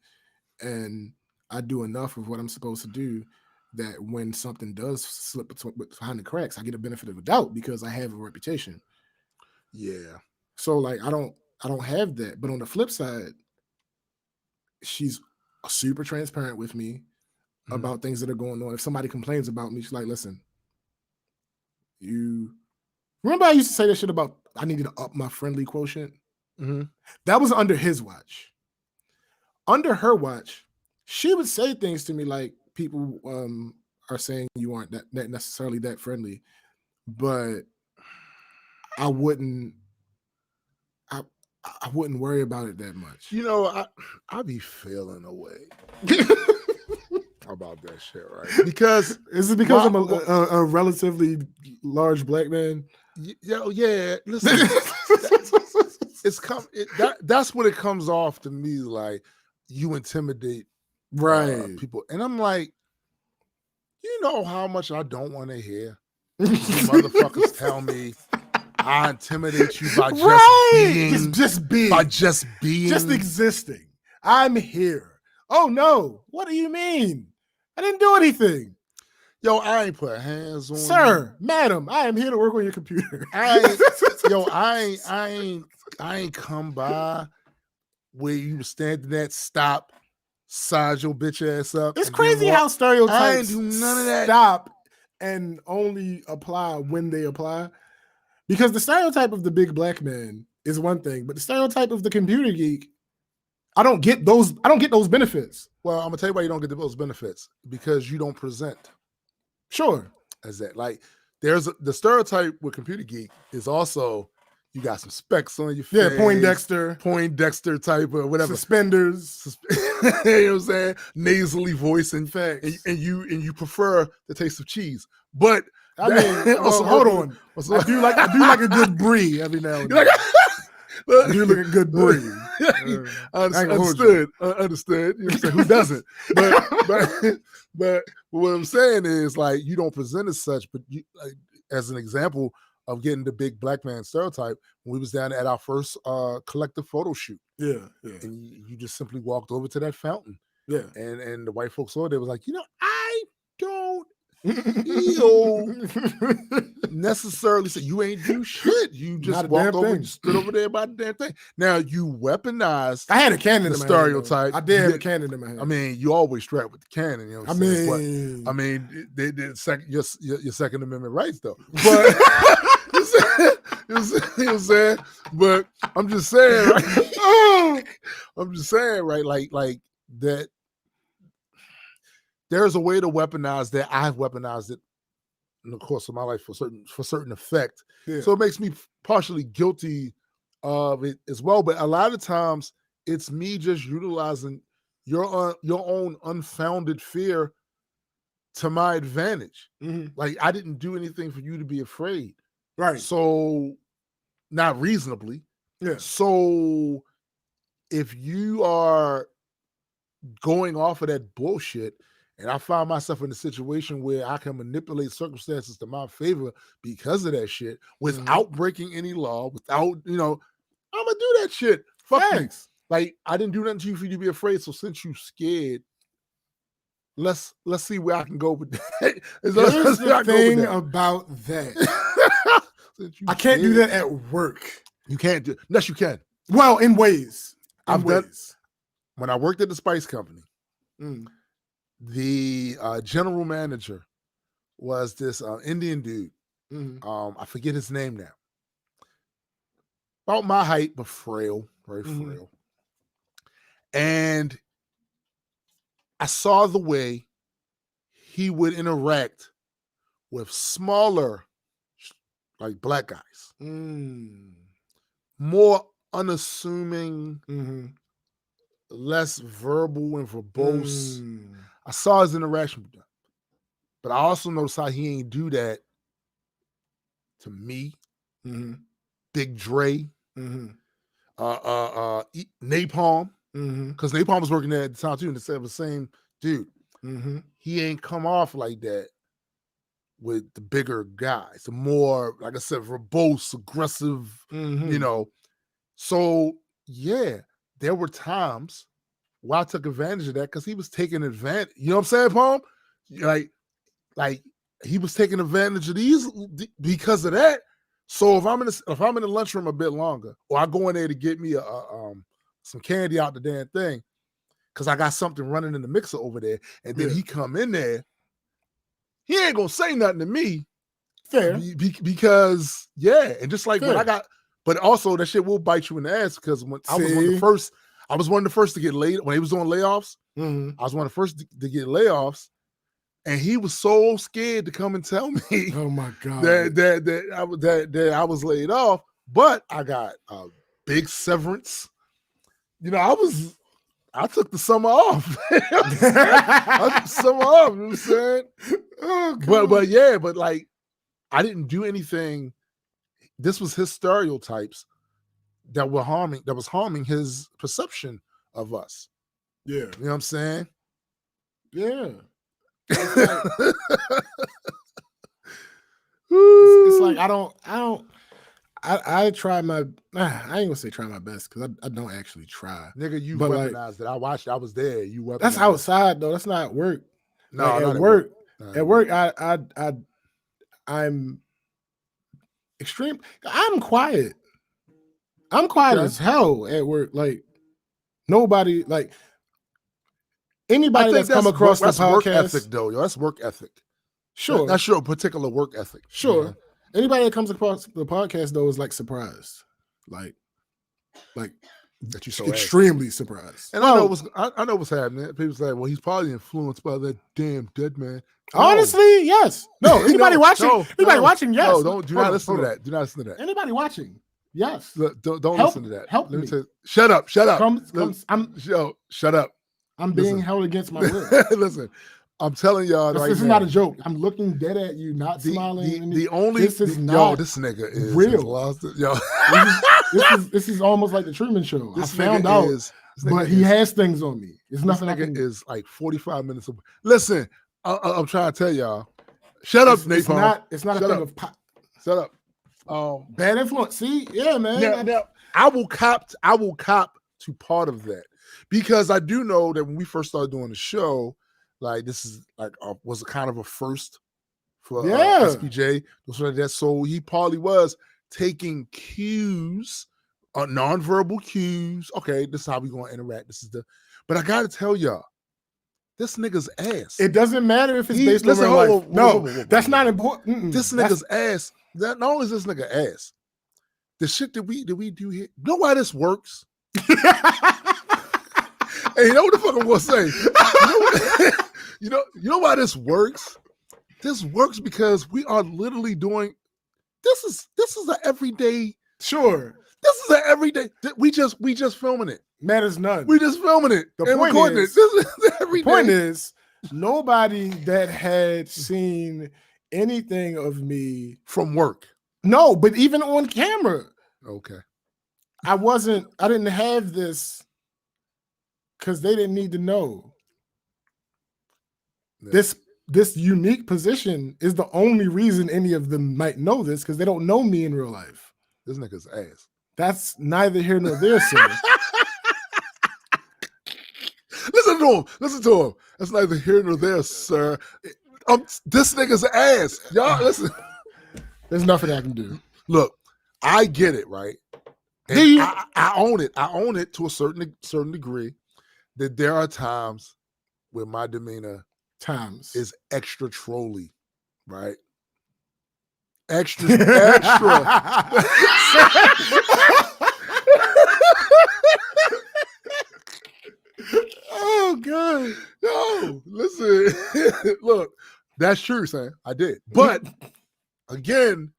and I do enough of what I'm supposed to do that when something does slip behind the cracks, I get a benefit of the doubt because I have a reputation. Yeah. So like I don't have that. But on the flip side, she's super transparent with me about things that are going on. If somebody complains about me, she's like, listen, you remember I used to say that shit about I needed to up my friendly quotient? That was under his watch. Under her watch, she would say things to me like people are saying you aren't that necessarily that friendly, but I wouldn't worry about it that much. You know, I be feeling a way about that shit, right? Because is it because I'm a relatively large black man? Yeah. Listen, that's what it comes off to me like you intimidate people, and I'm like, you know how much I don't want to hear you motherfuckers tell me I intimidate you by just being, just existing. I'm here. Oh no, what do you mean? I didn't do anything. Yo, I ain't put hands on sir, you. Madam, I am here to work on your computer. I ain't come by where you were standing at, stop, size your bitch ass up. It's crazy how stereotypes I ain't do none of that. Stop and only apply when they apply. Because the stereotype of the big black man is one thing, but the stereotype of the computer geek, I don't get those benefits. Well, I'm gonna tell you why you don't get those benefits, because you don't present Sure. as that. Like, there's the stereotype with computer geek is also you got some specs on your face. Yeah, Poindexter type or whatever. Suspenders. You know what I'm saying? Nasally voice and Facts. and you prefer the taste of cheese. But I mean, hold on. I do like a good brie every now and then. I do like a good brie. Understood. You know what I'm saying? Who doesn't? But what I'm saying is, like, you don't present as such, but you, like, as an example of getting the big black man stereotype, when we was down at our first collective photo shoot. Yeah. And you just simply walked over to that fountain. Yeah. And the white folks over there was like, I don't feel necessarily say you ain't do shit. You just walked over and stood over there by the damn thing. Now you weaponized. I had a cannon in my stereotype. Hand, I did have a cannon in my hand. I mean, you always strapped with the cannon. You know what I'm saying? But, I mean, they did your Second Amendment rights though. But you know what I'm saying? But I'm just saying, right? I'm just saying, right? Like that. There's a way to weaponize that. I've weaponized it in the course of my life for certain effect. Yeah. So it makes me partially guilty of it as well. But a lot of times it's me just utilizing your own unfounded fear to my advantage. Mm-hmm. Like, I didn't do anything for you to be afraid. Right. So, not reasonably. Yeah. So if you are going off of that bullshit, and I find myself in a situation where I can manipulate circumstances to my favor because of that shit without breaking any law, without, I'm gonna do that shit. Fuck you. Like, I didn't do nothing to you for you to be afraid. So since you scared, let's see where I can go with that. Here's the thing about that. I can't do that at work. You can't do it. Yes, you can. Well, in ways. When I worked at the Spice Company, the general manager was this Indian dude. I forget his name now. About my height, but frail, very frail. And I saw the way he would interact with smaller, like, black guys. More unassuming, less verbal and verbose. I saw his interaction with them. But I also noticed how he ain't do that to me, Big Dre, Napalm, because Napalm was working there at the time too, and it's the same dude. He ain't come off like that with the bigger guys, the more, like I said, verbose, aggressive, So yeah, there were times where I took advantage of that because he was taking advantage. You know what I'm saying, Palm? Like he was taking advantage of these because of that. So if I'm in the lunchroom a bit longer, or I go in there to get me some candy out the damn thing, because I got something running in the mixer over there, and then he come in there, he ain't gonna say nothing to me. Fair. Because and just like when I got, but also that shit will bite you in the ass, because when I was one of the first to get laid when he was doing layoffs. I was one of the first to get layoffs, and he was so scared to come and tell me, oh my God, that I was laid off. But I got a big severance. I took the summer off. I took the summer off. You know what I'm saying? Oh, but like, I didn't do anything. This was his stereotypes that was harming his perception of us. Yeah. You know what I'm saying? Yeah. It's like I try my, I ain't gonna say try my best, because I don't actually try. Nigga, you weaponized it. I watched. I was there. You weaponized. That's outside though. That's not work. No, like, not at work. Not at work, I'm extreme. I'm quiet. I'm quiet as hell at work. Like, nobody, like, anybody that's come across the podcast. Work ethic, though. Yo, that's work ethic. Sure. That's your particular work ethic. Sure. Anybody that comes across the podcast though is like surprised, like That you so extremely surprised. And I know what's happening. People say, "Well, he's probably influenced by that damn dead man." No. Honestly, yes. No, anybody watching? Watching? Yes. No, do not listen to that. Do not listen to that. Anybody watching? Yes. Look, don't listen to that. Help me. Shut up. Shut up. Shut up. I'm being held against my will. Listen, I'm telling y'all this is not a joke. I'm looking dead at you, not smiling. This nigga is real. Lost it. Yo. this is almost like the Truman Show. I found out, but he has things on me. It's nothing. This nigga is like 45 minutes. Listen, I'm trying to tell y'all. Shut up, Napalm. It's not a thing of pop. Shut up. Bad influence. See, yeah, man. Now, I will cop to part of that, because I do know that when we first started doing the show, like this is like was kind of a first for SPJ. So he probably was taking cues, nonverbal cues. Okay, this is how we gonna interact. But I gotta tell y'all, this nigga's ass. It doesn't matter if it's based on real life. No, that's not important. This nigga's ass. Not only is this nigga ass, the shit that we do here. You know why this works? Hey, you know what the fuck I'm gonna say? You know why this works? This works because we are literally doing. This is an everyday. Sure. This is an everyday. We just filming it. Matters none. We just filming it. The point is, nobody that had seen anything of me from work. No, but even on camera. Okay. I didn't have this because they didn't need to know. Yeah. This unique position is the only reason any of them might know this, because they don't know me in real life. This nigga's ass. That's neither here nor there, sir. Listen to him. That's neither here nor there, sir. This nigga's ass. Y'all, listen. There's nothing I can do. Look, I get it, right? And I own it. I own it to a certain degree, that there are times where my demeanor is extra trolly, right? Extra. Oh God. No, listen. Look, that's true, Sam. I did. But again,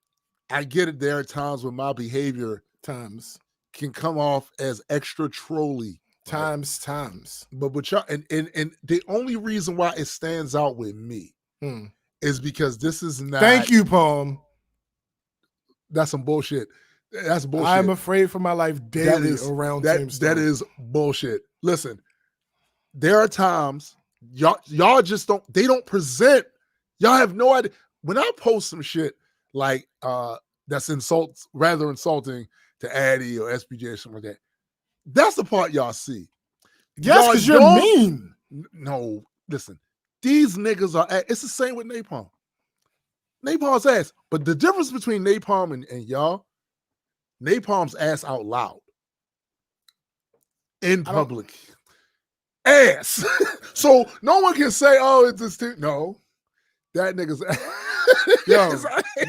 I get it. There are times when my behavior can come off as extra trolly. Times. But with y'all, and the only reason why it stands out with me is because this is not. Thank you, Palm. That's some bullshit. That's bullshit. I'm afraid for my life daily around that is bullshit. Listen, there are times y'all just don't. They don't present. Y'all have no idea. When I post some shit like that's rather insulting to Addy or SPJ or something like that, that's the part y'all see. Yes, because you're mean. No, listen. These niggas are. It's the same with Napalm. Napalm's ass. But the difference between Napalm and y'all, Napalm's ass out loud. In public. Ass. So no one can say, oh, it's this thing. No. That nigga's ass.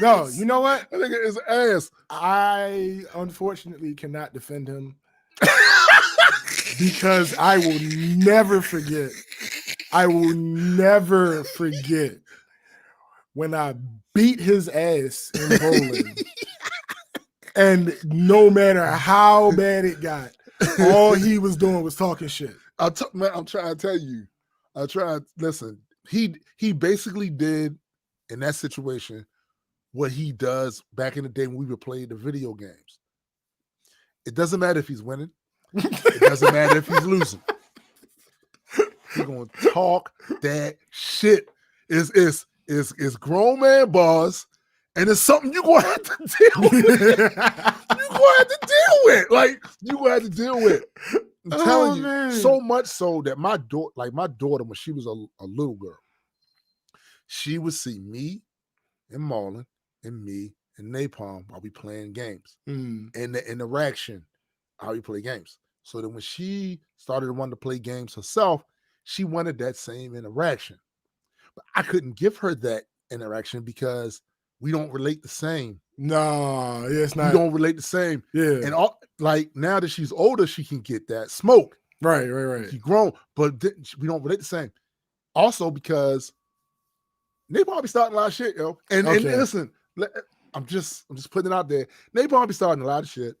No, you know what? That nigga is ass. I unfortunately cannot defend him because I will never forget. When I beat his ass in bowling. And no matter how bad it got, all he was doing was talking shit. I'm trying to tell you. Listen, he basically did in that situation what he does back in the day when we would play the video games. It doesn't matter if he's winning. It doesn't matter if he's losing. He's gonna talk that shit. It's grown man bars, and it's something you're gonna have to deal with. You're gonna have to deal with. Like, you're gonna have to deal with. I'm telling you, man. So much so that my daughter, when she was a little girl, she would see me and Marlon and me and Napalm while we playing games. And the interaction, how we play games. So that when she started wanting to play games herself, she wanted that same interaction. But I couldn't give her that interaction because we don't relate the same. No, yeah, it's We not. don't relate the same. Yeah, And all like now that she's older, she can get that smoke. right. She grown, but we don't relate the same. Also, because Napalm be starting a lot of shit, yo. And listen, I'm just putting it out there. Napalm be starting a lot of shit.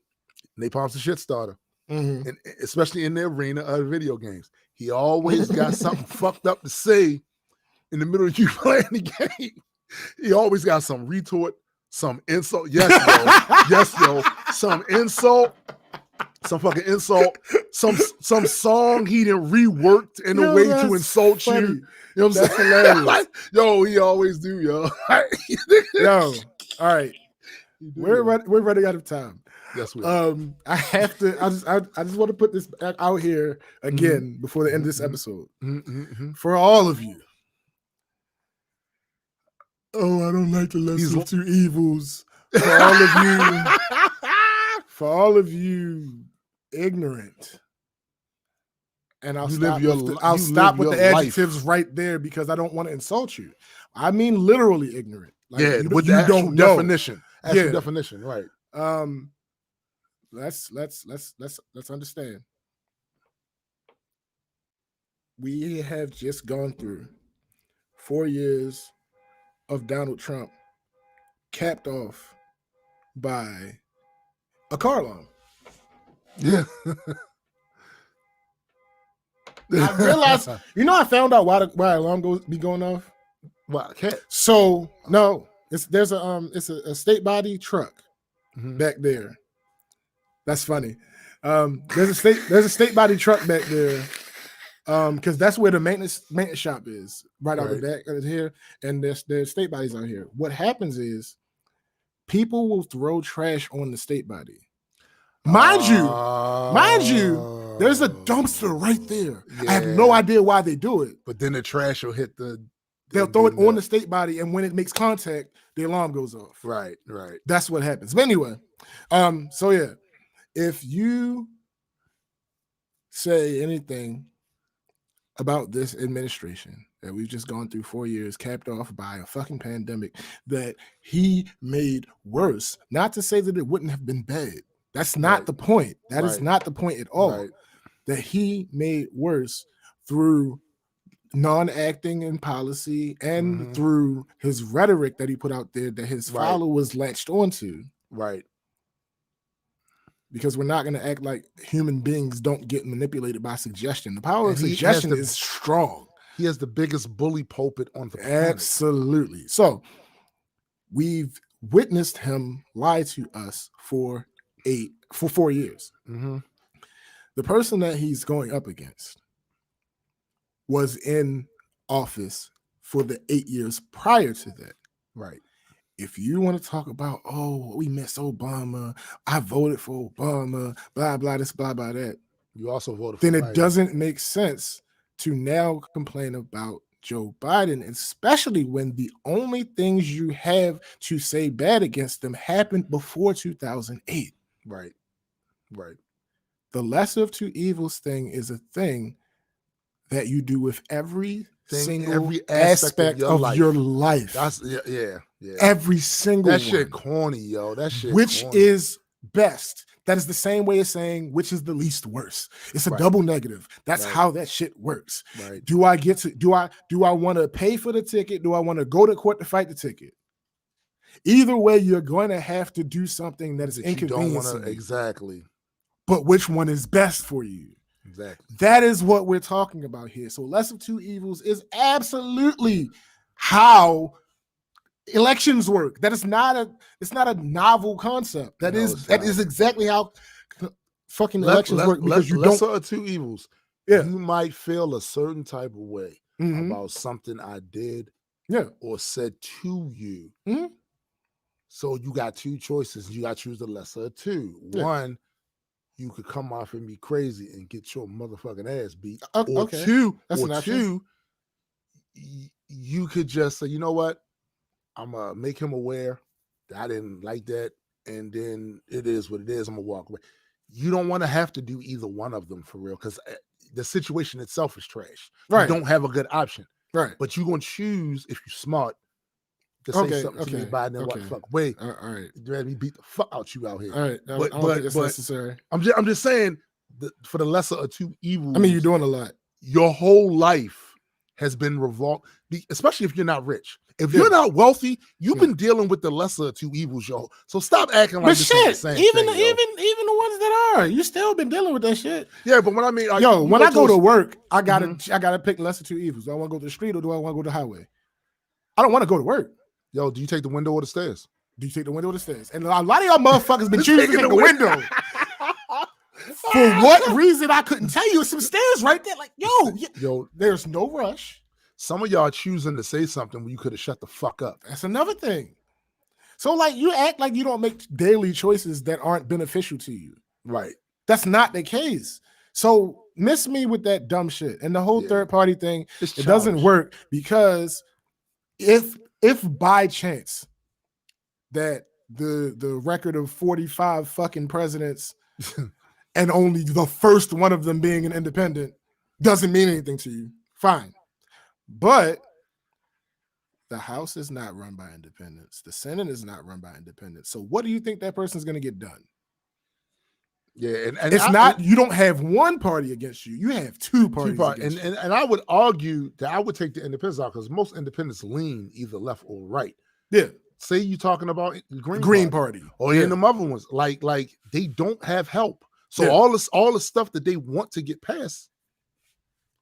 Napalm's a shit starter. Mm-hmm. And especially in the arena of video games. He always got something fucked up to say in the middle of you playing the game. He always got some retort, some insult. Yes, yo. Some insult, some fucking insult, some song he didn't reworked in a way to insult funny. you. You know what I'm saying? Hilarious. Like, yo, he always do, yo. Yo, all right. We're running out of time. Yes, we are. I have to. I just want to put this out here again before the end of this episode for all of you. Oh, I don't like the lesson of two evils. For all of you ignorant. And I'll stop with the adjectives right there because I don't want to insult you. I mean literally ignorant. Like, with the actual definition. Actual definition, right. Let's understand. We have just gone through 4 years of Donald Trump, capped off by a car alarm. Yeah. I realized, I found out why alarm be going off. Well, cat. So no, it's a state body truck back there. That's funny. There's a state body truck back there. Because that's where the maintenance shop is, right out the back of here, and there's state bodies out here. What happens is people will throw trash on the state body. Mind you, there's a dumpster right there. Yeah. I have no idea why they do it. But then the trash will hit they'll throw it on the state body, and when it makes contact, the alarm goes off. Right. That's what happens. But anyway, so yeah, if you say anything about this administration that we've just gone through 4 years, capped off by a fucking pandemic that he made worse, not to say that it wouldn't have been bad. That's not the point. That is not the point at all. Right. That he made worse through non-acting in policy and through his rhetoric that he put out there that his followers latched onto. Right. Because we're not going to act like human beings don't get manipulated by suggestion. The power of suggestion is strong. He has the biggest bully pulpit on the planet. Absolutely. So we've witnessed him lie to us for 4 years. The person that he's going up against was in office for the 8 years prior to that. Right. If you want to talk about, we miss Obama, I voted for Obama, blah, blah, this, blah, blah, that. You also voted for Then it doesn't make sense to now complain about Joe Biden, especially when the only things you have to say bad against them happened before 2008. Right. The lesser of two evils thing is a thing that you do with every aspect of your life. That's yeah. Every single that shit corny, yo. That shit which corny. Is best. That is the same way as saying which is the least worst. It's a double negative. That's how that shit works. Right. Do I want to pay for the ticket? Do I want to go to court to fight the ticket? Either way, you're going to have to do something that is inconvenient. Exactly. But which one is best for you? Exactly. That is what we're talking about here. So less of two evils is absolutely how elections work. It's not a novel concept. That is exactly how fucking elections work. Because lesser of two evils. Yeah. You might feel a certain type of way about something I did or said to you. So you got two choices. You got to choose the lesser of two. Yeah. One, you could come off and be crazy and get your motherfucking ass beat. Two, you could just say, you know what? I'm going to make him aware that I didn't like that. And then it is what it is. I'm going to walk away. You don't want to have to do either one of them for real because the situation itself is trash. Right. You don't have a good option. Right. But you're going to choose, if you're smart, to say something to me about it and walk the fuck away. All right. You'd rather me beat the fuck out you out here. All right. I don't think it's necessary. I'm just saying for the lesser of two evils. I mean, you're doing a lot. Your whole life has been revolved, especially if you're not rich. If you're not wealthy, you've been dealing with the lesser of two evils, yo. So stop acting like this ain't the same even thing, even the ones that are, you still been dealing with that shit. Yeah, but when I mean, when I go to work, I gotta pick lesser two evils. Do I want to go to the street or do I want to go to the highway? I don't want to go to work. Yo, do you take the window or the stairs? Do you take the window or the stairs? And a lot of y'all motherfuckers been choosing to take the window. For what reason, I couldn't tell you. Some stairs right there. Like, yo, there's no rush. Some of y'all choosing to say something when you could have shut the fuck up. That's another thing. So, like, you act like you don't make daily choices that aren't beneficial to you. Right. That's not the case. So, miss me with that dumb shit. And the whole third party thing, it doesn't work because if by chance that the record of 45 fucking presidents and only the first one of them being an independent doesn't mean anything to you, fine. But the House is not run by independents. The Senate is not run by independents. So what do you think that person's going to get done? Yeah, and you don't have one party against you. You have two parties against you. And I would argue that I would take the independents out because most independents lean either left or right. Yeah. Say you're talking about Green Party. Or in the other ones. Like they don't have help. So all the stuff that they want to get passed,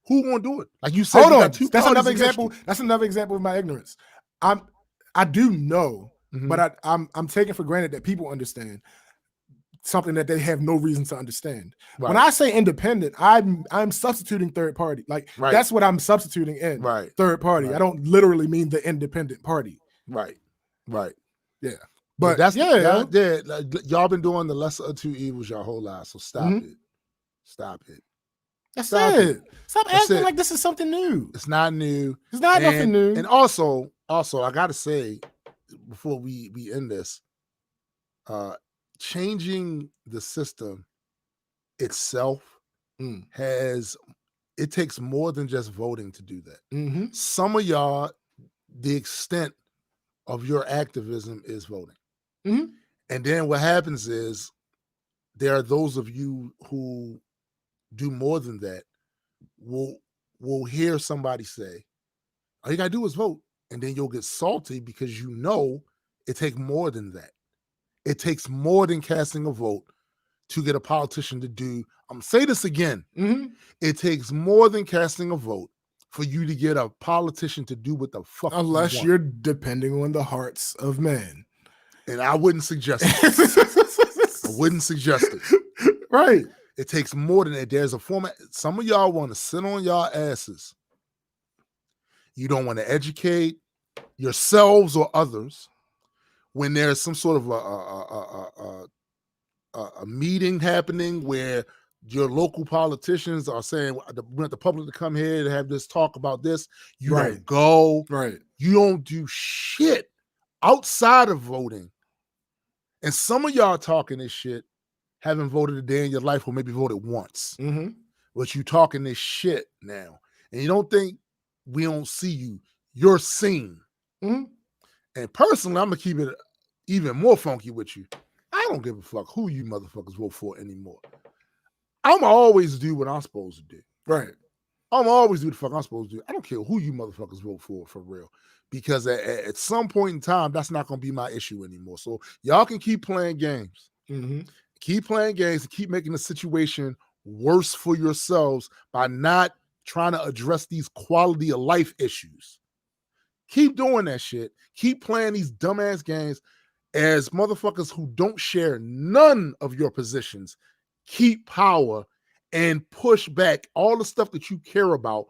who gonna do it? Like you said, hold on. That's another example. That's another example of my ignorance. I do know, but I'm taking for granted that people understand something that they have no reason to understand. Right. When I say independent, I'm substituting third party. Like that's what I'm substituting in. Right. Third party. Right. I don't literally mean the independent party. Right. Yeah. But that's y'all been doing the lesser of two evils your whole life. So stop it. Stop it. That's it. Stop acting like this is something new. It's not new. It's not nothing new. And also, I gotta say, before we end this, changing the system itself it takes more than just voting to do that. Some of y'all, the extent of your activism is voting. And then what happens is there are those of you who do more than that will hear somebody say, all you gotta do is vote. And then you'll get salty because you know it takes more than that. It takes more than casting a vote to get a politician to do. I'm gonna say this again. It takes more than casting a vote for you to get a politician to do what the fuck. Unless you're depending on the hearts of men. And I wouldn't suggest it. I wouldn't suggest it. Right. It takes more than that. There's a format. Some of y'all want to sit on y'all asses. You don't want to educate yourselves or others when there's some sort of a meeting happening where your local politicians are saying, we want the public to come here to have this talk about this. You don't go. Right. You don't do shit outside of voting. And some of y'all talking this shit haven't voted a day in your life or maybe voted once. But you talking this shit now. And you don't think we don't see you. You're seen. And personally, I'm going to keep it even more funky with you. I don't give a fuck who you motherfuckers vote for anymore. I'm always do what I'm supposed to do. Right. I'm always do the fuck I'm supposed to do. I don't care who you motherfuckers vote for real. Because at some point in time, that's not going to be my issue anymore. So y'all can keep playing games. Keep playing games and keep making the situation worse for yourselves by not trying to address these quality of life issues. Keep doing that shit. Keep playing these dumbass games as motherfuckers who don't share none of your positions. Keep power and push back all the stuff that you care about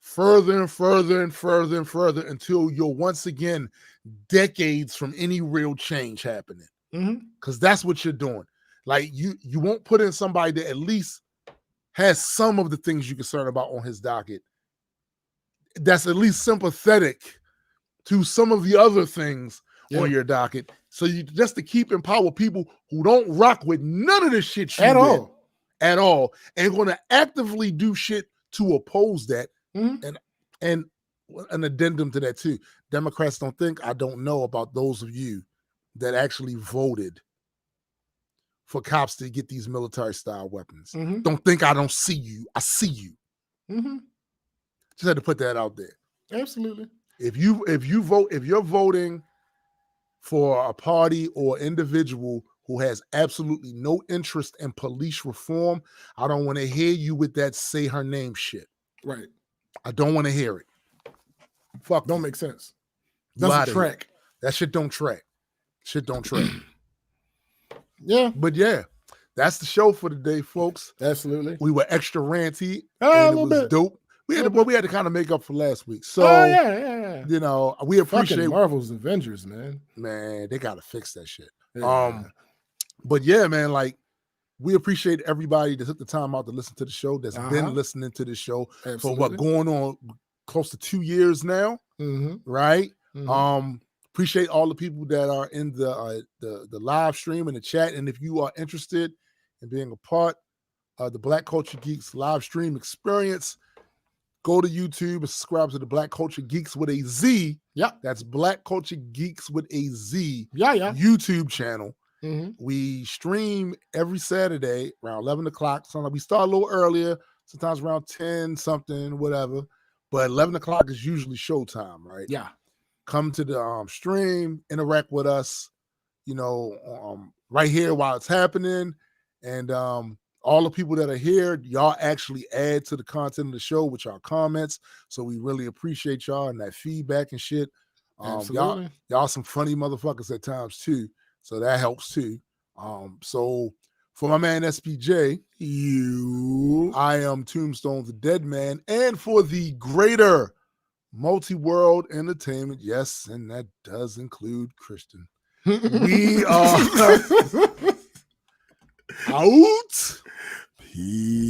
further and further and further and further until you're once again decades from any real change happening. Because that's what you're doing. Like you won't put in somebody that at least has some of the things you're concerned about on his docket. That's at least sympathetic to some of the other things on your docket. So you just to keep in power people who don't rock with none of the shit you at all, and going to actively do shit to oppose that. And an addendum to that too. Democrats don't think I don't know about those of you that actually voted for cops to get these military-style weapons. Mm-hmm. Don't think I don't see you. I see you. Mm-hmm. Just had to put that out there. Absolutely. If you're voting for a party or individual who has absolutely no interest in police reform, I don't want to hear you with that say her name shit. Right. I don't want to hear it. Fuck. Don't you. make sense. You Doesn't outta here. track. That shit don't track. Shit don't track. Yeah. But yeah, that's the show for today, folks. Absolutely. We were extra ranty, A and it little was bit. dope. We had to kind of make up for last week. So, yeah. you know, we appreciate Fucking Marvel's Avengers, man. Man, they gotta fix that shit. Yeah. But yeah, man, like we appreciate everybody that took the time out to listen to the show, that's been listening to the show for what going on close to 2 years now. Mm-hmm. Right? Mm-hmm. Appreciate all the people that are in the live stream and the chat. And if you are interested in being a part of the Black Culture Geeks live stream experience, go to YouTube and subscribe to the Black Culture Geeks with a Z. Yeah. That's Black Culture Geeks with a Z. Yeah. YouTube channel. Mm-hmm. We stream every Saturday around 11 o'clock. Sometimes we start a little earlier, sometimes around 10 something, whatever. But 11 o'clock is usually showtime, right? Yeah. Come to the stream, interact with us, you know, right here while it's happening. And all the people that are here, y'all actually add to the content of the show with y'all comments. So we really appreciate y'all and that feedback and shit. Absolutely. Y'all some funny motherfuckers at times too. So that helps too. So for my man SPJ, I am Tombstone the Dead Man. And for the greater multi-world entertainment, yes, and that does include Christian. We are out. Peace.